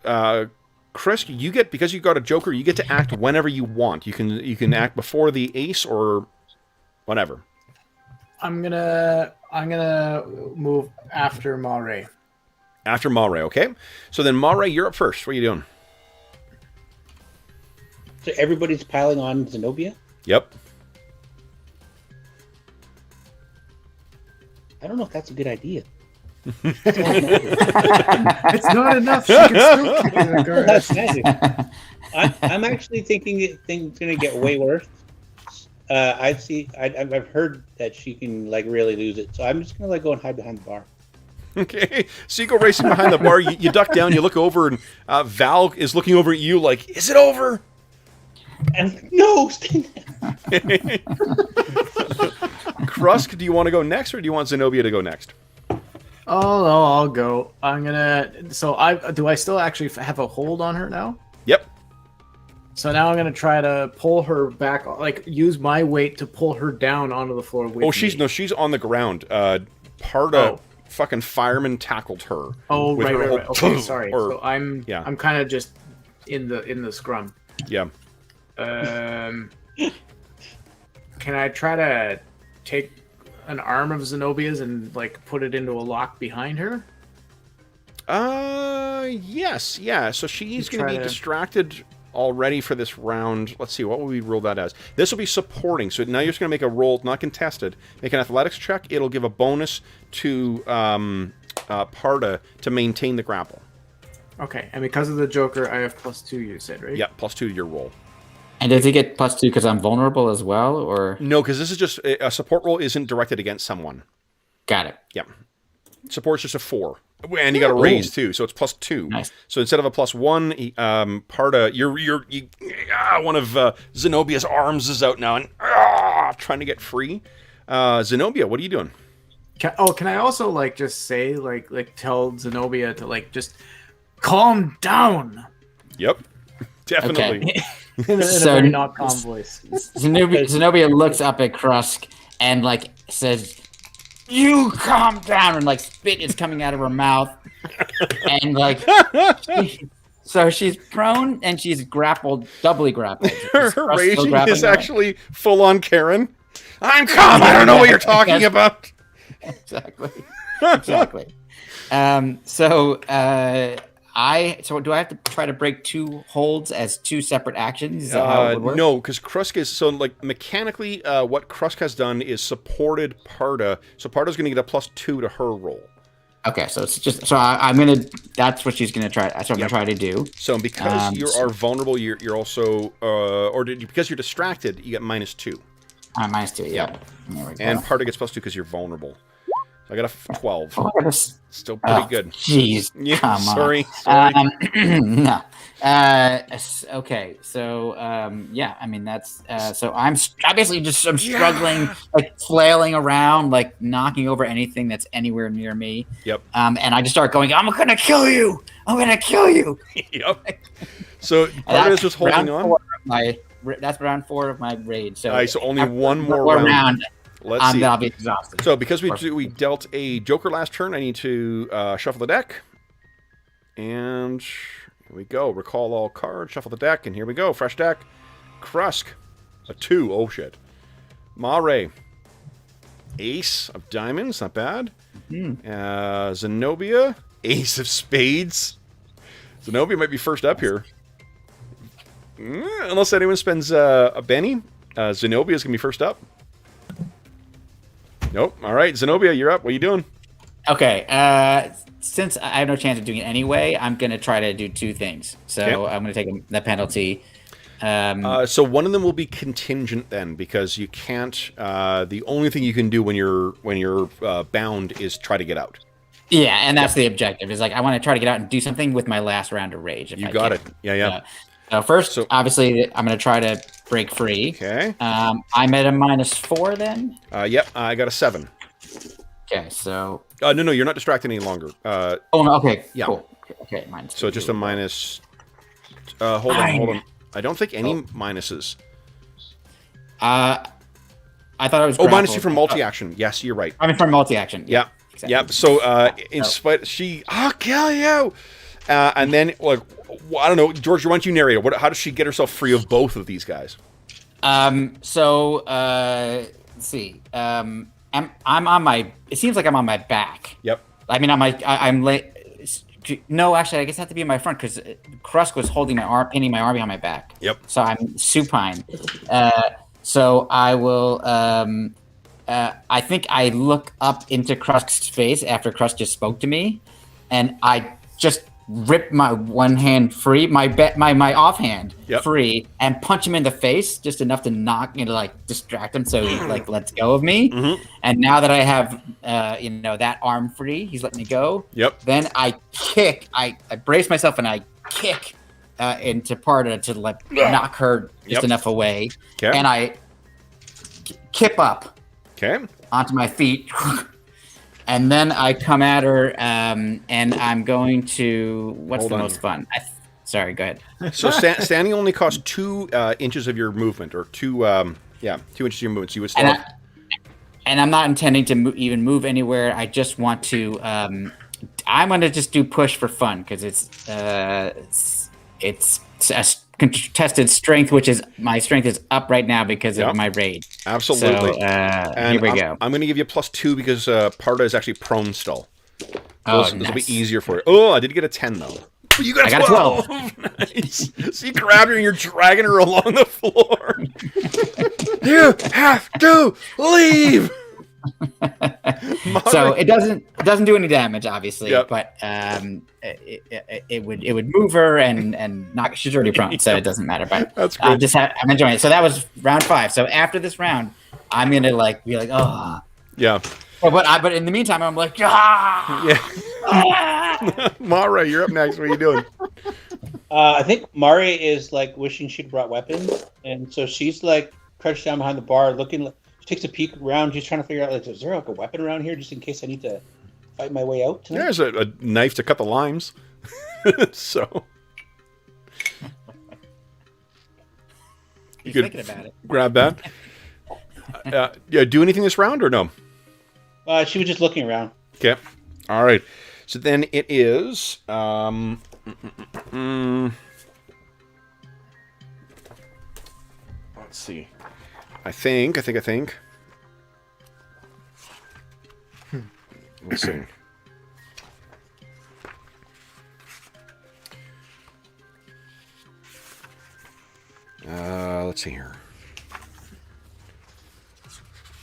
Krusk, you get, because you got a Joker, you get to act whenever you want. You can act before the ace or whenever.
I'm gonna move after Mare.
After Mare, okay. So then Mare, you're up first. What are you doing?
So everybody's piling on Zenobia?
Yep.
I don't know if that's a good idea.
It's not enough. She can still kick in the guard.
That's magic. I'm actually thinking things going to get way worse. I've heard that she can really lose it, so I'm just going to go and hide behind the bar.
Okay, so you go racing behind the bar. You duck down. You look over, and Val is looking over at you like, "Is it over?"
And no.
Krusk, do you want to go next, or do you want Zenobia to go next?
Oh no, I'll go. I'm gonna. So I still actually have a hold on her now?
Yep.
So now I'm gonna try to pull her back, use my weight to pull her down onto the floor with me.
She's on the ground. Parda fucking fireman tackled her.
Oh, right. Okay, sorry. So I'm kind of just in the scrum.
Yeah.
Can I try to take an arm of Zenobia's and like put it into a lock behind her?
Yes, yeah. So she's going to be distracted already for this round. Let's see, what will we roll that as? This will be supporting. So now you're just going to make a roll, not contested. Make an athletics check. It'll give a bonus to Parda to maintain the grapple.
Okay, and because of the Joker, I have +2. You said, right?
Yeah, +2 to your roll.
And does he get +2 because I'm vulnerable as well, or
no? Because this is just a support roll isn't directed against someone.
Got it.
Yeah, support's just a 4. And you got a raise too, so it's +2.
Nice.
So instead of a +1, Parda, one of Zenobia's arms is out now and trying to get free. Zenobia, what are you doing?
Can I also like just say like tell Zenobia to like just calm down?
Yep, definitely.
Okay. in a very not calm voice.
Zenobia looks up at Krusk and like says, "You calm down," and like spit is coming out of her mouth, and like so she's prone and she's grappled, doubly grappled.
Her raging is actually full on Karen. I'm calm. I don't know what you're talking about.
Exactly. So do I have to try to break 2 holds as 2 separate actions? Is that how it would work?
No, because Krusk is so like mechanically. What Krusk has done is supported Parda, so Parda's going to get a +2 to her roll.
Okay, so it's just I'm gonna. That's what she's gonna try. That's what I'm gonna try to do.
So because you are vulnerable, you're also because you're distracted, you get -2.
-2. Yeah.
And Parda gets +2 because you're vulnerable. I got a 12.
Oh,
still pretty good.
Jeez,
yeah,
come
sorry.
on. No. Okay. So yeah. I mean that's. So I'm basically just struggling, like flailing around, like knocking over anything that's anywhere near me.
Yep.
And I just start going, "I'm gonna kill you! I'm gonna kill you!"
Yep. So Parda is just holding on.
That's round 4 of my raid. So,
so only one more round. Let's see.
I'll be exhausted.
So because we dealt a Joker last turn, I need to shuffle the deck. And here we go. Recall all cards, shuffle the deck, and here we go. Fresh deck. Krusk. A 2. Oh, shit. Mare. Ace of diamonds. Not bad. Mm-hmm. Zenobia. Ace of spades. Zenobia might be first up here. Unless anyone spends a Benny. Zenobia's going to be first up. Nope. All right, Zenobia, you're up. What are you doing?
Okay. Since I have no chance of doing it anyway, I'm going to try to do 2 things. So I'm going to take the penalty.
So one of them will be contingent then, because you can't. The only thing you can do when you're bound is try to get out.
Yeah, and that's the objective. Is like I want to try to get out and do something with my last round of rage.
You got it. Yeah.
So first, obviously, I'm going to try to break free.
Okay.
I'm at a -4 then.
Yep. I got a 7.
Okay. So.
No, you're not distracted any longer.
No. Okay.
Yeah.
Cool. Okay. -2.
So just a minus. Hold on. I don't think any minuses.
I thought it was.
-2 from multi-action. Yes, you're right.
I mean, from multi-action.
Yeah. Exactly. Yep. So in spite, I'll kill you. And then, like, I don't know, George, why don't you narrate it? How does she get herself free of both of these guys?
Let's see. I'm on my. It seems like I'm on my back.
Yep.
I mean, I'm late. No, actually, I guess I have to be in my front because Krusk was holding my arm, pinning my arm behind my back.
Yep.
So I'm supine. So I will. I think I look up into Krusk's face after Krusk just spoke to me, and I just rip my one hand free, my offhand free, and punch him in the face just enough to knock, like distract him so he like lets go of me. Mm-hmm. And now that I have that arm free, he's let me go.
Yep.
Then I kick, I brace myself and I kick into Parda to knock her just enough away.
Okay.
And I kip up onto my feet. And then I come at her, and I'm going to. What's the most fun? Sorry, go ahead.
So standing only costs 2 inches of your movement, or 2 inches of your movement. So you would still.
And I'm not intending to even move anywhere. I just want to. I'm going to just do push for fun because it's a contested strength, which is my strength is up right now because of my raid.
Absolutely.
So here we go.
I'm going to give you a +2 because Parda is actually prone still.
So
this will be easier for you. Oh, I did get a 10 though. You got a 12. Nice. So you grabbed her and you're dragging her along the floor. You have to leave.
So it doesn't do any damage, obviously, but it would move her and knock. She's already prone, so it doesn't matter. But
that's good.
I'm enjoying it. So that was round 5. So after this round, I'm gonna be like, oh
yeah.
But in the meantime, I'm like, ah!
Yeah. Mara, you're up next. What are you doing?
I think Mari is like wishing she'd brought weapons, and so she's like crouched down behind the bar, looking. She takes a peek around. She's trying to figure out, like, is there like a weapon around here, just in case I need to fight my way out tonight?
There's a knife to cut the limes. So
you could thinking about it.
Grab that. Do anything this round or no?
She was just looking around.
Okay. All right. So then it is. Let's see. I think. Let's see. Let's see here.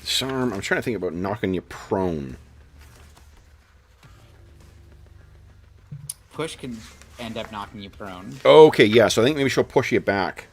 Disarm. I'm trying to think about knocking you prone.
Push can end up knocking you prone.
Okay, yeah. So I think maybe she'll push you back.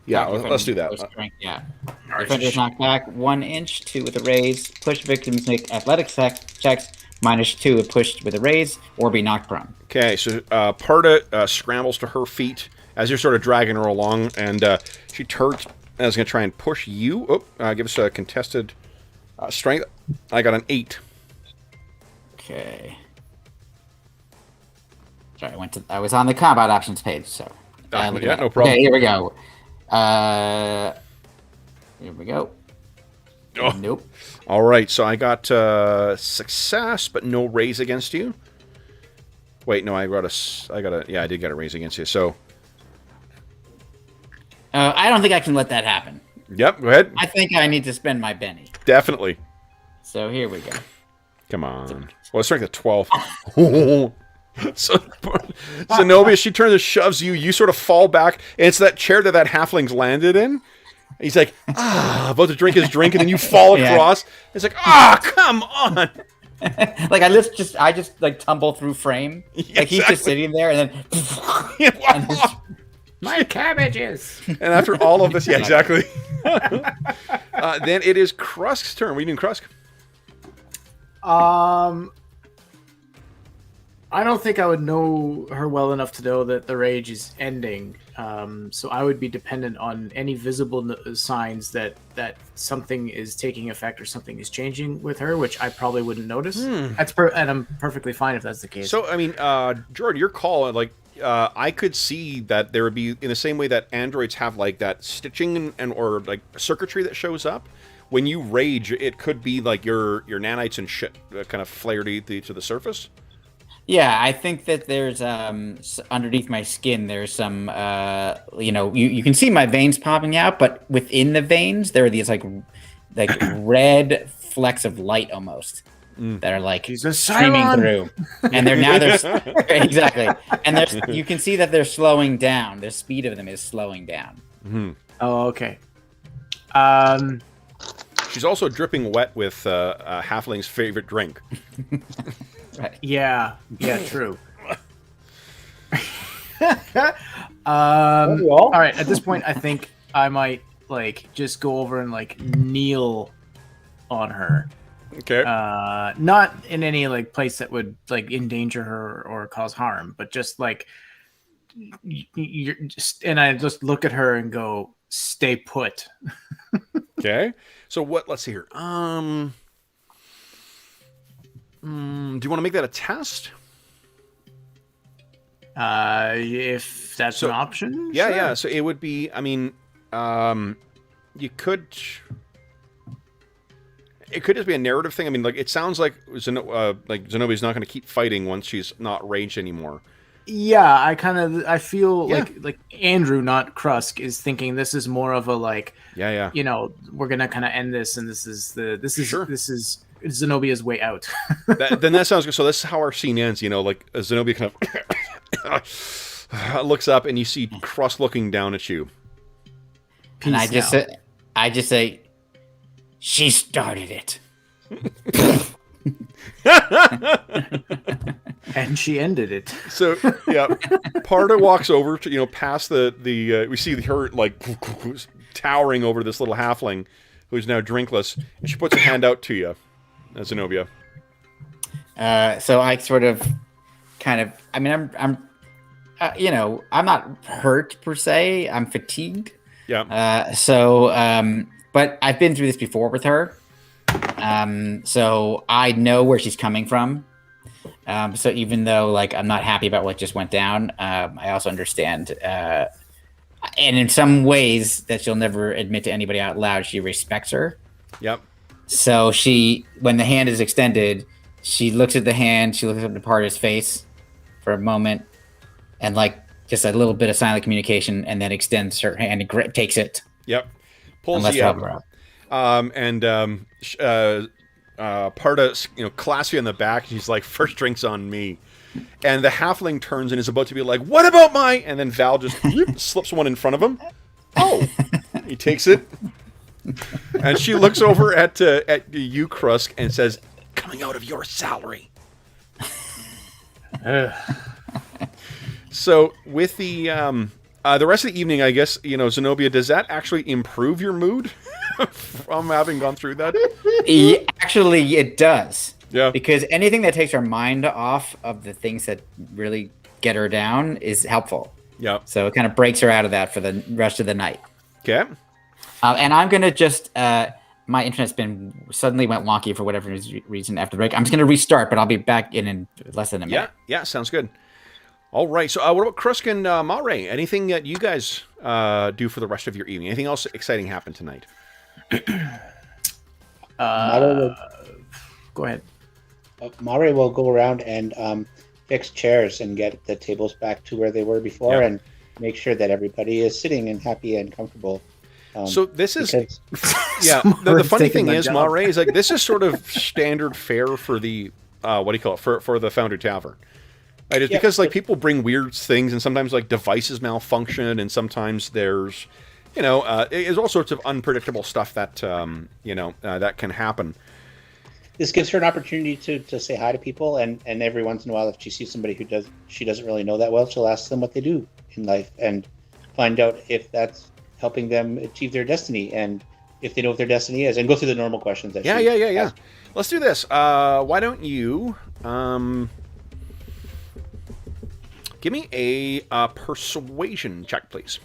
Yeah, let's do that.
Yeah.
Right.
Defenders knock back 1 inch, 2 with a raise. Push victims make athletics checks, -2 if pushed with a raise, or be knocked prone.
Okay, so Parda scrambles to her feet as you're sort of dragging her along, and she turns and is going to try and push you. Give us a contested strength. I got an 8.
Okay. Sorry, I was on the combat options page, so.
Yeah, no problem.
Okay, here we go. Here we go.
Oh.
Nope.
All right, so I got success, but no raise against you. Wait, no, I did get a raise against you. So.
I don't think I can let that happen.
Yep, go ahead.
I think I need to spend my Benny.
Definitely.
So here we go.
Come on. Well, strength of 12. So Zenobia, she turns and shoves you. You sort of fall back, and it's that chair that halfling's landed in. He's like, about to drink his drink, and then you fall across. It's like, come on.
Like I just like tumble through frame.
Yeah,
like he's just sitting there, and then
my cabbages.
And after all of this, yeah, exactly. Then it is Krusk's turn. What are you doing, Krusk?
I don't think I would know her well enough to know that the rage is ending. So I would be dependent on any visible signs that something is taking effect or something is changing with her, which I probably wouldn't notice. And I'm perfectly fine if that's the case.
So, I mean, Jordan, your call, like, I could see that there would be, in the same way that androids have, like, that stitching or, like, circuitry that shows up. When you rage, it could be, like, your nanites and shit kind of flare to the surface.
Yeah, I think that there's underneath my skin there's some you can see my veins popping out, but within the veins there are these like red flecks of light almost that are like streaming through, and there's exactly, and you can see that they're slowing down. The speed of them is slowing down.
Mm-hmm.
Oh, okay.
She's also dripping wet with Halfling's favorite drink.
Right. Yeah, true. All right, at this point, I think I might just go over and kneel on her.
Okay.
Not in any place that would endanger her or cause harm, but just you're just, and I just look at her and go, "Stay put."
Okay. So what? Let's see here. Do you want to make that a test?
If that's an option?
Yeah,
sure.
yeah. So it would be, I mean, you could... it could just be a narrative thing. I mean, like, it sounds like Zenobia's not going to keep fighting once she's not raged anymore.
Yeah, I feel like Andrew, not Krusk, is thinking this is more of a like, you know, we're gonna kind of end this, and this is Zenobia's way out.
Then that sounds good. So this is how our scene ends. You know, like Zenobia kind of looks up, and you see Krusk looking down at you.
And I just say, she started it.
And she ended it.
So yeah, Parda walks over to, past the we see her like towering over this little halfling who's now drinkless, and she puts her hand out to you, Zenobia.
So I sort of, I'm I'm not hurt per se. I'm fatigued.
Yeah.
But I've been through this before with her. So I know where she's coming from. So even though I'm not happy about what just went down, I also understand, and in some ways that she'll never admit to anybody out loud, she respects her.
Yep.
So when the hand is extended, she looks at the hand, she looks up to Parda's face for a moment, and just a little bit of silent communication, and then extends her hand and takes it.
Yep. Pulls the out. Parda, claps you in the back, and she's like, "First drink's on me." And the halfling turns and is about to be like, "What about my?" And then Val just slips one in front of him. Oh, he takes it, and she looks over at you, Krusk, and says, "Coming out of your salary." So with the rest of the evening, I guess, Zenobia, does that actually improve your mood from having gone through that?
Actually, it does.
Yeah.
Because anything that takes her mind off of the things that really get her down is helpful.
Yeah.
So it kind of breaks her out of that for the rest of the night.
Okay.
And I'm going to just... my internet's suddenly went wonky for whatever reason after the break. I'm just going to restart, but I'll be back in less than a minute.
Yeah, sounds good. All right. So what about Krusk and Mare? Anything that you guys do for the rest of your evening? Anything else exciting happen tonight?
Go ahead.
Mare will go around and fix chairs and get the tables back to where they were before, and make sure that everybody is sitting and happy and comfortable.
So this is, the funny thing is, Mare is this is sort of standard fare for the, for the Foundry Tavern. Right? It's because people bring weird things, and sometimes devices malfunction, and sometimes there's, there's all sorts of unpredictable stuff that, that can happen.
This gives her an opportunity to say hi to people, and every once in a while, if she sees somebody she doesn't really know that well, she'll ask them what they do in life and find out if that's helping them achieve their destiny, and if they know what their destiny is, and go through the normal questions.
Yeah. Let's do this. Why don't you give me a persuasion check, please?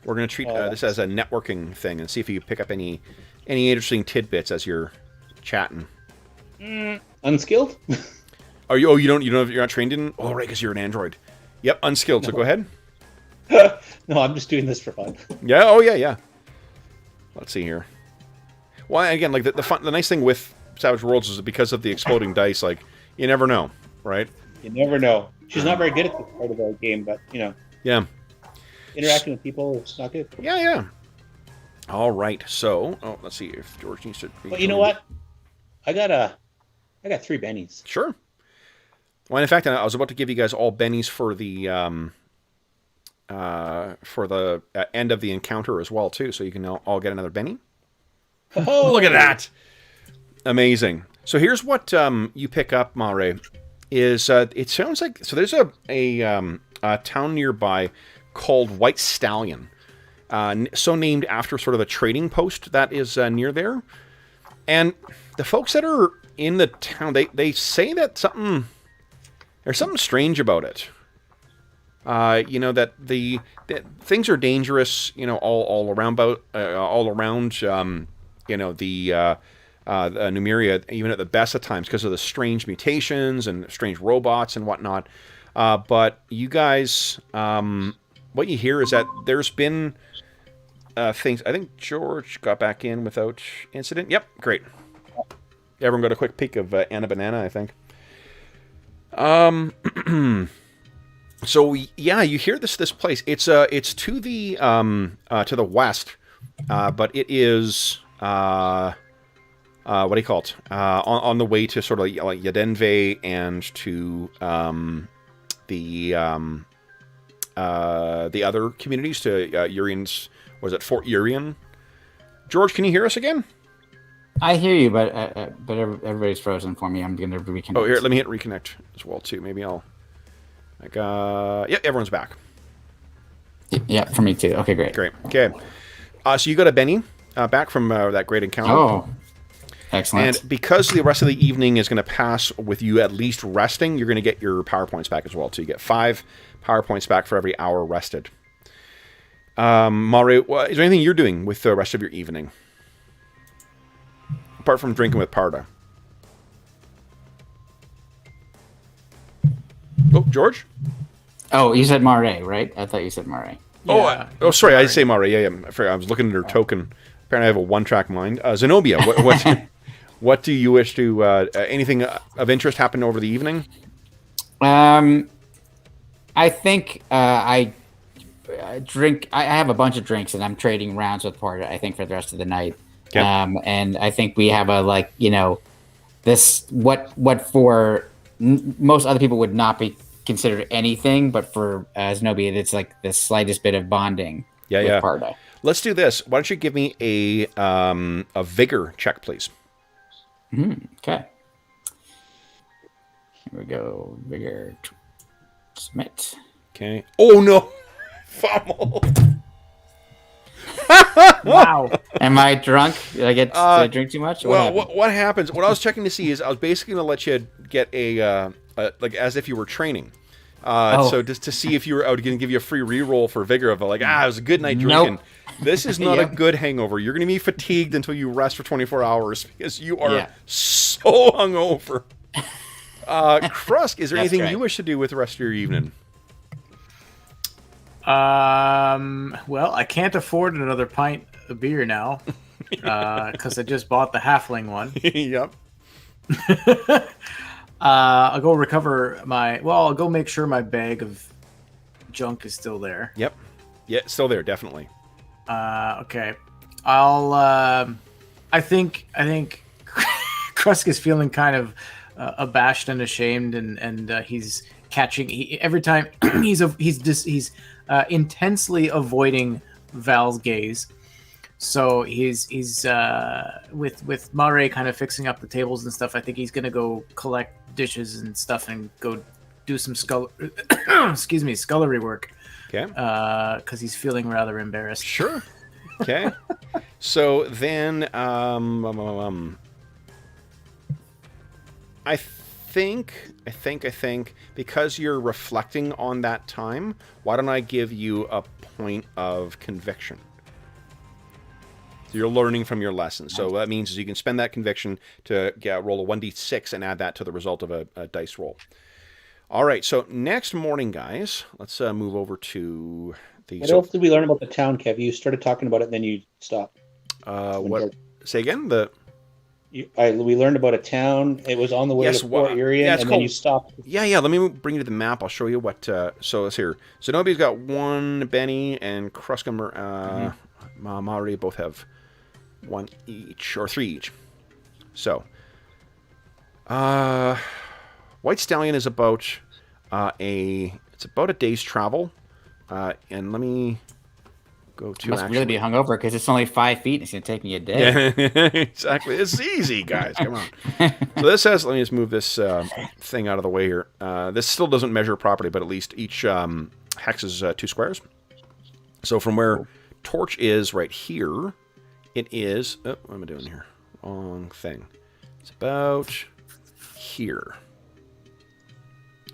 We're going to treat this as a networking thing and see if you pick up any interesting tidbits as you're chatting.
Unskilled?
You're not trained in? Oh, right, because you're an android. Yep, unskilled. No. So go ahead.
No, I'm just doing this for fun.
Yeah. Oh, yeah. Let's see here. Well, again, the nice thing with Savage Worlds is that because of the exploding dice, you never know, right?
You never know. She's not very good at this part of the game, but
Yeah.
Interacting with people is not good.
Yeah. All right. So, let's see if George needs to.
But you know what? I got 3 bennies.
Sure. Well, in fact, I was about to give you guys all bennies for the end of the encounter as well too, so you can all get another benny. Oh, look at that! Amazing. So here's what you pick up, Mare. Is it sounds like there's a town nearby called White Stallion, so named after sort of a trading post that is near there, and the folks that are in the town they say that there's something strange about it. That that things are dangerous, all around the Numeria, even at the best of times, because of the strange mutations and strange robots and whatnot. But you guys, what you hear is that there's been things. I think George got back in without incident. Yep, great. Everyone got a quick peek of Anna Banana, I think. So yeah, you hear this place. It's to the west, but it is what do you call it? On the way to sort of like Yadenve and to the other communities, to Urian's. Was it Fort Urian? George, can you hear us again?
I hear you, but everybody's frozen for me. I'm gonna reconnect.
Oh, here, let me hit reconnect as well too. Maybe I'll. Yeah, everyone's back.
Yeah, for me too. Okay, great.
Great. Okay. So you got a Benny back from that great encounter.
Oh, excellent.
And because the rest of the evening is going to pass with you at least resting, you're going to get your power points back as well. So you get 5 power points back for every hour rested. Mari, is there anything you're doing with the rest of your evening? Apart from drinking with Parda. Oh, George?
Oh, you said Mare, right? I thought you said Mare.
Yeah. Oh, sorry, I did say Mari. Yeah, I forgot. I was looking at her token. Apparently I have a one-track mind. Zenobia, what do you wish to... anything of interest happen over the evening?
I think I drink... I have a bunch of drinks, and I'm trading rounds with Parda, I think, for the rest of the night. Okay. And I think we have a, this... What for most other people would not be considered anything, but for Zenobia, it's like the slightest bit of bonding with Parda.
Let's do this. Why don't you give me a vigor check, please?
Okay. Here we go. Vigor. Submit.
Okay. Oh, no. Fumble.
Wow.
Am I drunk? Did I drink too much?
Well, what happens? What I was checking to see is I was basically going to let you get a as if you were training. So just to see if you were going to give you a free reroll for vigor of it was a good night drinking.
Nope.
This is not a good hangover. You're going to be fatigued until you rest for 24 hours because you are so hungover. Krusk, is there anything you wish to do with the rest of your evening?
Well, I can't afford another pint of beer now because I just bought the halfling one.
Yep.
I'll go recover I'll go make sure my bag of junk is still there.
Yep. Yeah, still there, definitely.
Okay. I'll. I think Krusk is feeling kind of abashed and ashamed, and he's catching. Every time he's intensely avoiding Val's gaze. So he's with Mare kind of fixing up the tables and stuff. I think he's gonna go collect dishes and stuff and go do some scullery work.
Okay.
Because he's feeling rather embarrassed.
Sure. Okay. So then, I think, because you're reflecting on that time, why don't I give you a point of conviction? So you're learning from your lesson. So what that means is you can spend that conviction to roll a 1d6 and add that to the result of a dice roll. All right, so next morning, guys, let's move over to the...
What else did we learn about the town, Kev? You started talking about it, and then you stopped.
What? Say again?
We learned about a town. It was on the way to Fort Urian, and then you stopped.
Yeah. Let me bring you to the map. I'll show you what... so it's here. Zenobia's got 1 Benny, and Krusk and Mari both have 1 each, or 3 each. So... White Stallion is about a day's travel, and let me go to.
Must really be hungover because it's only 5 feet. And it's gonna take me a day.
Yeah, exactly. It's easy, guys. Come on. So this says, let me just move this thing out of the way here. This still doesn't measure properly, but at least each hex is 2 squares. So from where Torch is right here, it is. Oh, what am I doing here? Wrong thing. It's about here.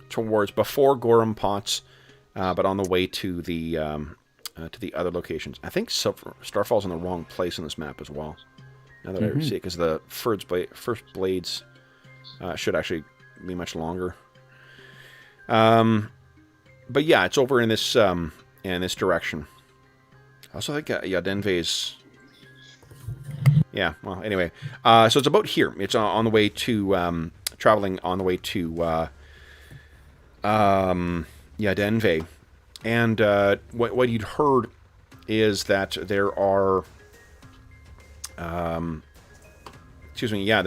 Towards before Gorham Potts, but on the way to the other locations. I think Starfall's in the wrong place on this map as well. Now that I see it, because the first blades should actually be much longer. But yeah, it's over in this direction. Also, I think Denve's. Yeah. Well, anyway, so it's about here. It's on the way to traveling on the way to Denve, and what you'd heard is that there are. Excuse me. Yeah,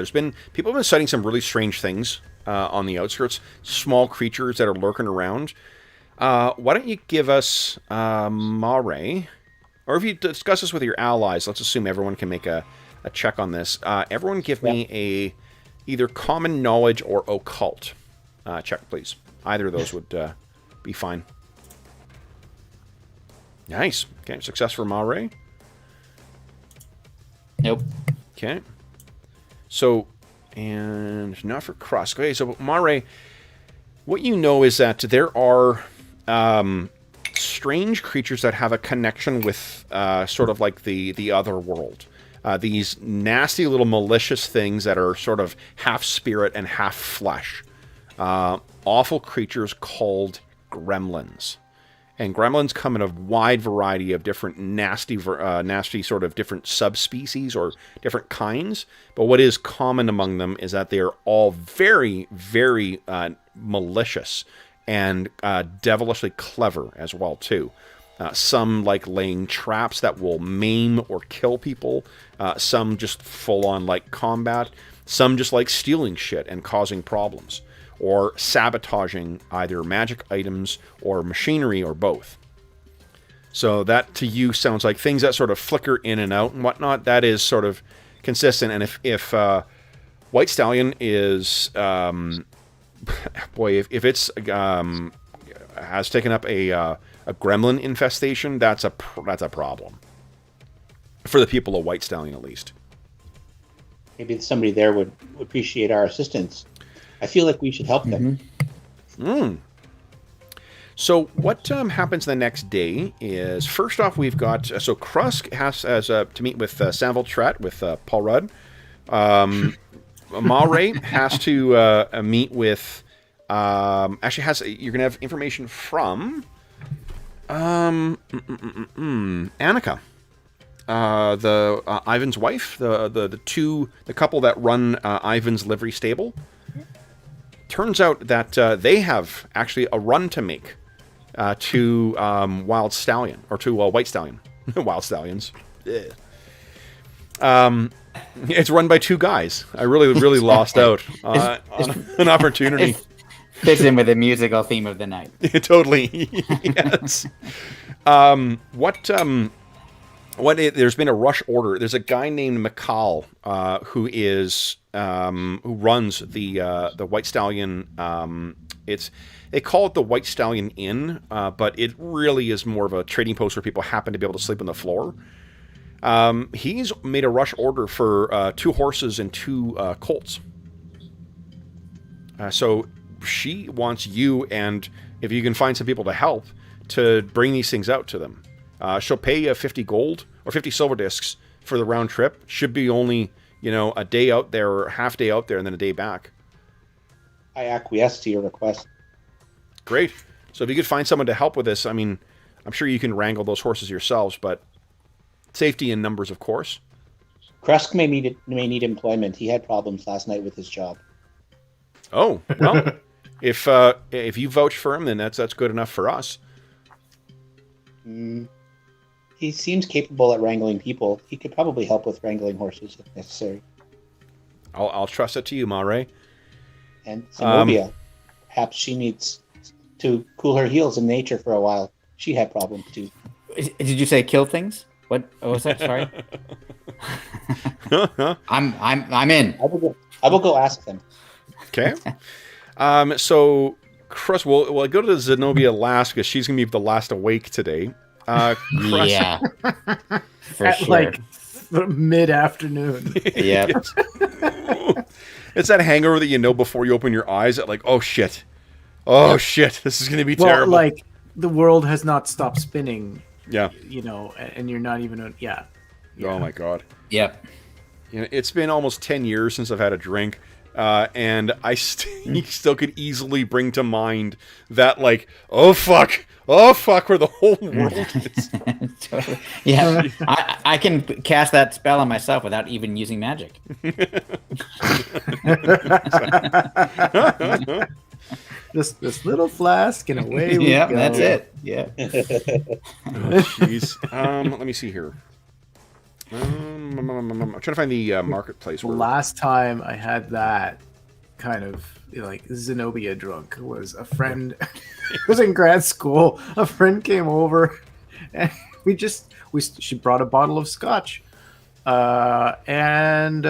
people have been citing some really strange things on the outskirts. Small creatures that are lurking around. Why don't you give us Mare, or if you discuss this with your allies, let's assume everyone can make a check on this. Everyone give me a either common knowledge or occult check, please. Either of those would be fine. Nice. Okay, success for Mare.
Nope.
Okay. So, and not for Krusk. Okay, so Mare, what you know is that there are strange creatures that have a connection with sort of like the other world. These nasty little malicious things that are sort of half spirit and half flesh. Awful creatures called gremlins. And gremlins come in a wide variety of different nasty sort of different subspecies or different kinds. But what is common among them is that they are all very, very malicious and devilishly clever as well, too. Some like laying traps that will maim or kill people. Some just full-on like combat. Some just like stealing shit and causing problems. Or sabotaging either magic items or machinery or both. So that to you sounds like things that sort of flicker in and out and whatnot. That is sort of consistent. And if White Stallion is, if it's has taken up a gremlin infestation, that's a problem for the people of White Stallion, at least.
Maybe somebody there would appreciate our assistance. I feel like we should help them.
So what happens the next day is, first off, we've got... so Krusk has to meet with Sanville Tret, with Paul Rudd. Mare has to meet with... actually, you're going to have information from... Annika. Ivan's wife, the couple that run Ivan's livery stable. Turns out that they have actually a run to make to Wild Stallion, or to White Stallion. Wild Stallions. Yeah. It's run by two guys. I really lost out on an opportunity.
It fits in with the musical theme of the night.
Totally. Yes. There's been a rush order. There's a guy named MacLeod who runs the White Stallion. They call it the White Stallion Inn, but it really is more of a trading post where people happen to be able to sleep on the floor. He's made a rush order for 2 horses and 2 colts. So she wants you, and if you can find some people to help, to bring these things out to them. She'll pay you 50 gold or 50 silver discs for the round trip. Should be only, a day out there or half day out there and then a day back.
I acquiesce to your request.
Great. So if you could find someone to help with this, I mean, I'm sure you can wrangle those horses yourselves, but safety in numbers, of course.
Krusk may need employment. He had problems last night with his job.
Oh, well, if you vouch for him, then that's good enough for us.
He seems capable at wrangling people. He could probably help with wrangling horses if necessary.
I'll trust it to you, Mare.
And Zenobia, perhaps she needs to cool her heels in nature for a while. She had problems too.
Did you say kill things? What was that? Sorry. I'm in.
I will go ask them.
Okay. So Crust, we'll go to Zenobia last because she's gonna be the last awake today. Crust.
Yeah. For
At
sure.
like mid-afternoon.
Yeah.
It's that hangover that you know before you open your eyes at like, oh shit, this is gonna be terrible.
Like the world has not stopped spinning.
Yeah.
And you're not even. Yeah.
Oh my god.
Yep.
It's been almost 10 years since I've had a drink. and he still could easily bring to mind that, like, oh fuck, where the whole world is.
Totally. Yeah, I can cast that spell on myself without even using magic.
This little flask and away we
Yeah,
go.
that's it. Yeah.
Jeez. Let me see here. I'm trying to find the marketplace.
The last time I had that kind of like Zenobia drunk was a friend. It was in grad school. A friend came over, and she brought a bottle of scotch, and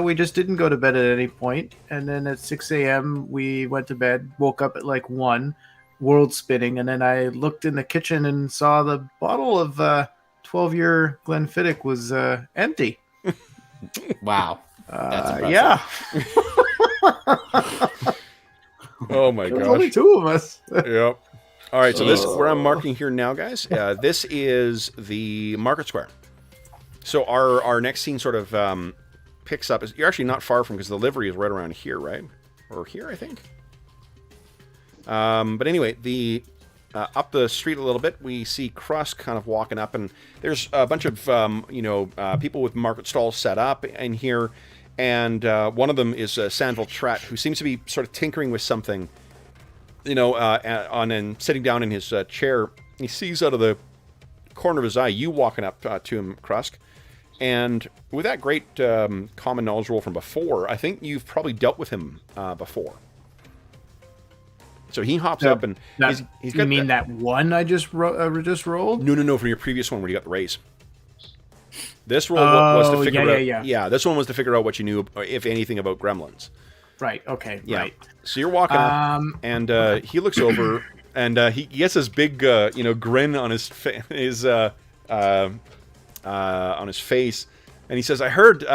we just didn't go to bed at any point. And then at 6 a.m. we went to bed. Woke up at like 1, world spinning, and then I looked in the kitchen and saw the bottle of 12-year Glenfiddich was empty.
Wow. That's
yeah.
Oh my gosh.
Only 2 of us.
Yep. All right, so this where I'm marking here now, guys. This is the market square. So our next scene sort of picks up. You're actually not far from, because the livery is right around here, right? Or here, I think. But anyway, up the street a little bit, we see Krusk kind of walking up, and there's a bunch of people with market stalls set up in here, and one of them is Sandville Tret, who seems to be sort of tinkering with something, and sitting down in his chair. He sees out of the corner of his eye you walking up to him, Krusk, and with that great common knowledge roll from before, I think you've probably dealt with him before. So he hops up, and he's got.
You mean that one I just rolled?
No, from your previous one where you got the raise. This roll was to figure out. Yeah, this one was to figure out what you knew, if anything, about gremlins.
Right. Okay.
Yeah.
Right.
So you're walking up, and he looks over, and he gets this big, grin on his on his face, and he says, "I heard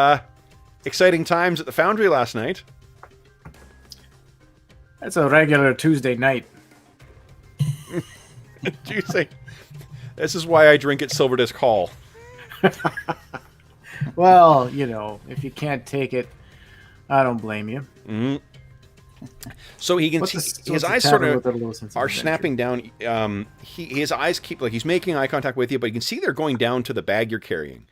exciting times at the Foundry last night."
That's a regular Tuesday night.
Do you say, "This is why I drink at Silver Disc Hall"?
Well, if you can't take it, I don't blame you.
Mm-hmm. So he can see his eyes sort of are snapping down. His eyes keep, like, he's making eye contact with you, but you can see they're going down to the bag you're carrying.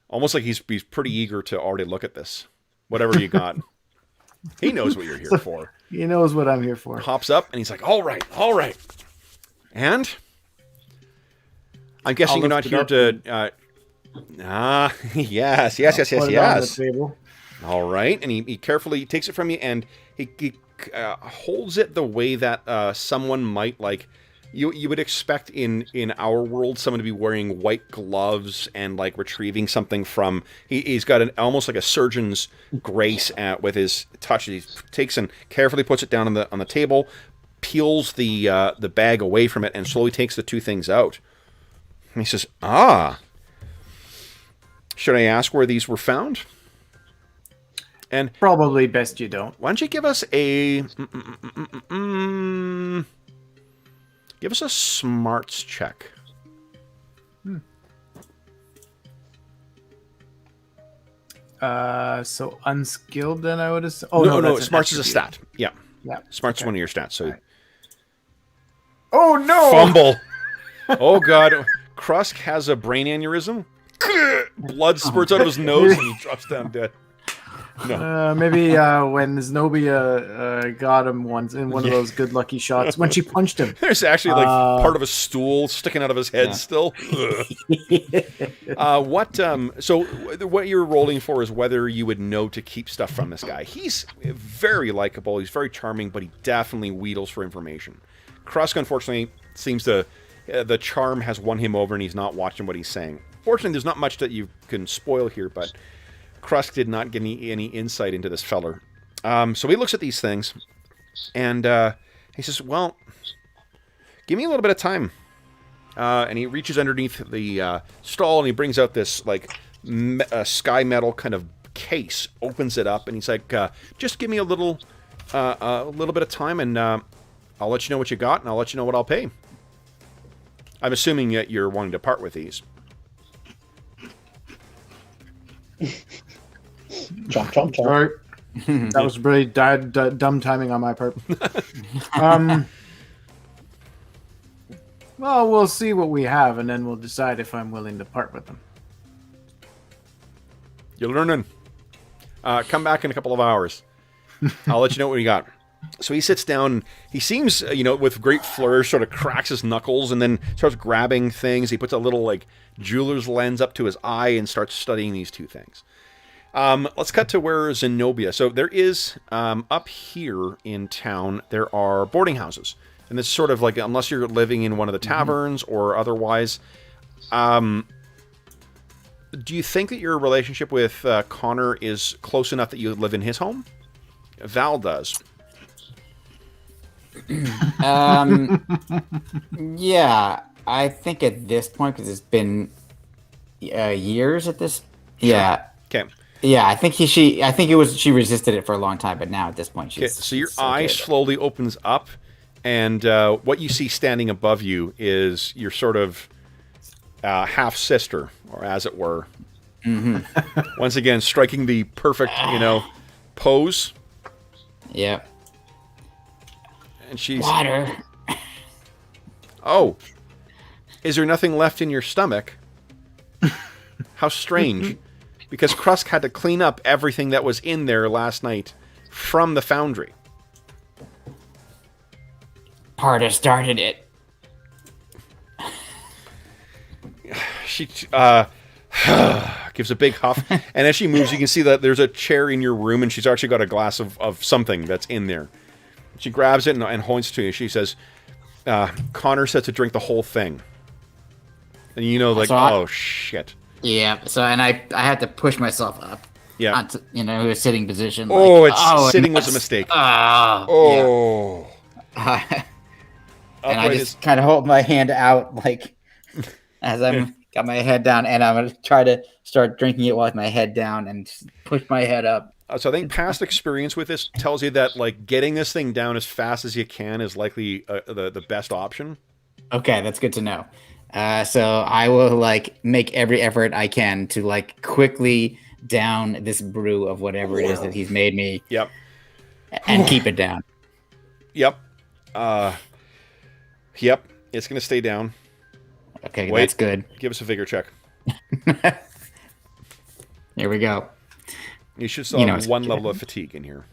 Almost like he's pretty eager to already look at this. Whatever you got. He knows what you're here for.
He knows what I'm here for.
Hops up, and he's like, all right. And I'm guessing you're not here to... yes. All right, and he carefully takes it from you, and he holds it the way that someone might, like, you would expect in our world someone to be wearing white gloves and, like, retrieving something from. He's got almost like a surgeon's grace with his touch. He takes and carefully puts it down on the table, peels the bag away from it, and slowly takes the 2 things out. And he says, should I ask where these were found? And
probably best you don't.
Why don't you give us a smarts check?
So unskilled, then I would assume.
No. Smarts is a stat. Yeah. Smarts is one of your stats. So.
Right. Oh no!
Fumble. Oh god. Krusk has a brain aneurysm. Blood spurts out of his nose, and he drops down dead. No.
Maybe when Zenobia got him once in one of those good lucky shots when she punched him.
There's actually like part of a stool sticking out of his head still. So what you're rolling for is whether you would know to keep stuff from this guy. He's very likable. He's very charming, but he definitely wheedles for information. Krusk, unfortunately, seems to the charm has won him over, and he's not watching what he's saying. Fortunately, there's not much that you can spoil here, but Krusk did not get any insight into this feller. So he looks at these things, and he says, well, give me a little bit of time. And he reaches underneath the stall, and he brings out this, like, sky metal kind of case, opens it up, and he's like, just give me a little bit of time, and I'll let you know what you got, and I'll let you know what I'll pay. I'm assuming that you're wanting to part with these.
Chomp, chomp, chomp.
Right. That was really dumb timing on my part. Well, we'll see what we have, and then we'll decide if I'm willing to part with them.
You're learning. Come back in a couple of hours. I'll let you know what we got. So he sits down. He seems, with great flourish, sort of cracks his knuckles and then starts grabbing things. He puts a little, jeweler's lens up to his eye and starts studying these two things. Let's cut to where Zenobia. So there is, up here in town, there are boarding houses. And it's sort of unless you're living in one of the taverns or otherwise, do you think that your relationship with Connor is close enough that you live in his home? Val does.
Yeah, I think at this point, because it's been years at this. Yeah.
Okay.
Yeah, I think she resisted it for a long time, but now at this point she's.
Okay, so your eye slowly opens up, and what you see standing above you is your sort of half sister, or as it were. Once again, striking the perfect, pose.
Yeah.
And she's
water.
Oh, is there nothing left in your stomach? How strange. Because Krusk had to clean up everything that was in there last night from the Foundry.
Parta started it.
She gives a big huff, and as she moves, you can see that there's a chair in your room, and she's actually got a glass of something that's in there. She grabs it and points to you. She says, Connor said to drink the whole thing. And oh, shit.
Yeah, so, and I had to push myself up.
Yeah.
Onto, a sitting position.
Sitting was a mistake.
Yeah. And I just kind of hold my hand out, as I'm got my head down, and I'm going to try to start drinking it with my head down and push my head up.
So I think past experience with this tells you that getting this thing down as fast as you can is likely the best option.
Okay, that's good to know. So I will make every effort I can to quickly down this brew of whatever it is that he's made me.
Yep.
And keep it down.
Yep. Yep. It's gonna stay down.
Okay, that's good.
Give us a vigor check.
Here we go.
You should still have one level of fatigue in here.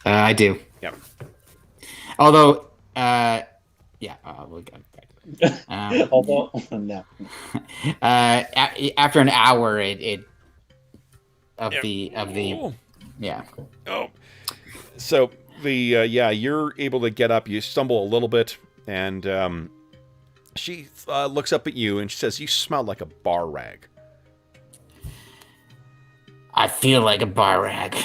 I do.
Yep.
Although, we'll go back.
Although, no.
After an hour, yeah.
Oh. So you're able to get up. You stumble a little bit, and she looks up at you and she says, "You smell like a bar rag."
I feel like a bar rag.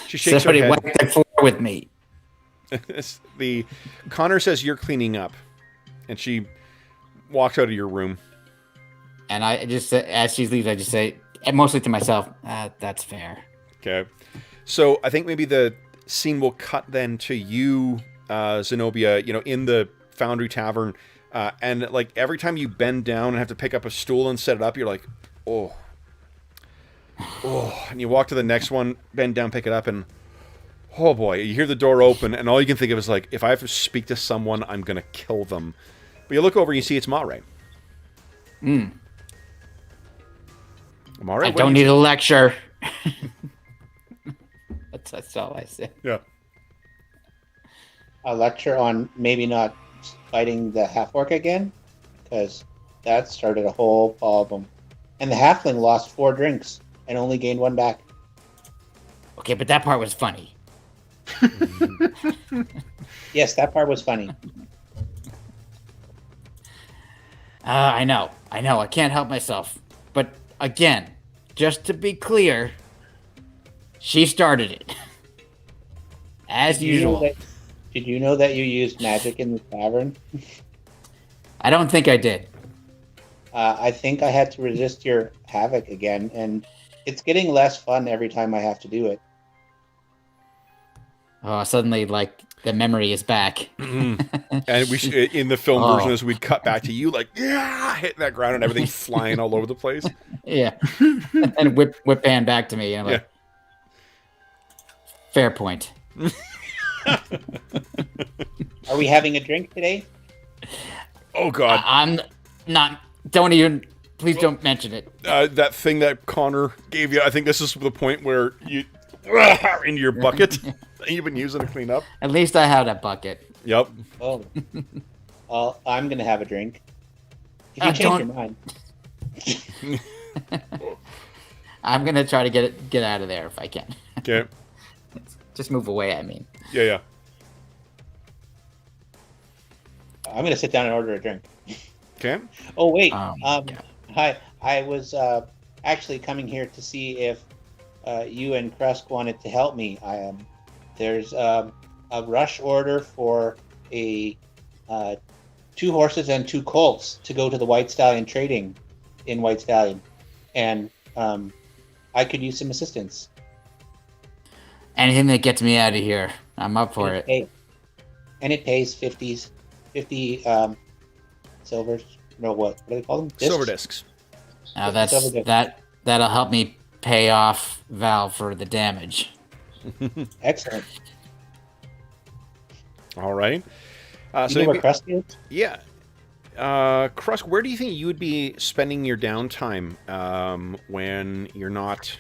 She shakes
Somebody
her head.
wiped the floor with me.
Connor says you're cleaning up, and she walks out of your room.
And I just, as she leaves, I just say, mostly to myself, "That's fair."
Okay, so I think maybe the scene will cut then to you, Zenobia, in the Foundry Tavern, and every time you bend down and have to pick up a stool and set it up, you're like, oh, and you walk to the next one, bend down, pick it up, and oh boy, you hear the door open, and all you can think of is if I have to speak to someone, I'm gonna kill them. But you look over and you see it's Mare. Mare,
I don't need a lecture. That's all I said.
Yeah.
A lecture on maybe not fighting the half-orc again, because that started a whole problem. And the halfling lost 4 drinks and only gained 1 back.
Okay, but that part was funny.
Yes, that part was funny.
I know. I can't help myself. But again, just to be clear, she started it. As usual.
Did you know that you used magic in the tavern?
I don't think I did.
I think I had to resist your havoc again, and it's getting less fun every time I have to do it.
Oh, suddenly, the memory is back.
Mm-hmm. And we in the film version, as we'd cut back to you, hitting that ground and everything flying all over the place.
Yeah. And whip hand back to me. And Fair point.
Are we having a drink today?
Oh God!
I'm not. Don't even. Please don't mention it.
That thing that Connor gave you. I think this is the point where you into your bucket that you've been using to clean up.
At least I have that bucket.
Yep.
Oh. Well, I'm going to have a drink. If you change your mind.
I'm gonna try to get out of there if I can.
Okay.
Just move away. I mean.
Yeah.
I'm going to sit down and order a drink.
Okay.
Oh wait.
Yeah.
Hi. I was actually coming here to see if you and Krusk wanted to help me. There's a rush order for a 2 horses and 2 colts to go to the White Stallion trading in White Stallion, and I could use some assistance.
Anything that gets me out of here, I'm up for it.
And it pays 50 silvers. No, what do they call them? Discs?
Silver discs.
Now that'll help me pay off Val for the damage.
Excellent.
All right.
You know where Krusk is?
Yeah. Krusk, where do you think you would be spending your downtime when you're not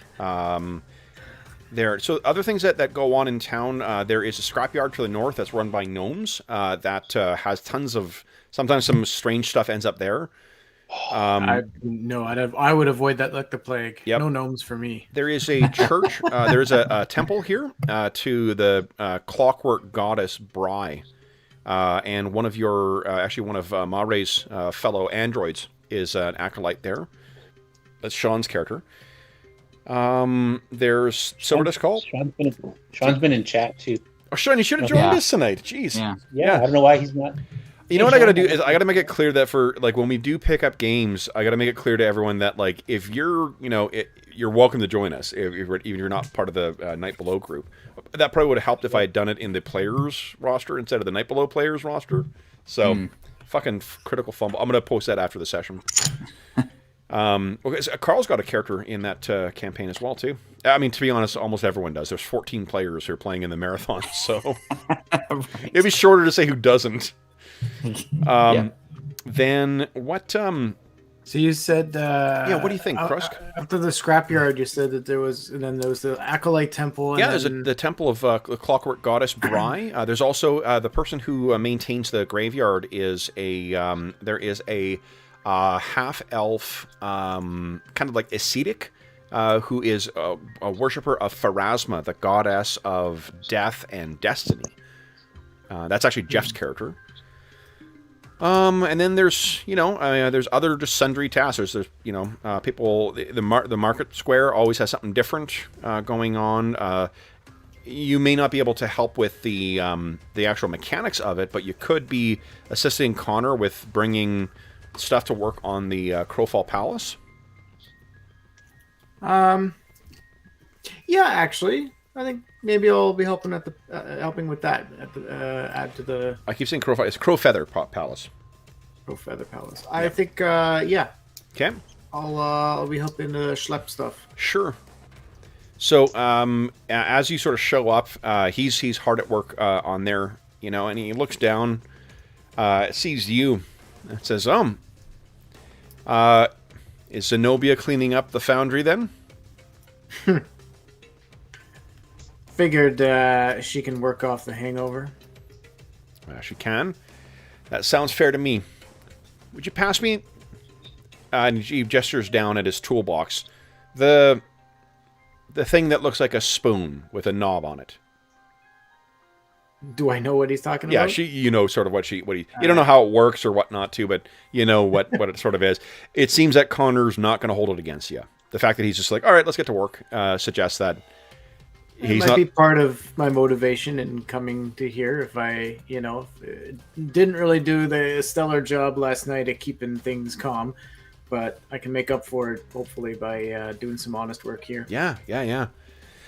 there? So other things that go on in town, there is a scrapyard to the north that's run by gnomes that has tons of, sometimes some strange stuff ends up there.
I would avoid that like the plague.
Yep.
No gnomes for me.
There is a church, there is a temple here to the clockwork goddess Bry. And one of your, actually one of Mare's fellow androids is an acolyte there. That's Sean's character. There's Silver Disc Call.
Sean's been in chat too.
Oh, Sean, you should have joined us tonight. Jeez.
Yeah, I don't know why he's not.
You know what I got to do is I got to make it clear that for like when we do pick up games, I got to make it clear to everyone that like if you're, you're welcome to join us if you're not part of the Night Below group. That probably would have helped if I had done it in the players roster instead of the Night Below players roster. So, fucking critical fumble. I'm going to post that after the session. Okay, so Carl's got a character in that campaign as well, too. I mean, to be honest, almost everyone does. There's 14 players who are playing in the marathon, so
Right.
it'd be shorter to say who doesn't. Then what...
So you said...
what do you think, Krusk?
After the scrapyard, you said that there was... And then there was the Acolyte Temple. And
there's the temple of the clockwork goddess Bry. There's also the person who maintains the graveyard is a... there is a half-elf, kind of like ascetic, who is a worshiper of Pharasma, the goddess of death and destiny. That's actually Jeff's character. And then there's, there's other just sundry tasks. There's, people, the market square always has something different going on. You may not be able to help with the actual mechanics of it, but you could be assisting Connor with bringing stuff to work on the Crowfall Palace.
Yeah, actually, I think maybe I'll be helping at the helping with that at the add to the.
I keep saying Crowfall. It's Crowfeather Palace.
Crowfeather Palace. I think yeah.
Okay.
I'll be helping schlep stuff.
Sure. So as you sort of show up, he's hard at work on there, and he looks down, sees you, and says, is Zenobia cleaning up the foundry then?
Figured she can work off the hangover.
She can. That sounds fair to me. Would you pass me? And he gestures down at his toolbox. The thing that looks like a spoon with a knob on it.
Do I know what he's talking
Yeah,
about?
sort of what he. You don't know how it works or whatnot too, but you know what it sort of is. It seems that Connor's not going to hold it against you. The fact that he's just like, all right, let's get to work, suggests that
it might be part of my motivation in coming to here. If I, didn't really do the stellar job last night at keeping things calm, but I can make up for it hopefully by doing some honest work here.
Yeah.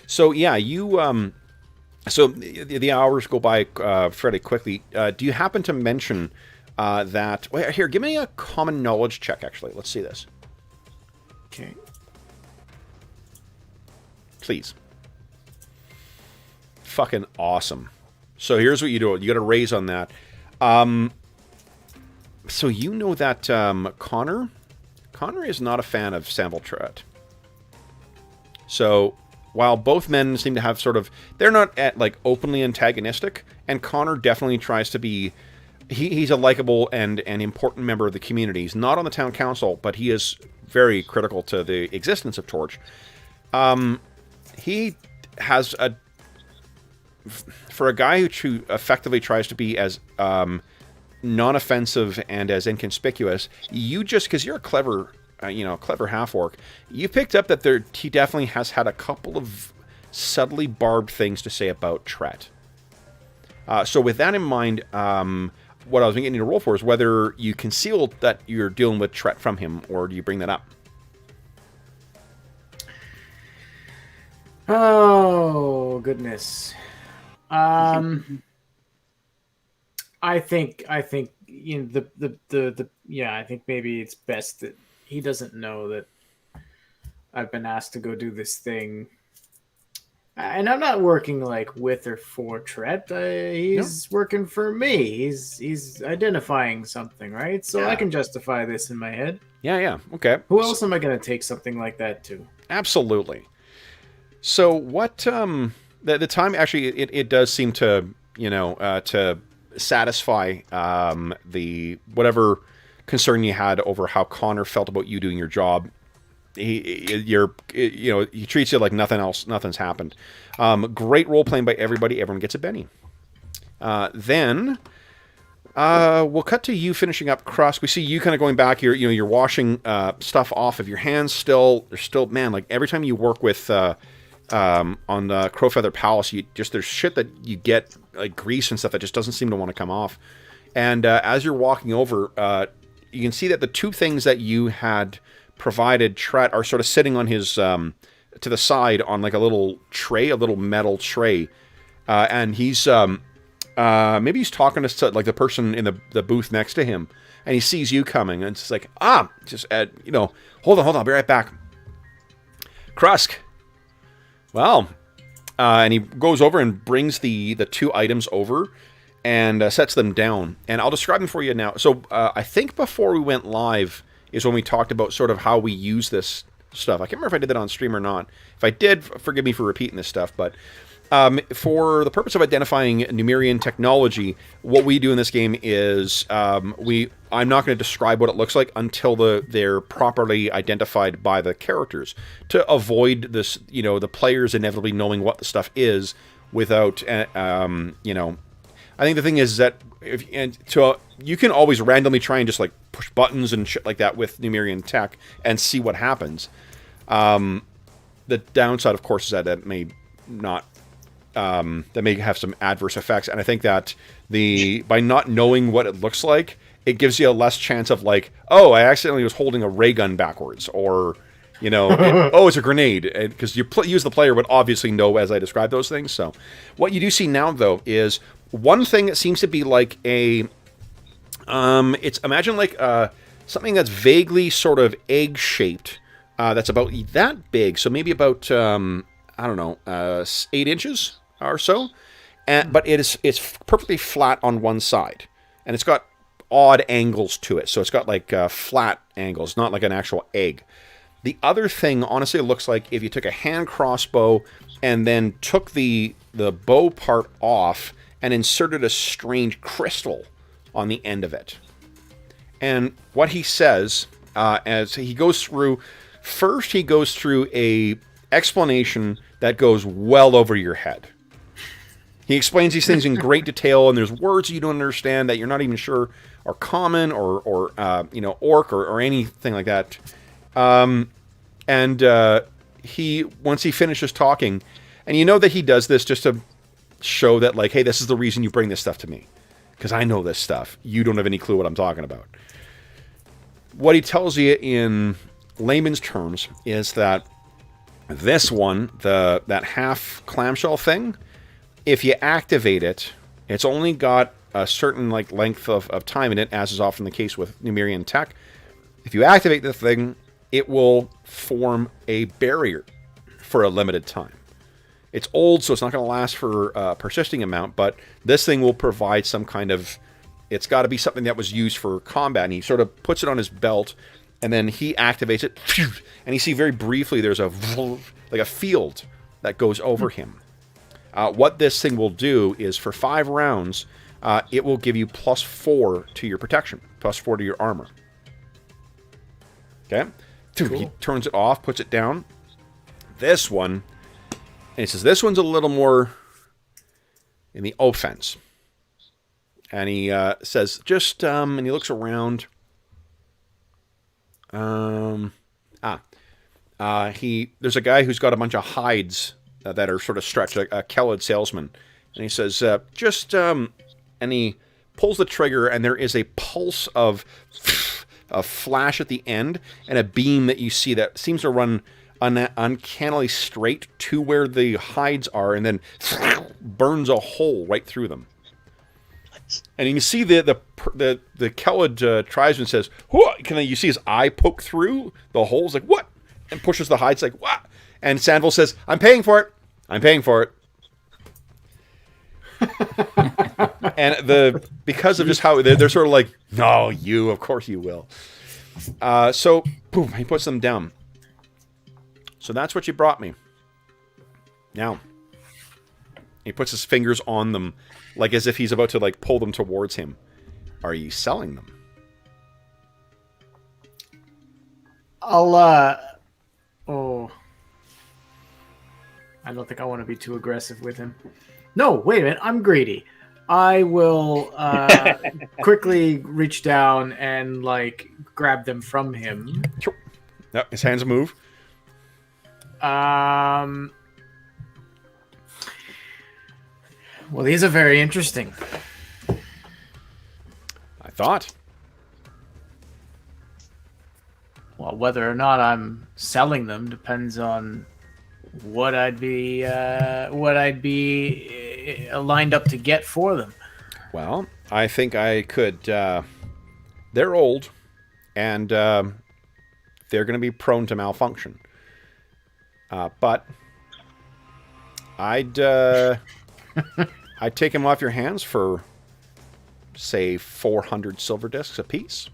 So yeah, you so the hours go by fairly quickly. Do you happen to mention that? Wait, here, give me a common knowledge check. Actually, let's see this.
Okay.
Please. fucking awesome. So here's what you do. You got to raise on that. So you know that Connor is not a fan of Sample Tret. So while both men seem to have sort of, they're not at like openly antagonistic, and Connor definitely tries to be, he's a likable and an important member of the community. He's not on the town council, but he is very critical to the existence of Torch. He has a, for a guy who effectively tries to be as non-offensive and as inconspicuous, you just, because you're a clever, clever half-orc, you picked up that he definitely has had a couple of subtly barbed things to say about Tret. So with that in mind, what I was getting you to roll for is whether you conceal that you're dealing with Tret from him, or do you bring that up?
Oh, goodness. I think I think maybe it's best that he doesn't know that I've been asked to go do this thing, and I'm not working like with or for Tret. He's working for me. He's identifying something, right? So I can justify this in my head.
Yeah. Okay.
Who else am I going to take something like that to?
Absolutely. So what? The time actually, it does seem to to satisfy the whatever concern you had over how Connor felt about you doing your job. He treats you like nothing's happened. Great role playing by everybody. Everyone gets a Benny. Then we'll cut to you finishing up Crust. We see you kind of going back. You're washing stuff off of your hands. There's still man, like every time you work with on the Crowfall Palace, there's shit that you get like grease and stuff that just doesn't seem to want to come off. And as you're walking over, you can see that the two things that you had provided Tret are sort of sitting on his to the side on like a little tray, a little metal tray, and he's maybe he's talking to like the person in the booth next to him, and he sees you coming, and it's like hold on, I'll be right back. Krusk. Well, and he goes over and brings the two items over and sets them down, and I'll describe them for you now. So I think before we went live is when we talked about sort of how we use this stuff. I can't remember if I did that on stream or not. If I did, forgive me for repeating this stuff, but for the purpose of identifying Numerian technology, what we do in this game is I'm not going to describe what it looks like until they're properly identified by the characters, to avoid this, the players inevitably knowing what the stuff is without, I think the thing is that you can always randomly try and just like push buttons and shit like that with Numerian tech and see what happens. The downside, of course, is that it may not. That may have some adverse effects, and I think that by not knowing what it looks like, it gives you a less chance of like, oh, I accidentally was holding a ray gun backwards, or it's a grenade, because you use the player would obviously know as I describe those things. So what you do see now, though, is one thing that seems to be like a imagine like something that's vaguely sort of egg shaped, that's about that big, so maybe about 8 inches or so, but it's perfectly flat on one side, and it's got odd angles to it, so it's got like flat angles, not like an actual egg. The other thing, honestly, it looks like if you took a hand crossbow and then took the bow part off and inserted a strange crystal on the end of it. And what he says, as he goes through, first he goes through a explanation that goes well over your head. He explains these things in great detail, and there's words you don't understand that you're not even sure are common or orc or anything like that. Once he finishes talking, and you know that he does this just to show that, like, hey, this is the reason you bring this stuff to me, because I know this stuff. You don't have any clue what I'm talking about. What he tells you in layman's terms is that this one, that half clamshell thing, if you activate it, it's only got a certain like length of time in it, as is often the case with Numerian tech. If you activate the thing, it will form a barrier for a limited time. It's old, so it's not going to last for a persisting amount, but this thing will provide some kind of... It's got to be something that was used for combat, and he sort of puts it on his belt, and then he activates it, and you see very briefly there's a field that goes over him. What this thing will do is for 5 rounds, it will give you +4 to your protection, +4 to your armor. Okay? Cool. He turns it off, puts it down. This one, and he says, this one's a little more in the offense. And he says, just, and he looks around. There's a guy who's got a bunch of hides that are sort of stretched, a MacLeod salesman. And he says, and he pulls the trigger, and there is a pulse of a flash at the end, and a beam that you see that seems to run uncannily straight to where the hides are, and then burns a hole right through them. And you can see the MacLeod tribesman says, "What?" You see his eye poke through the holes, like, what? And pushes the hides, like, what? And Sandville says, I'm paying for it. I'm paying for it. And because of just how they're sort of like, no, of course you will. So, boom, he puts them down. So that's what you brought me. Now, he puts his fingers on them, like as if he's about to like pull them towards him. Are you selling them?
I don't think I want to be too aggressive with him. No, wait a minute. I'm greedy. I will quickly reach down and like grab them from him.
Yep, his hands move.
Well, these are very interesting.
I thought.
Well, whether or not I'm selling them depends on what I'd be lined up to get for them.
Well, I think I could. They're old, and they're going to be prone to malfunction. But I'd take them off your hands for, say, 400 silver discs apiece.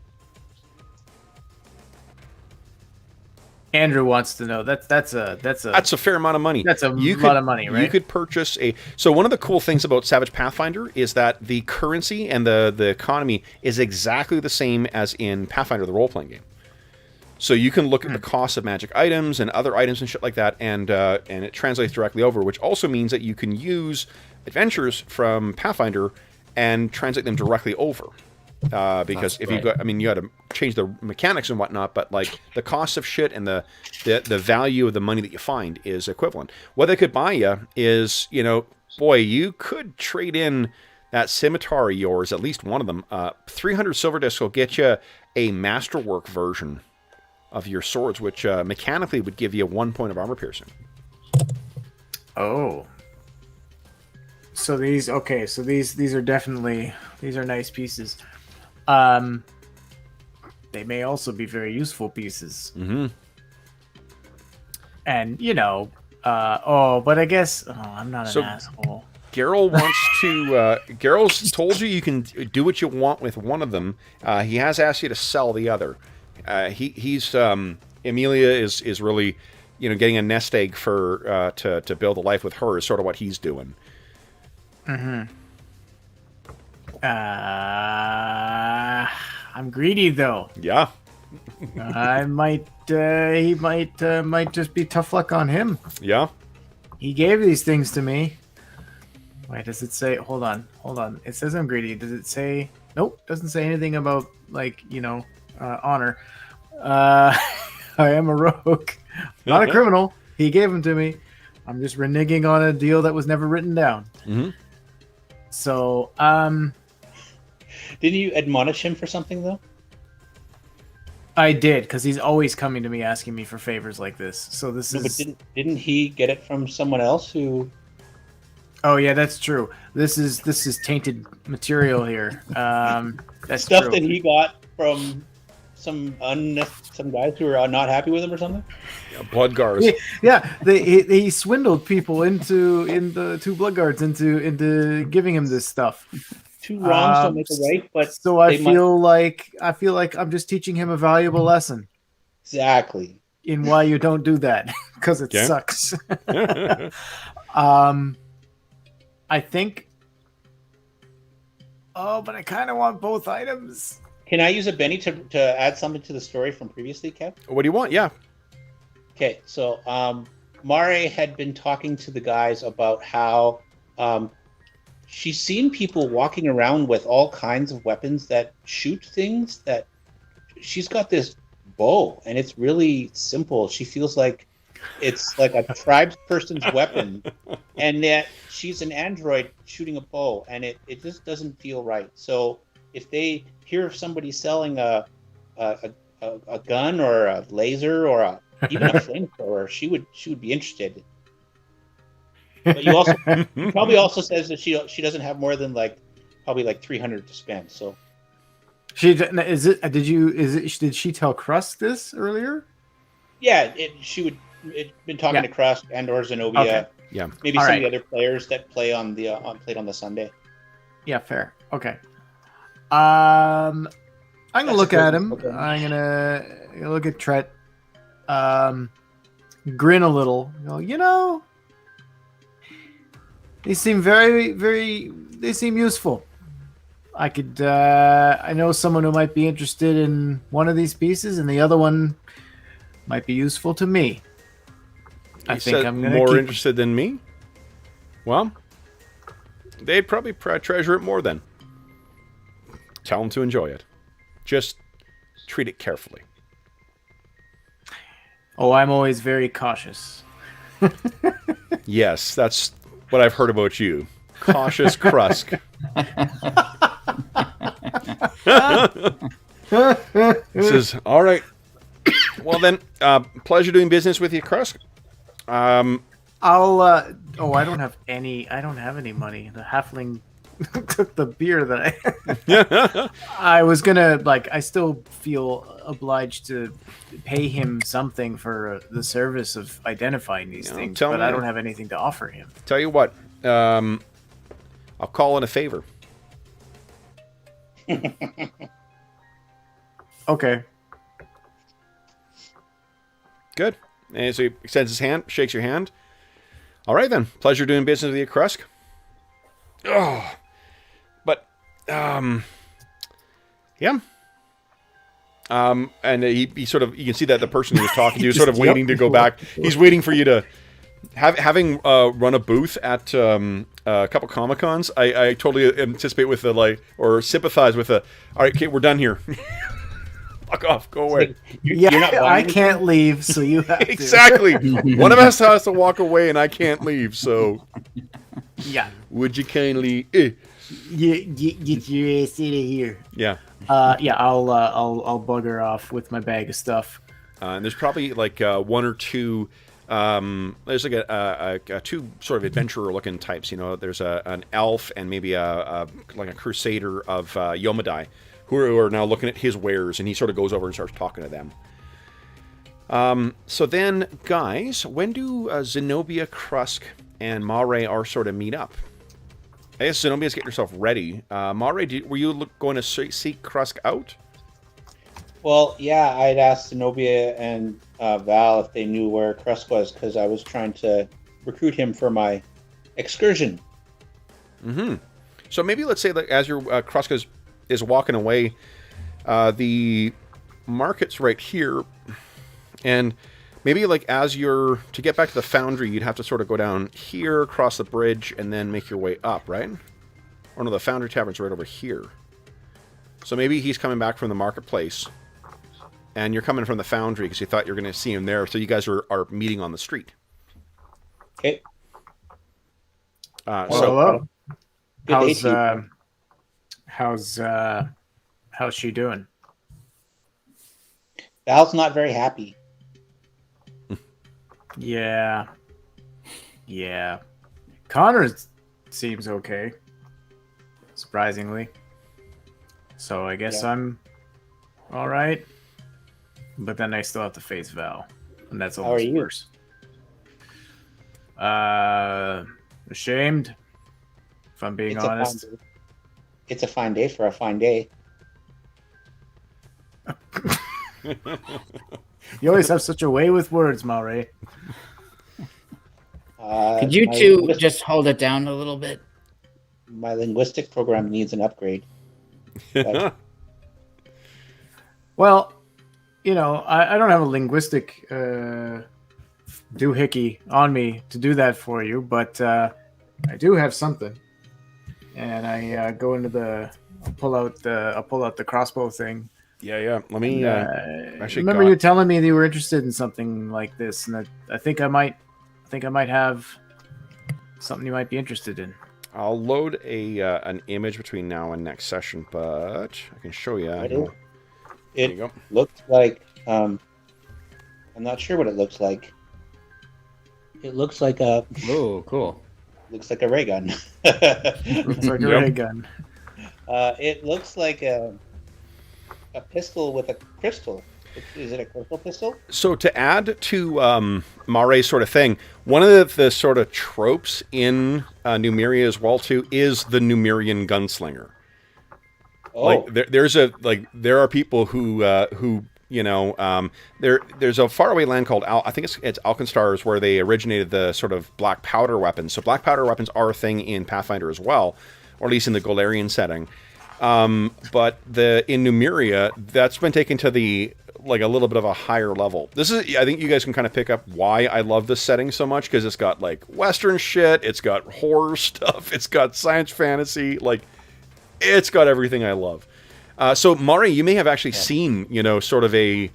Andrew wants to know that's a
fair amount of money.
That's lot of money, right?
You could purchase So one of the cool things about Savage Pathfinder is that the currency and the economy is exactly the same as in Pathfinder, the role-playing game. So you can look at the cost of magic items and other items and shit like that, and it translates directly over, which also means that you can use adventures from Pathfinder and translate them directly over. Because if you got, you had to change the mechanics and whatnot, but like the cost of shit and the value of the money that you find is equivalent. What they could buy you is, boy, you could trade in that scimitar of yours, at least one of them. 300 silver discs will get you a masterwork version of your swords, which mechanically would give you 1 point of armor piercing.
Oh. So these are definitely, these are nice pieces. They may also be very useful pieces.
Mm-hmm.
And, but I guess, I'm not an asshole.
Geralt wants to, Geralt's told you can do what you want with one of them. He has asked you to sell the other. He's Amelia is really, getting a nest egg for, to build a life with her is sort of what he's doing.
Mm-hmm. I'm greedy though.
Yeah.
I might. He might just be tough luck on him.
Yeah.
He gave these things to me. Wait, does it say? Hold on. It says I'm greedy. Does it say? Nope. Doesn't say anything about honor. I am a rogue, not a criminal. He gave them to me. I'm just reneging on a deal that was never written down.
Mm-hmm.
So,
didn't you admonish him for something though?
I did, because he's always coming to me asking me for favors like this. So this is.
But didn't he get it from someone else who?
Oh yeah, that's true. This is tainted material here. That's
stuff
true.
that he got from some guys who are not happy with him or something?
Yeah, blood guards.
Yeah, he swindled people into 2 blood guards into giving him this stuff.
2 wrongs don't make a right, but
so I feel like I'm just teaching him a valuable lesson.
Exactly.
In why you don't do that, because it sucks. I think. Oh, but I kind of want both items.
Can I use a Benny to add something to the story from previously, Kev?
What do you want? Yeah.
Okay, so Mare had been talking to the guys about how she's seen people walking around with all kinds of weapons that shoot things. That she's got this bow, and it's really simple. She feels like it's like a tribesperson's weapon, and that she's an android shooting a bow, and it just doesn't feel right. So if they hear of somebody selling a gun or a laser or even a flamethrower, she would be interested. But you probably also says that she doesn't have more than probably 300 to spend. So
did she tell Crust this earlier?
Yeah, she'd been talking to Crust and or Zenobia.
Okay.
Yeah,
maybe some of the other players that play on the Sunday.
Yeah, fair. Okay. I'm gonna look at him.
Okay.
I'm gonna look at Tret. Grin a little. Go, they seem very, very. They seem useful. I could. I know someone who might be interested in one of these pieces, and the other one might be useful to me. I think I'm gonna
more interested than me. Well, they'd probably treasure it more then. Tell them to enjoy it. Just treat it carefully.
Oh, I'm always very cautious.
Yes, that's what I've heard about you. Cautious Krusk. He says, all right. Well then, pleasure doing business with you, Krusk.
I'll I don't have any money. The halfling took the beer that I was gonna I still feel obliged to pay him something for the service of identifying these things, but I don't have anything to offer him.
Tell you what, I'll call in a favor.
Okay.
Good. And so he extends his hand, shakes your hand. All right then. Pleasure doing business with you, Krusk. Oh, but yeah. And he sort of, you can see that the person he was talking to is sort of waiting to go back. He's waiting for you to having run a booth at a couple Comic-Cons. I totally anticipate with the or sympathize with the. All right, okay, we're done here. Fuck off, go away.
I can't leave, so you have to.
Exactly. One of us has to walk away, and I can't leave. So,
yeah.
Would you kindly?
Get your ass out of here.
Yeah.
Yeah. I'll bugger off with my bag of stuff.
And there's probably one or two. There's a two sort of adventurer-looking types. There's an elf and maybe a crusader of Yomadai, who are now looking at his wares, and he sort of goes over and starts talking to them. So then, guys, when do Zenobia, Krusk, and Mare sort of meet up? I guess Zenobia's getting herself ready. Mare, were you going to seek Krusk out?
Well, yeah, I'd asked Zenobia and Val if they knew where Krusk was, because I was trying to recruit him for my excursion.
Mm-hmm. So maybe let's say that as your Krusk is walking away, the market's right here, and maybe as you're to get back to the Foundry, you'd have to sort of go down here, cross the bridge, and then make your way up, right? Or no, the Foundry Tavern's right over here. So maybe he's coming back from the marketplace, and you're coming from the Foundry because you thought you were going to see him there, so you guys are meeting on the street.
Okay.
Hello. How's she doing?
Val's not very happy.
Yeah. Connor seems okay, surprisingly. So I guess I'm all right. but then I still have to face Val, and that's
How are
almost
you?
worse. Ashamed, if I'm being honest.
It's a fine day for a fine day.
You always have such a way with words, Maury.
Could you two just hold it down a little bit?
My linguistic program needs an upgrade. But
Well, you know, I don't have a linguistic doohickey on me to do that for you, but I do have something. And I go into I'll pull out the crossbow thing.
Yeah. Let me actually
remember you telling me that you were interested in something like this, and I think I might have something you might be interested in.
I'll load an image between now and next session, but I can show you.
It looks like I'm not sure what it looks like. It looks like a
Cool.
Looks like a ray gun.
Looks like a ray gun.
It looks like a pistol with a crystal. Is it a crystal pistol?
So to add to Mare's sort of thing, one of the sort of tropes in Numeria as well too is the Numerian gunslinger.
Oh.
Like there are people who there's a faraway land called I think it's Alkenstars where they originated the sort of black powder weapons. So black powder weapons are a thing in Pathfinder as well, or at least in the Golarian setting. But in Numeria, that's been taken to a little bit of a higher level. I think you guys can kind of pick up why I love this setting so much, because it's got like Western shit, it's got horror stuff, it's got science fantasy, it's got everything I love. So Mari, you may have actually seen, sort of a,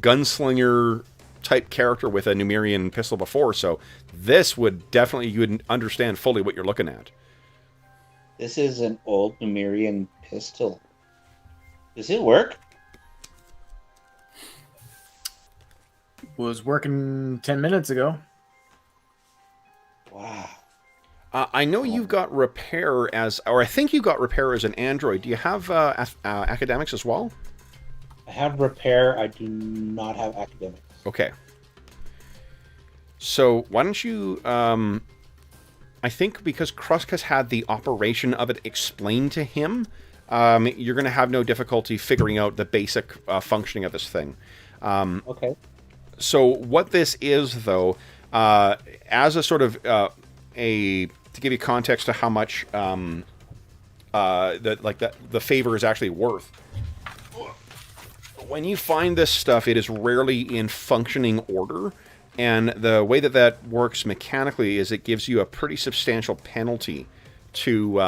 gunslinger type character with a Numerian pistol before. So this would definitely, you would understand fully what you're looking at.
This is an old Numerian pistol. Does it work?
Was working 10 minutes ago.
Wow.
I know you've got repair I think you got repair as an android. Do you have academics as well?
I have repair. I do not have academics.
Okay. So why don't you? I think because Krusk has had the operation of it explained to him, you're going to have no difficulty figuring out the basic functioning of this thing.
Okay.
So what this is, though, as a sort of to give you context to how much the favor is actually worth. When you find this stuff, it is rarely in functioning order, and the way that works mechanically is it gives you a pretty substantial penalty to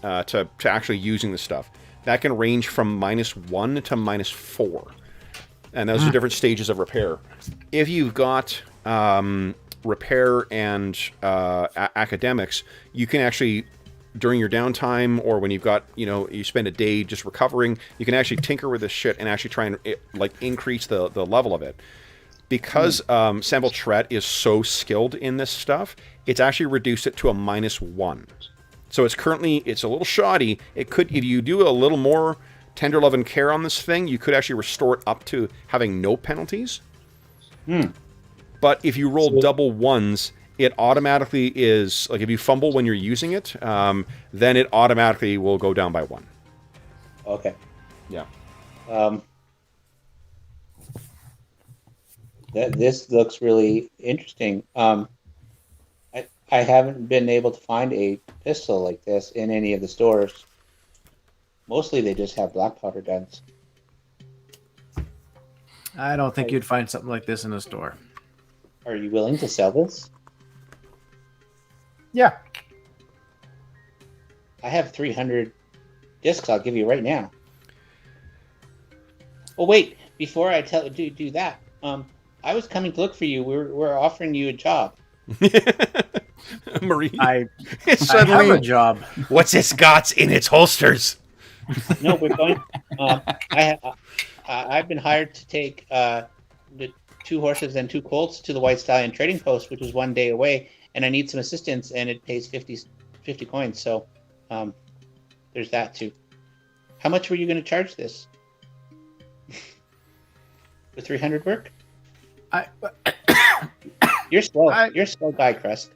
actually using the stuff. That can range from -1 to -4, and those are different stages of repair. If you've got repair and academics, you can actually, during your downtime or when you've got, you spend a day just recovering, you can actually tinker with this shit and actually try and increase the level of it. Because Sample Tret is so skilled in this stuff, it's actually reduced it to a -1. So it's a little shoddy. It could, if you do a little more tender love and care on this thing, you could actually restore it up to having no penalties. But if you roll double ones, it automatically is, if you fumble when you're using it, then it automatically will go down by 1.
Okay.
Yeah.
This looks really interesting. I haven't been able to find a pistol like this in any of the stores. Mostly they just have black powder guns.
I don't think you'd find something like this in a store.
Are you willing to sell this?
Yeah.
I have 300 discs I'll give you right now. Oh, wait. Before I do that, I was coming to look for you. We're offering you a job.
Marie.
I have a job.
What's this got in its holsters?
No, we're going. I've been hired to take the 2 horses and 2 colts to the White Stallion trading post, which is 1 day away, and I need some assistance, and it pays 50 coins. So there's that too. How much were you going to charge this? Would 300 work?
I
You're slow. You're a slow guy, Crust.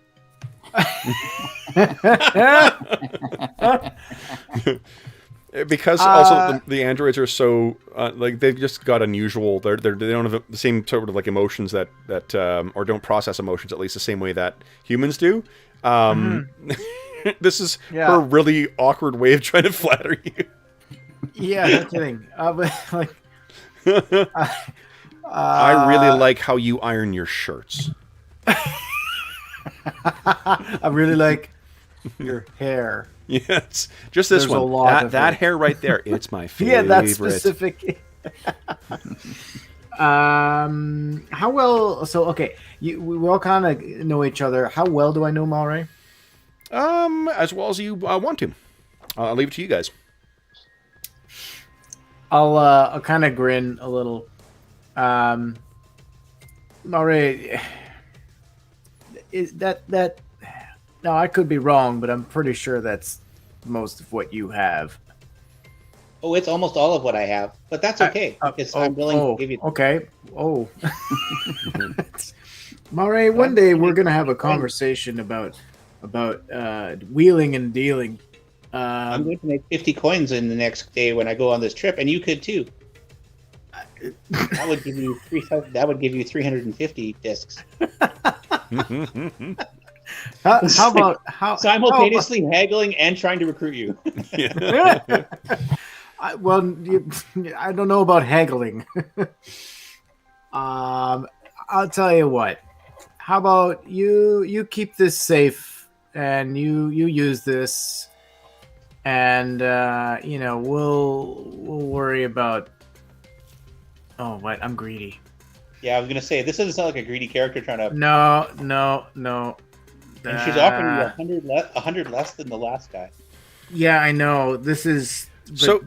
Because also the androids are so like they've just got unusual. They don't have the same sort of like emotions that or don't process emotions at least the same way that humans do. This is her really awkward way of trying to flatter you.
Yeah, no kidding. But like,
I really like how you iron your shirts.
I really like your hair.
Yes, just this one. That hair right there. It's my favorite.
Yeah, that's specific. How well? So okay, we all kind of know each other. How well do I know Malray?
As well as you want to. I'll leave it to you guys.
I'll kind of grin a little. Malray, is that? No, I could be wrong, but I'm pretty sure that's most of what you have.
Oh, it's almost all of what I have, but that's okay because I'm willing to give you.
Okay. Oh, Malray, one day we're gonna have a conversation about wheeling and dealing.
I'm going to make 50 coins in the next day when I go on this trip, and you could too. That would give you 350 discs.
How about
simultaneously haggling and trying to recruit you?
I don't know about haggling. I'll tell you what. How about you keep this safe and you use this, and we'll worry about. Oh, what? I'm greedy.
Yeah, I was gonna say this doesn't sound like a greedy character trying to.
No.
And she's offering you 100 less than the last guy.
Yeah, I know. This is so.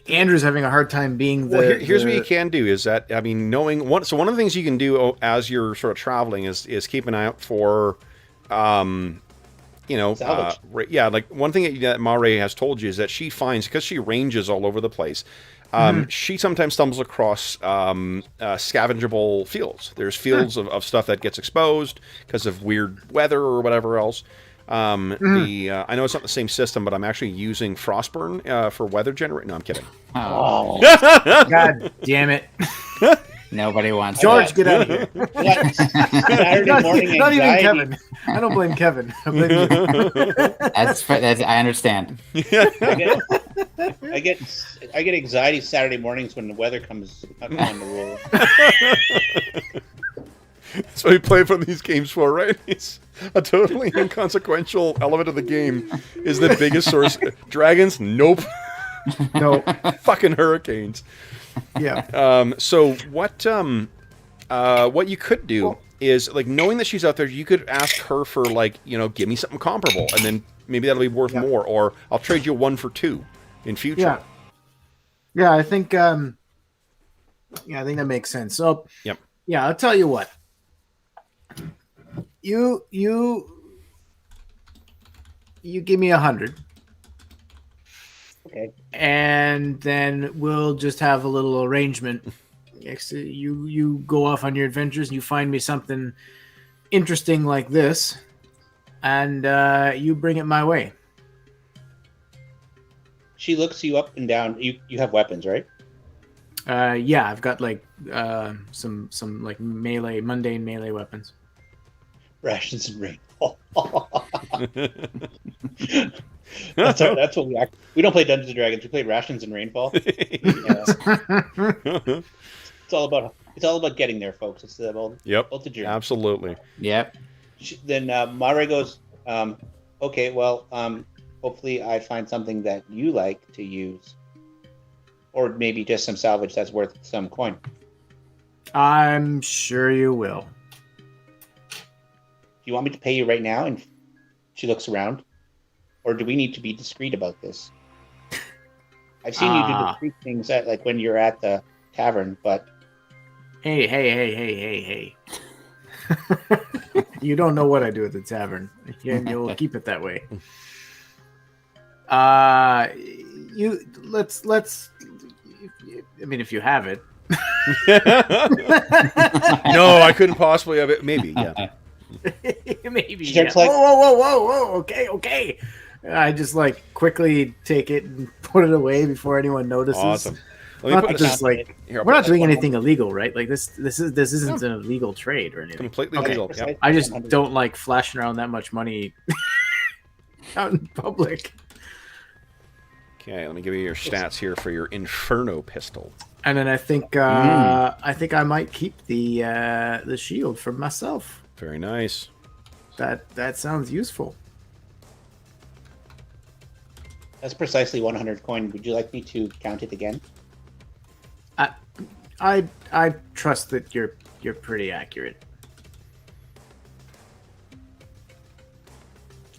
Andrew's having a hard time being the.
Well, here's what you can do is that knowing one. So one of the things you can do as you're sort of traveling is keep an eye out for, salvage. Like one thing that Malray has told you is that she finds, because she ranges all over the place. She sometimes stumbles across scavengeable fields. There's fields of stuff that gets exposed because of weird weather or whatever else. I know it's not the same system, but I'm actually using Frostburn for weather generation. No, I'm kidding.
Oh. God damn it.
Nobody wants
George,
that.
get out of here.
Saturday morning
not even
anxiety.
Kevin. I don't blame Kevin. I blame you.
That's I understand.
I get anxiety Saturday mornings when the weather comes on the roll.
That's what we play for these games for, right? It's a totally inconsequential element of the game is the biggest source. Dragons? Nope.
No.
Fucking hurricanes.
Yeah.
So what you could do is, like, knowing that she's out there, you could ask her for, like, give me something comparable, and then maybe that'll be worth more, or I'll trade you 1 for 2 in future.
Yeah, I think that makes sense. So yeah, I'll tell you what. You give me 100.
Okay.
And then we'll just have a little arrangement. You go off on your adventures and you find me something interesting like this, and you bring it my way.
She looks you up and down. You have weapons, right?
Yeah, I've got like some like mundane melee weapons.
Rations and rainfall. That's what we don't play Dungeons and Dragons. We play Rations and Rainfall. It's all about getting there, folks. It's about the journey.
Absolutely.
Yep.
Then Malray goes, okay, well, hopefully I find something that you like to use, or maybe just some salvage that's worth some coin.
I'm sure you will.
Do you want me to pay you right now? And she looks around. Or do we need to be discreet about this? I've seen you do discreet things like when you're at the tavern, but...
Hey. You don't know what I do at the tavern. You'll keep it that way. Let's. I mean, if you have it,
No, I couldn't possibly have it. Maybe, yeah.
Maybe.
Starts
Yeah.
like-
Whoa. Okay. I just like quickly take it and put it away before anyone notices.
Awesome. Let me
Not
put
that
this.
this, like,
Here, I'll
we're
put
not
this
doing
one
anything illegal, right? Like this isn't an illegal trade or anything.
completely
Okay.
legal. Yep.
I just don't like flashing around that much money out in public.
Okay, let me give you your stats here for your Inferno pistol.
And then I think I might keep the shield for myself.
Very nice.
That sounds useful.
That's precisely 100 coin. Would you like me to count it again?
I trust that you're pretty accurate.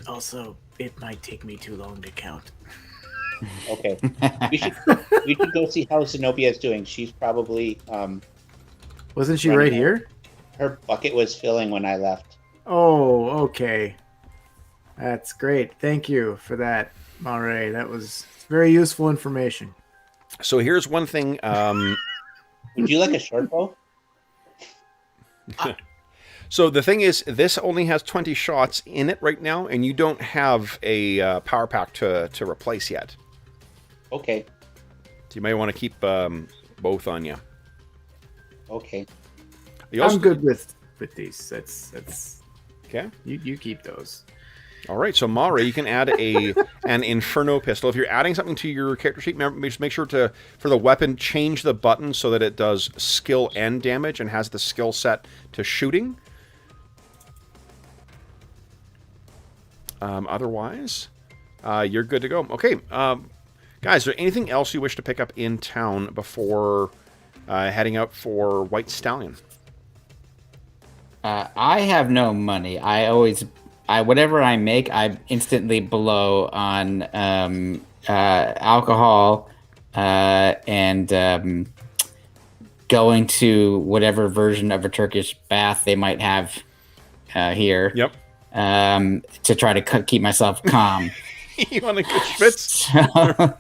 Also, it might take me too long to count.
Okay. we should go see how Zenobia is doing. She's probably
Wasn't she
running
right
out.
here?
Her bucket was filling when I left.
Oh, okay. That's great. Thank you for that, Monterey. That was very useful information.
So here's one thing.
Would you like a short bow?
So the thing is, this only has 20 shots in it right now, and you don't have a power pack to replace yet.
Okay.
So you might want to keep both on you.
Okay.
You also-
I'm good with these. That's
Okay.
you keep those.
All right. So Mare, you can add an Inferno pistol. If you're adding something to your character sheet, just make sure to, for the weapon, change the button so that it does skill and damage and has the skill set to shooting. Otherwise, you're good to go. Okay, guys, is there anything else you wish to pick up in town before heading out for White Stallion?
I have no money. Whatever I make, I instantly blow on alcohol and going to whatever version of a Turkish bath they might have here.
Yep.
To try to keep myself calm.
You want to get schwitz?
So,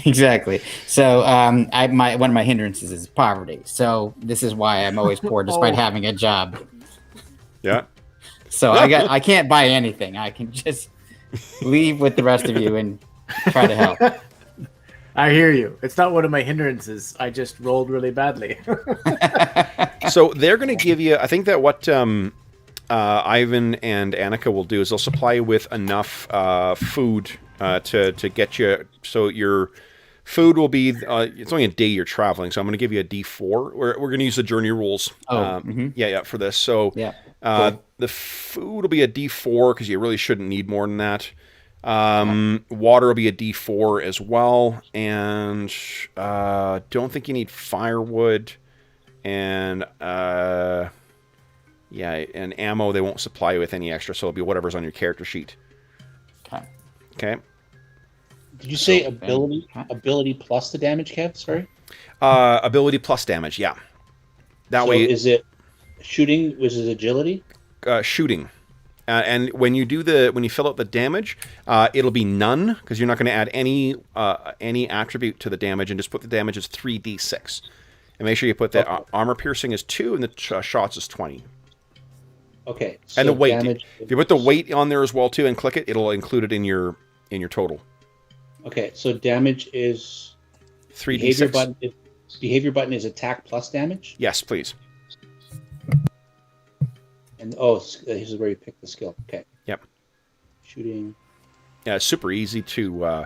exactly. So one of my hindrances is poverty. So this is why I'm always poor despite having a job.
Yeah.
So I can't buy anything. I can just leave with the rest of you and try to help.
I hear you. It's not one of my hindrances. I just rolled really badly.
So they're going to give you, I think that what Ivan and Annika will do is they'll supply you with enough food to get you, so your food will be, it's only a day you're traveling, so I'm going to give you a D4. We're going to use the journey rules for this. So
Yeah.
Cool. The food will be a D4 because you really shouldn't need more than that. Water will be a D4 as well, and don't think you need firewood, and and ammo they won't supply you with any extra, so it'll be whatever's on your character sheet. Okay.
Did you say ability plus the damage, Kev? Sorry.
Ability plus damage, yeah. That way,
is it shooting? Was it agility?
Shooting. And when you fill out the damage, it'll be none because you're not going to add any attribute to the damage, and just put the damage as 3d6. And make sure you put the armor piercing as 2 and the shots as 20.
Okay. So
And the weight.
damage,
If you put the weight on there as well too and click it, it'll include it in your total.
Okay, so damage is
3d6.
Behavior button is attack plus damage.
Yes, please.
And this is where you pick the skill. Okay.
Yep.
Shooting.
Yeah, it's super easy to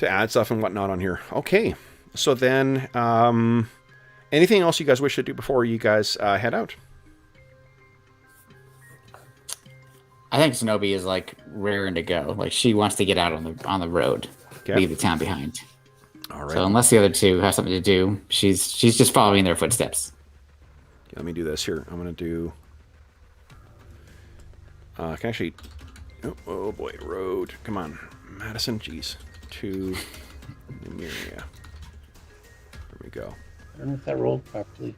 add stuff and whatnot on here. Okay, so then anything else you guys wish to do before you guys head out?
I think Shinobi is like raring to go. Like she wants to get out on the road, leave the town behind.
All right.
So unless the other two have something to do, she's just following their footsteps.
Okay, let me do this here. I'm gonna do. Can I actually? Oh boy, road. Come on, Madison. Jeez, to Numeria. There we go.
I don't know if that rolled properly.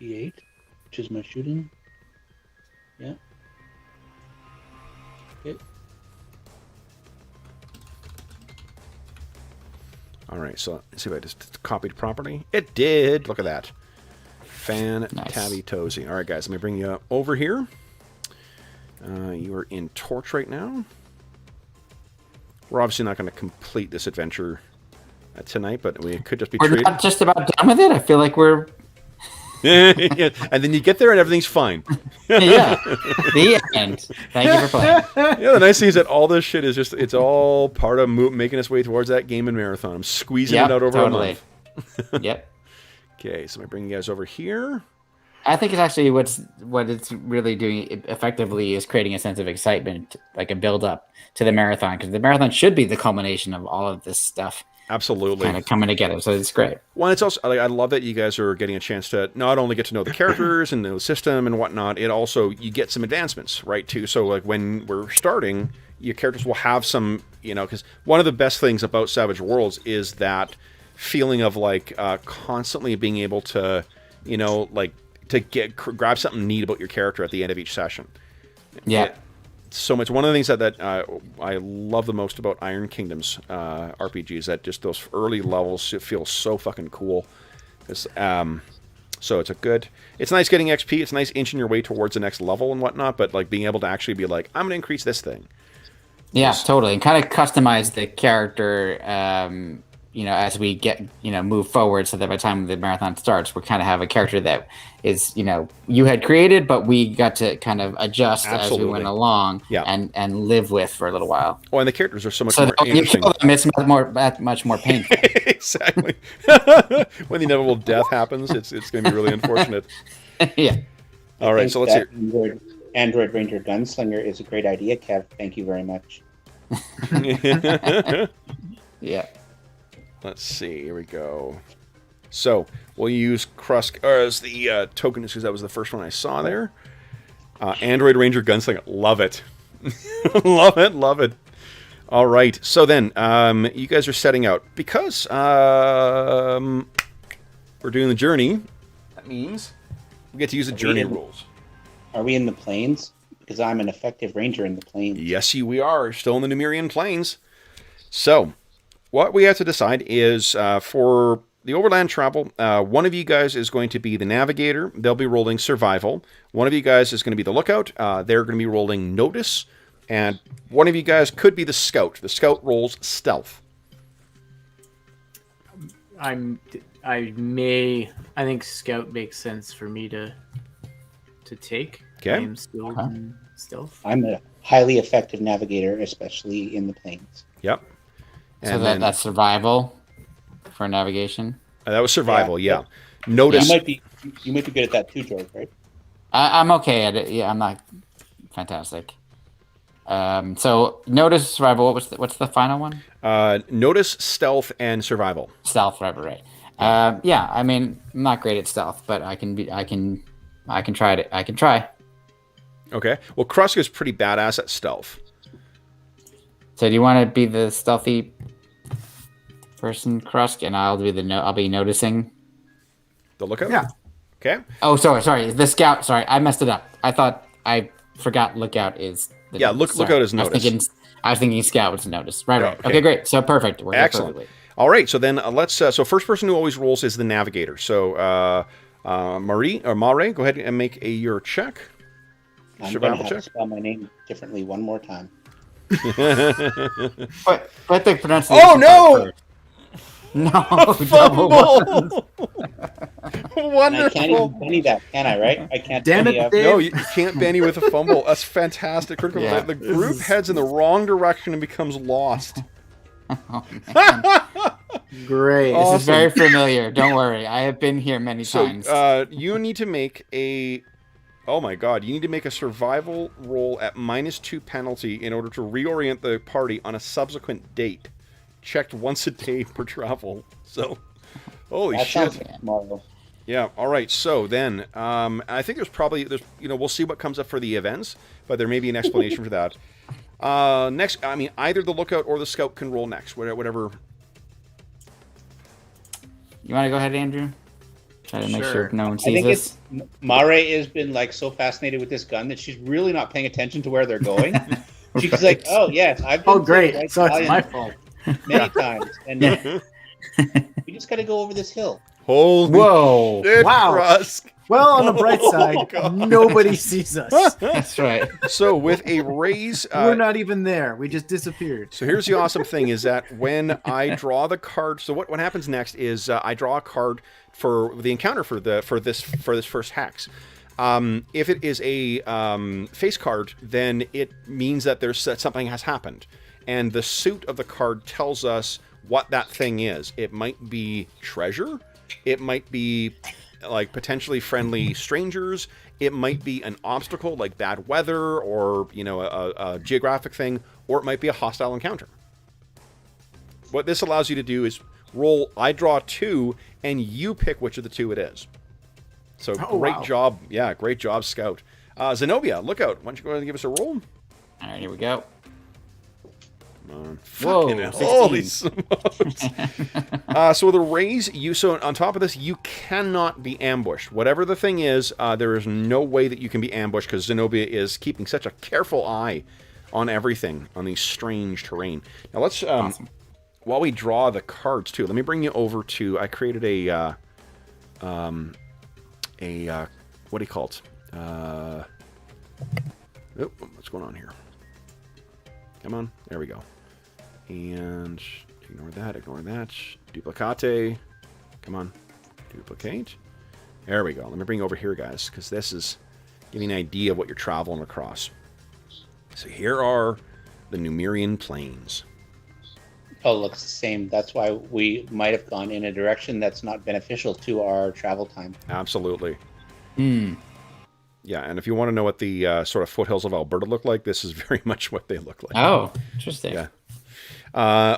E8, which is my shooting. Yeah. Okay.
All right, so let's see if I just copied properly. It did. Look at that. Fantabby-tozy. All right, guys, let me bring you over here. You are in Torch right now. We're obviously not going to complete this adventure tonight, but we could just be
We're not just about done with it. I feel like we're...
yeah. And then you get there and everything's fine.
Yeah. The end. Thank you for playing.
Yeah, the nice thing is that all this shit is just, it's all part of making us way towards that game and marathon. I'm squeezing it out over a month.
Yep.
Okay, so I bring you guys over here.
I think it's actually what it's really doing effectively is creating a sense of excitement, like a build up to the marathon, because the marathon should be the culmination of all of this stuff.
Absolutely.
Kind of coming together, so it's great.
Well, it's also, I love that you guys are getting a chance to not only get to know the characters and the system and whatnot, it also, you get some advancements, right, too. So, like, when we're starting, your characters will have some, because one of the best things about Savage Worlds is that feeling of, like, constantly being able to, to grab something neat about your character at the end of each session.
Yeah.
So much. One of the things that I love the most about Iron Kingdom's RPG is that just those early levels, it feels so fucking cool. So it's nice getting XP. It's nice inching your way towards the next level and whatnot. But like being able to actually be like, I'm going to increase this thing.
Yeah, totally, and kind of customize the character. As we get, move forward, so that by the time the marathon starts, we kind of have a character that is, you had created, but we got to kind of adjust as we went along, and live with for a a little while.
Oh, and the characters are so much more interesting.
You kill them, it's much more painful.
Exactly. When the inevitable death happens, it's going to be really unfortunate.
Yeah.
All right, so let's hear.
Android Ranger Gunslinger is a great idea, Kev. Thank you very much.
Yeah.
Let's see. Here we go. So we'll use Krusk as the token, because that was the first one I saw there. Android Ranger Gunslinger. Love it. Love it. All right. So then, you guys are setting out. Because we're doing the journey, that means we get to use the journey rules.
Are we in the plains? Because I'm an effective ranger in the plains.
Yes, we are. Still in the Numerian plains. So what we have to decide is for the overland travel, one of you guys is going to be the navigator. They'll be rolling survival. One of you guys is going to be the lookout. They're going to be rolling notice. And one of you guys could be the scout. The scout rolls stealth.
I think scout makes sense for me to take.
Okay.
I'm skilled in stealth.
I'm a highly effective navigator, especially in the plains.
Yep.
And so that's survival for navigation.
That was survival, yeah. Notice.
You might be good at that too, George, right?
I'm okay at it. Yeah, I'm not fantastic. So notice, survival. What's the final one?
Notice, stealth, and survival.
Stealth, right. Yeah, I mean, I'm not great at stealth, but I can try it. I can try.
Okay. Well, Krusk is pretty badass at stealth.
So do you want to be the stealthy person, Krusk, and I'll be noticing
the lookout?
Yeah.
Okay.
Oh, sorry. The scout. Sorry, I messed it up. I forgot lookout is.
Lookout is notice.
I was thinking scout was notice. Right.
Okay.
Okay, great. So perfect. We're
excellent.
Perfectly.
All right. So then let's. So first person who always rolls is the navigator. So Mare, go ahead and make your check.
I'm going to have to spell my name differently one more time.
But the pronunciation.
Oh no!
No,
fumble. Wonderful.
I can't even Benny that, can I? Right? I can't.
Damn it!
No, you can't Benny with a fumble. That's fantastic. Critical. Yeah. The group heads in the wrong direction and becomes lost.
Oh, man.
Great.
Awesome.
This is very familiar. Don't worry. I have been here many times.
You need to make a. Oh my god, you need to make a survival roll at -2 penalty in order to reorient the party on a subsequent date. Checked once a day per travel. So, holy shit. Yeah, alright, so then, I think there's we'll see what comes up for the events, but there may be an explanation for that. Next, I mean, either the lookout or the scout can roll next, whatever.
You want to go ahead, Andrew? Try to make sure no one sees this.
Mare has been so fascinated with this gun that she's really not paying attention to where they're going. She's like, "Oh yes, I've been
great, so it's my fault."
Many times, and We just got to go over this hill.
Holy
Whoa!
shit,
Wow.
Krusk.
Well, on the bright side,
God.
nobody sees us.
That's right.
So with a raise,
We're not even there. We just disappeared.
so here's the awesome thing is that when I draw the card, so what happens next is I draw a card for the encounter for this first hex. If it is a face card, then it means that something has happened, and the suit of the card tells us what that thing is. It might be treasure, it might be like potentially friendly strangers, it might be an obstacle like bad weather or a geographic thing, or it might be a hostile encounter. What this allows you to do is roll. I draw 2, and you pick which of the 2 it is. So great job. Yeah, great job, Scout. Zenobia, look out. Why don't you go ahead and give us a roll?
All right, here we go.
Come on.
Whoa,
Holy smokes. So with a raise, so on top of this, you cannot be ambushed. Whatever the thing is, there is no way that you can be ambushed because Zenobia is keeping such a careful eye on everything, on these strange terrain. Now let's,
Awesome.
while we draw the cards too, let me bring you over to, I created a what do you call it? What's going on here? Come on, there we go. And ignore that. Duplicate. Come on, duplicate. There we go. Let me bring you over here, guys, because this is giving you an idea of what you're traveling across. So here are the Numerian plains.
Oh, it looks the same. That's why we might have gone in a direction that's not beneficial to our travel time.
Absolutely.
Hmm.
Yeah, and if you want to know what the sort of foothills of Alberta look like, this is very much what they look like.
Oh, interesting.
Yeah.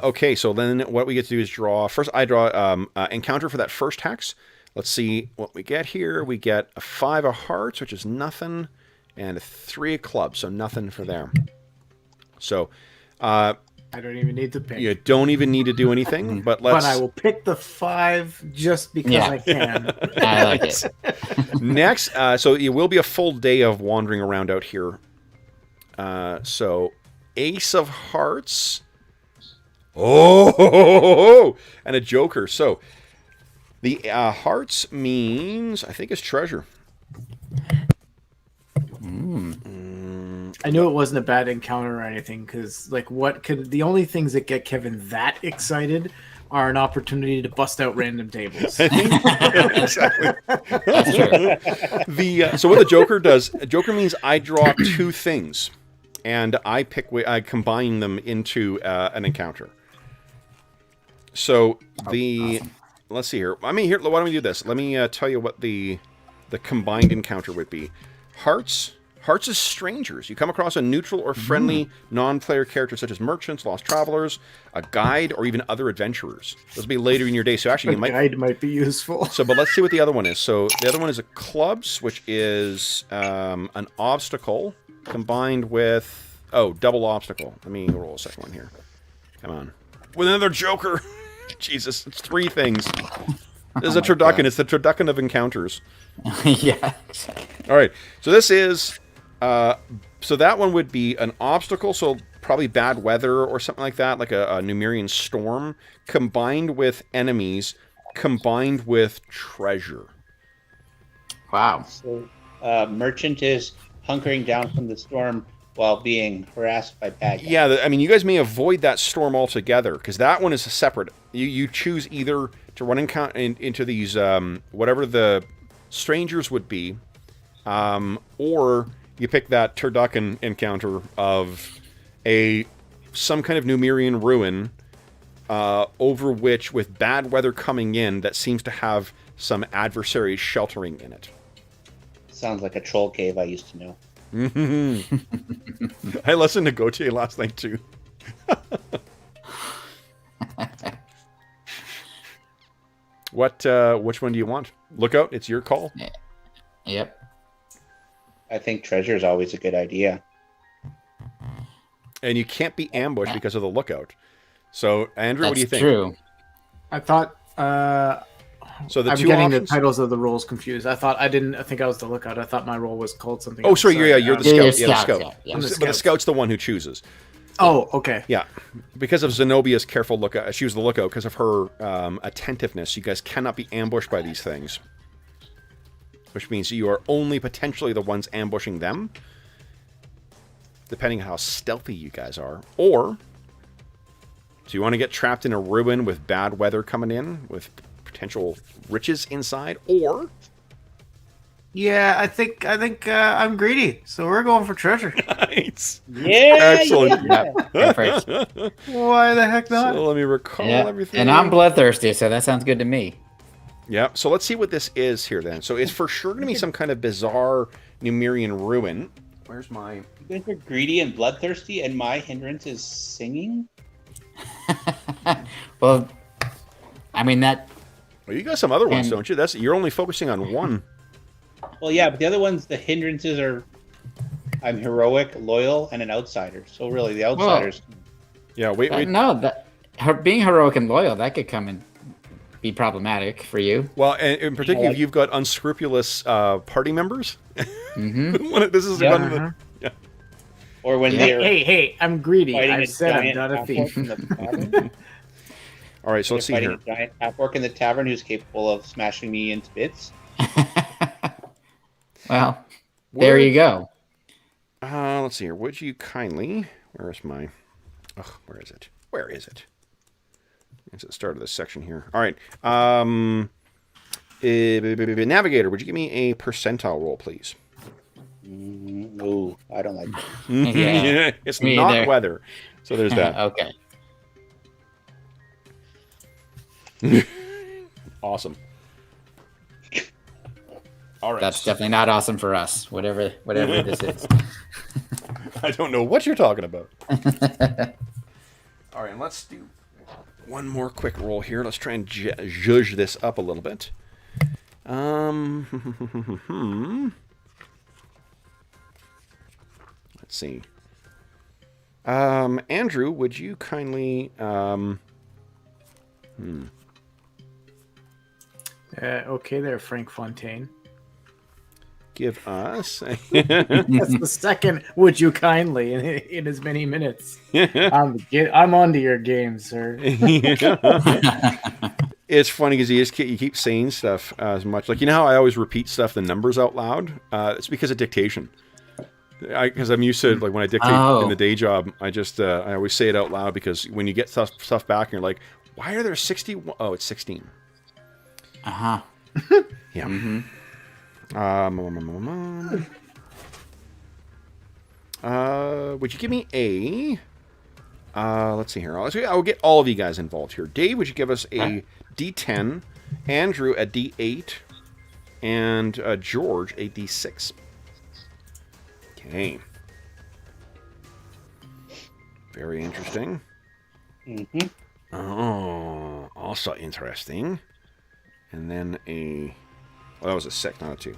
Okay, so then what we get to do is draw. First, I draw encounter for that first hex. Let's see what we get here. We get a 5 of hearts, which is nothing, and a 3 of clubs, so nothing for there. So
I don't even need to pick.
you don't even need to do anything, but let's...
But I will pick the 5 just because I can.
I like it.
Next, so it will be a full day of wandering around out here. So, Ace of Hearts. Oh, and a Joker. So, the hearts means, I think it's treasure.
I knew it wasn't a bad encounter or anything, because like the only things that get Kevin that excited are an opportunity to bust out random tables.
Exactly.
That's true.
So what the Joker does, Joker means I draw 2 things, and I combine them into an encounter. So
Awesome.
Let's see here. Why don't we do this? Let me tell you what the combined encounter would be. Hearts is strangers. You come across a neutral or friendly non-player character such as merchants, lost travelers, a guide, or even other adventurers. Those will be later in your day. So actually,
guide might be useful.
So, but let's see what the other one is. So the other one is a clubs, which is an obstacle combined with double obstacle. Let me roll a second one here. Come on, with another Joker. Jesus, it's 3 things. This is a turducken.
God.
It's the turducken of encounters.
Yeah. Exactly.
All right. So this is. So that one would be an obstacle, so probably bad weather or something like that, like a Numerian storm, combined with enemies, combined with treasure.
Wow.
So, merchant is hunkering down from the storm while being harassed by bad guys.
Yeah, I mean, you guys may avoid that storm altogether, because that one is a separate. You choose either to run into these, whatever the strangers would be, or you pick that turducken encounter of some kind of Numerian ruin over which, with bad weather coming in, that seems to have some adversaries sheltering in it.
Sounds like a troll cave I used to know.
I listened to Gautier last night too. Which one do you want? Lookout, it's your call.
Yep.
I think treasure is always a good idea.
And you can't be ambushed because of the lookout. So, Andrew, what do you think?
True.
I thought.
So the
I'm
2
getting
options?
the titles of the roles confused. I think I was the lookout. I thought my role was called something.
Oh,
else.
sorry, you're the
You're
scout. Yeah, the scout.
yeah.
I'm the
But the
scout.
scout's the one who chooses.
Oh, okay.
Yeah, because of Zenobia's careful lookout. She was the lookout because of her attentiveness. You guys cannot be ambushed by these things, which means you are only potentially the ones ambushing them, depending on how stealthy you guys are. Or, do you want to get trapped in a ruin with bad weather coming in, with potential riches inside, or...
Yeah, I think I'm greedy, so we're going for treasure.
Nice.
Yeah.
Excellent.
Yeah.
Go first.
Why the heck not?
So let me recall everything.
And I'm bloodthirsty, so that sounds good to me.
Yeah, so let's see what this is here then. So it's for sure going to be some kind of bizarre Numerian ruin. Where's my...
You guys are greedy and bloodthirsty, and my hindrance is singing?
Well, I mean that...
Well, you got some other ones, don't you? You're only focusing on one.
Well, yeah, but the other ones, the hindrances are... I'm heroic, loyal, and an outsider. So really, the outsiders...
Yeah, wait.
No, being heroic and loyal, that could come and be problematic for you.
Well, and in particular, if you've got unscrupulous party members.
Mm-hmm.
This is one of the... Yeah.
Or when they're...
Hey, I'm greedy.
fighting
I said I'm
giant
not a
half-orc
thief.
in the tavern.
All right, so let's see
Fighting
here.
a giant half-orc in the tavern who's capable of smashing me into bits.
Well, there you go.
Let's see here. Would you kindly... Where's my... Oh, where is it? Where is it? It's at the start of this section here. All right. Navigator, would you give me a percentile roll, please?
Ooh, I don't like that.
Yeah.
It's
Me
not
either.
weather. So there's that.
Okay.
Awesome. All right.
That's definitely not awesome for us, whatever this is.
I don't know what you're talking about. All right, let's do one more quick roll here. Let's try and zhuzh this up a little bit. Let's see. Andrew, would you kindly...
Okay there, Frank Fontaine.
give us...
That's the second, would you kindly, in as many minutes. I'm onto your game, sir.
It's funny because you keep saying stuff as much. Like, you know how I always repeat stuff, the numbers out loud? It's because of dictation. Because I'm used to, like, when I dictate in the day job, I always say it out loud because when you get stuff back and you're like, why are there 61? Oh, it's 16.
Uh-huh.
Yeah.
Mm-hmm.
Would you give me a... let's see here. I'll get all of you guys involved here. Dave, would you give us a D10? Andrew, a D8. And George, a D6. Okay. Very interesting.
Mm-hmm.
Oh, also interesting. And then a... Well, that was a 6, not a 2.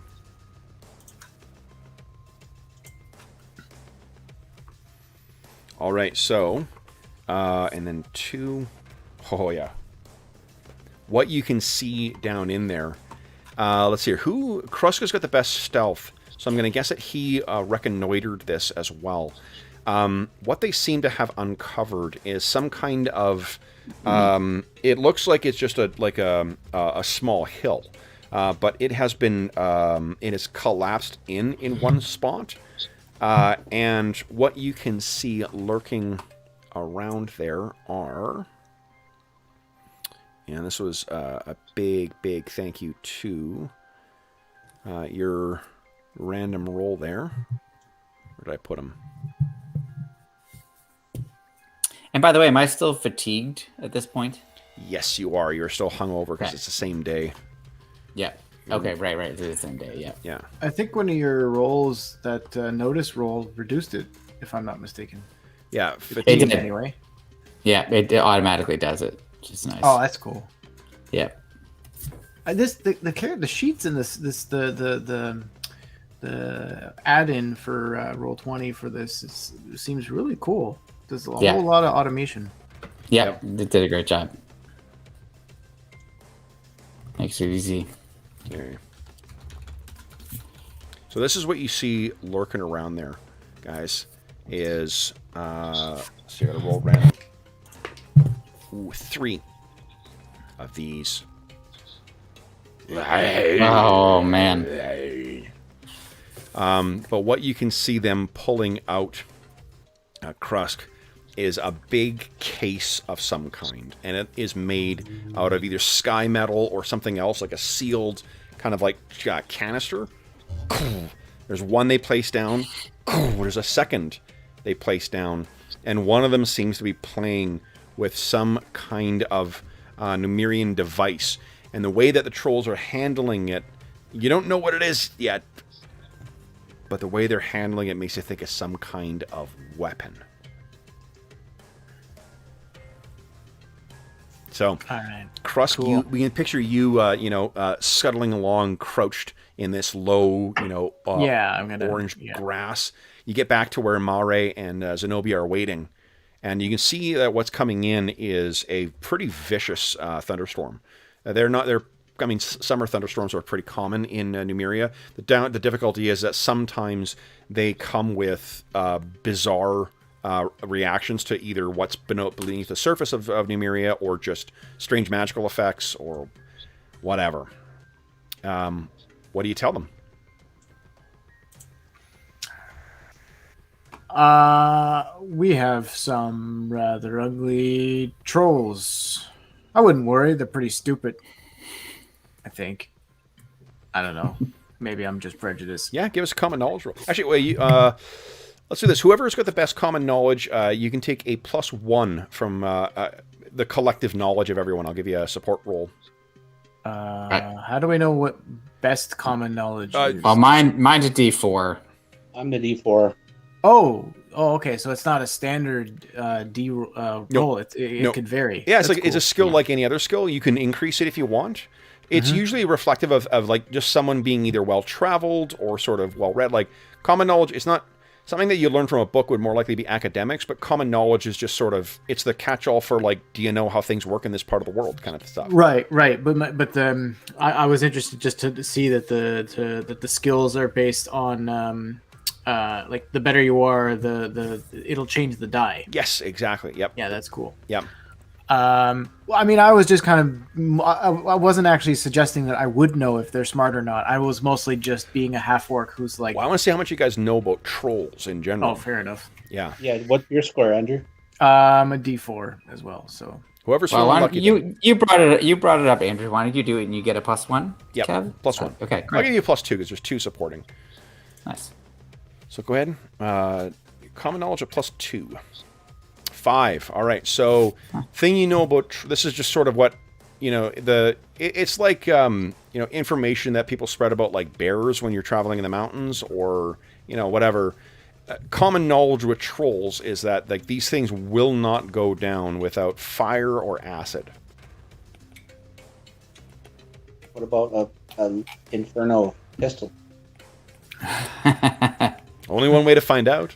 All right, so... and then 2... Oh, yeah. What you can see down in there... let's see here. Kruska's got the best stealth, so I'm going to guess that he reconnoitered this as well. What they seem to have uncovered is some kind of... it looks like it's just a small hill. But it has been... it has collapsed in one spot. And what you can see lurking around there are... And this was a big thank you to your random roll there. Where did I put him?
And by the way, am I still fatigued at this point?
Yes, you are. You're still hungover because it's the same day.
Yeah. Okay, right. It's the same day, yeah.
Yeah.
I think one of your rolls, that notice roll, reduced it, if I'm not mistaken.
Yeah,
It did.
Anyway.
Yeah, it automatically does it, which is nice.
Oh, that's cool.
Yeah.
The sheets in the add-in for Roll20 for this seems really cool. There's a whole lot of automation.
Yeah, it did a great job. Makes it easy.
Okay. So this is what you see lurking around there, guys, is So you gotta roll random. Ooh, 3 of these.
Oh, man.
But what you can see them pulling out, Krusk, is a big case of some kind. And it is made out of either sky metal or something else, like a sealed kind of like canister. There's one they place down. There's a second they place down. And one of them seems to be playing with some kind of Numerian device. And the way that the trolls are handling it, you don't know what it is yet. But the way they're handling it makes you think of some kind of weapon. So,
All right.
Krusk,
Cool.
we can picture you, scuttling along, crouched in this low, orange grass. You get back to where Mare and Zenobia are waiting, and you can see that what's coming in is a pretty vicious thunderstorm. Summer thunderstorms are pretty common in Numeria. The difficulty is that sometimes they come with bizarre reactions to either what's beneath the surface of Numeria or just strange magical effects or whatever. What do you tell them?
We have some rather ugly trolls. I wouldn't worry. They're pretty stupid, I think. I don't know. Maybe I'm just prejudiced.
Yeah, give us a common knowledge roll. Actually, let's do this. Whoever's got the best common knowledge, you can take a +1 from the collective knowledge of everyone. I'll give you a support roll.
How do we know what best common knowledge is?
Well, mine's a D4.
I'm the D4.
Oh, okay. So it's not a standard D roll. It could vary.
Yeah, it's
That's
it's a skill like any other skill. You can increase it if you want. It's usually reflective of like just someone being either well-traveled or sort of well-read. Like common knowledge, it's not something that you learn from a book would more likely be academics, but common knowledge is just sort of, it's the catch-all for like, do you know how things work in this part of the world kind of stuff.
Right. But I was interested just to see that the skills are based on like the better you are, it'll change the die.
Yes, exactly. Yep.
Yeah, that's cool.
Yep.
Well, I mean, I was just kind of, I wasn't actually suggesting that I would know if they're smart or not. I was mostly just being a half-orc who's like...
Well, I want to see how much you guys know about trolls in general.
Oh, fair enough.
Yeah.
Yeah, what's your score, Andrew?
I'm a D4 as well, so...
Whoever's lucky.
You brought it up, Andrew. Why don't you do it and you get a +1?
Yep,
Kev?
+1.
Okay, great.
I'll give you a +2 because there's 2 supporting.
Nice.
So go ahead. Common knowledge of +2. 5. All right. So, thing you know about this is just sort of what it's like information that people spread about like bears when you're traveling in the mountains or whatever. Common knowledge with trolls is that like these things will not go down without fire or acid.
What about an inferno pistol?
Only one way to find out.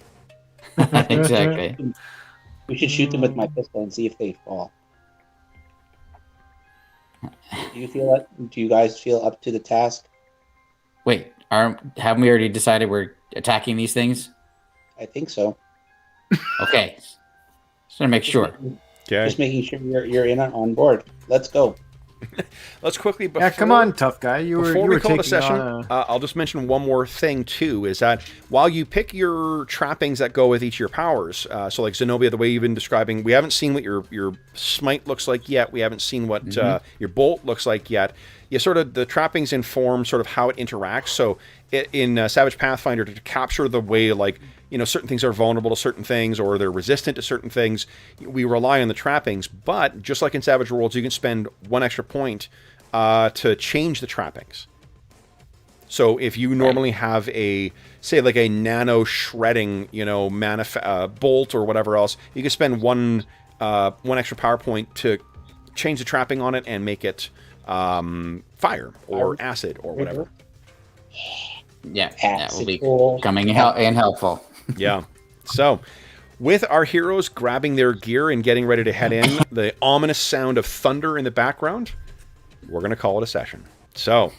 Exactly.
We should shoot them with my pistol and see if they fall. Do you guys feel up to the task?
Wait, haven't we already decided we're attacking these things?
I think so.
Okay. Just want to make sure.
Okay.
Just making sure you're in on board. Let's go.
Let's quickly.
Yeah, come on, tough guy.
Before we call the session, I'll just mention one more thing too. Is that while you pick your trappings that go with each of your powers, so like Zenobia, the way you've been describing, we haven't seen what your smite looks like yet. We haven't seen what your bolt looks like yet. The trappings inform sort of how it interacts. So in Savage Pathfinder, to capture the way like certain things are vulnerable to certain things or they're resistant to certain things, we rely on the trappings. But just like in Savage Worlds, you can spend 1 extra point to change the trappings. So if you normally have a nano shredding, bolt or whatever else, you can spend one extra power point to change the trapping on it and make it fire or acid or whatever.
Yeah, that will be coming in helpful.
Yeah. So, with our heroes grabbing their gear and getting ready to head in, the ominous sound of thunder in the background, we're going to call it a session. So,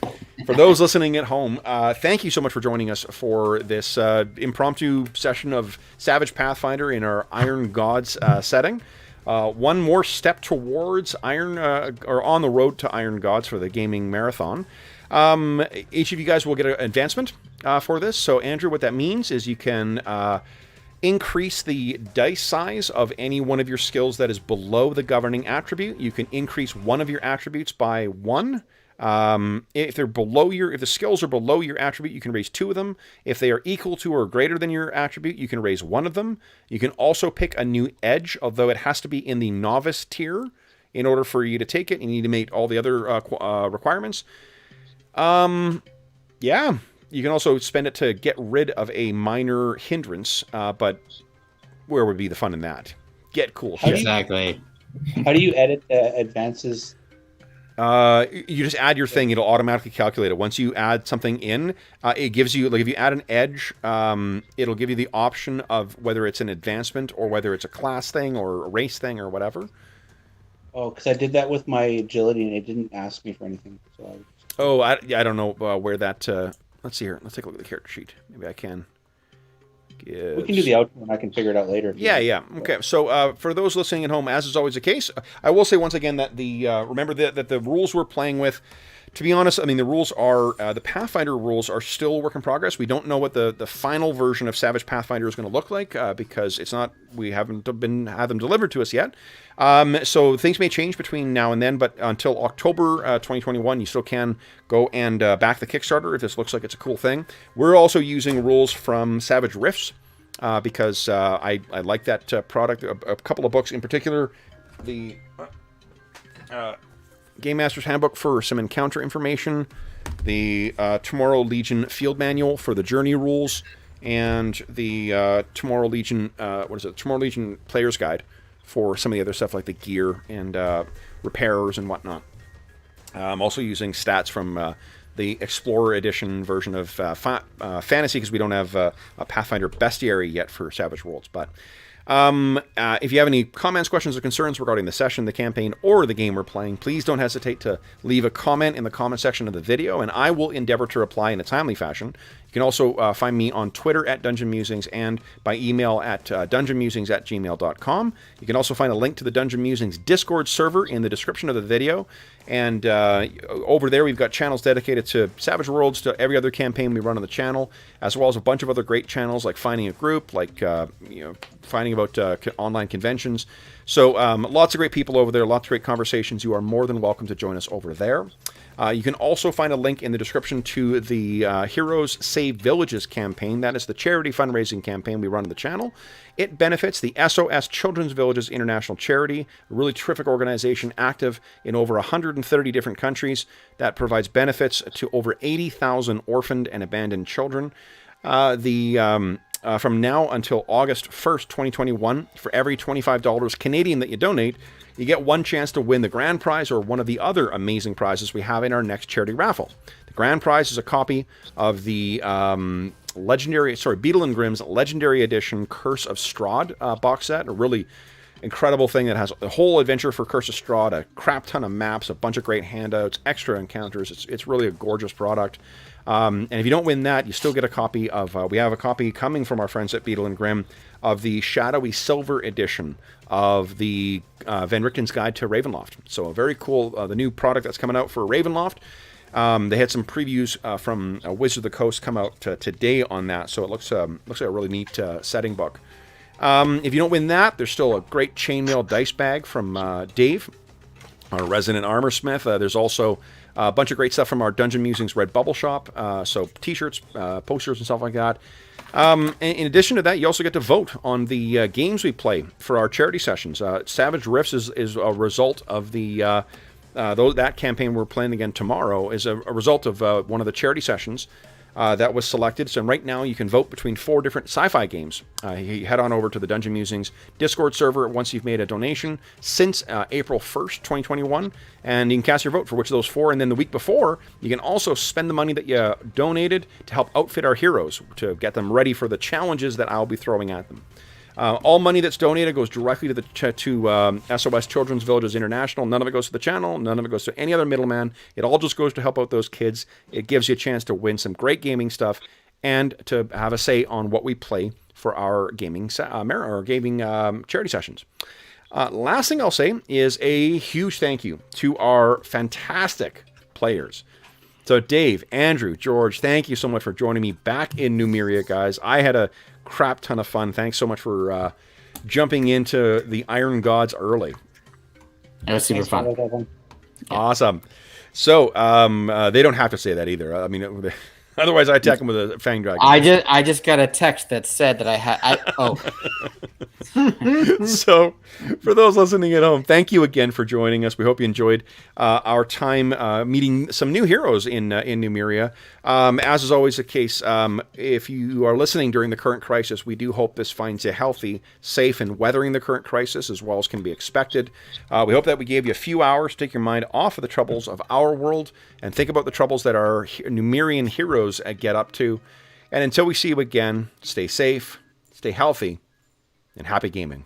For those listening at home, thank you so much for joining us for this impromptu session of Savage Pathfinder in our Iron Gods setting. One more step towards or on the road to Iron Gods for the gaming marathon. Each of you guys will get an advancement for this. So, Andrew, what that means is you can increase the dice size of any one of your skills that is below the governing attribute. You can increase one of your attributes by 1. If the skills are below your attribute, you can raise 2 of them. If they are equal to or greater than your attribute, you can raise 1 of them. You can also pick a new edge, although it has to be in the novice tier in order for you to take it. You need to meet all the other requirements. Yeah. You can also spend it to get rid of a minor hindrance, but where would be the fun in that? Get cool shit.
Exactly.
How do you edit the advances?
You just add your thing. It'll automatically calculate it. Once you add something in, it gives you, like if you add an edge, it'll give you the option of whether it's an advancement or whether it's a class thing or a race thing or whatever.
Oh, because I did that with my agility and it didn't ask me for anything. So
I don't know where that... let's see here. Let's take a look at the character sheet. Maybe I can...
We can do the outro and I can figure it out later.
Yeah. Okay. So for those listening at home, as is always the case, I will say once again that remember that the rules we're playing with, to be honest, I mean, the rules are, the Pathfinder rules are still a work in progress. We don't know what the final version of Savage Pathfinder is going to look like because we haven't had them delivered to us yet. So things may change between now and then, but until October 2021, you still can go and back the Kickstarter if this looks like it's a cool thing. We're also using rules from Savage Rifts because I like that product. A couple of books in particular, the Game Master's Handbook for some encounter information, the Tomorrow Legion Field Manual for the journey rules, and the Tomorrow Legion Tomorrow Legion Player's Guide for some of the other stuff like the gear and repairers and whatnot. I'm also using stats from the Explorer Edition version of Fantasy because we don't have a Pathfinder Bestiary yet for Savage Worlds. But if you have any comments, questions, or concerns regarding the session, the campaign, or the game we're playing, please don't hesitate to leave a comment in the comment section of the video, and I will endeavor to reply in a timely fashion. You can also find me on Twitter at Dungeon Musings and by email at dungeonmusings@gmail.com. You can also find a link to the Dungeon Musings Discord server in the description of the video. And over there, we've got channels dedicated to Savage Worlds, to every other campaign we run on the channel, as well as a bunch of other great channels like Finding a Group, like finding about online conventions. So lots of great people over there, lots of great conversations. You are more than welcome to join us over there. You can also find a link in the description to the Heroes Save Villages campaign. That is the charity fundraising campaign we run on the channel. It benefits the SOS Children's Villages International Charity, a really terrific organization active in over 130 different countries that provides benefits to over 80,000 orphaned and abandoned children. From now until August 1st, 2021, for every $25 Canadian that you donate, you get one chance to win the grand prize or one of the other amazing prizes we have in our next charity raffle. The grand prize is a copy of the Beadle and Grimm's Legendary Edition Curse of Strahd box set, a really incredible thing that has a whole adventure for Curse of Strahd, a crap ton of maps, a bunch of great handouts, extra encounters. It's really a gorgeous product. And if you don't win that, you still get a copy of, we have a copy coming from our friends at Beadle and Grimm of the Shadowy Silver Edition of the Van Richten's Guide to Ravenloft. So a very cool, the new product that's coming out for Ravenloft. They had some previews from Wizard of the Coast come out today on that, so it looks like a really neat setting book. If you don't win that, there's still a great chainmail dice bag from Dave, our resident armor smith. There's also a bunch of great stuff from our Dungeon Musings Redbubble shop, so t-shirts, posters, and stuff like that. In addition to that, you also get to vote on the games we play for our charity sessions. Savage Rifts is a result of that campaign we're playing again tomorrow is a result of one of the charity sessions that was selected. So right now you can vote between 4 different sci-fi games. You head on over to the Dungeon Musings Discord server once you've made a donation since April 1st, 2021, and you can cast your vote for which of those 4. And then the week before, you can also spend the money that you donated to help outfit our heroes, to get them ready for the challenges that I'll be throwing at them. All money that's donated goes directly to the SOS Children's Villages International. None of it goes to the channel. None of it goes to any other middleman. It all just goes to help out those kids. It gives you a chance to win some great gaming stuff and to have a say on what we play for our gaming charity sessions. Last thing I'll say is a huge thank you to our fantastic players. So Dave, Andrew, George, thank you so much for joining me back in Numeria, guys. I had a crap ton of fun. Thanks so much for jumping into the Iron Gods early.
It was super fun.
Awesome. So they don't have to say that either. I mean, otherwise I'd attack them with a Fang Dragon.
I just got a text that said that I had...
So, for those listening at home, thank you again for joining us. We hope you enjoyed our time meeting some new heroes in Numeria. As is always the case, if you are listening during the current crisis, we do hope this finds you healthy, safe, and weathering the current crisis as well as can be expected. We hope that we gave you a few hours to take your mind off of the troubles of our world and think about the troubles that our Numerian heroes get up to. And until we see you again, stay safe, stay healthy, and happy gaming.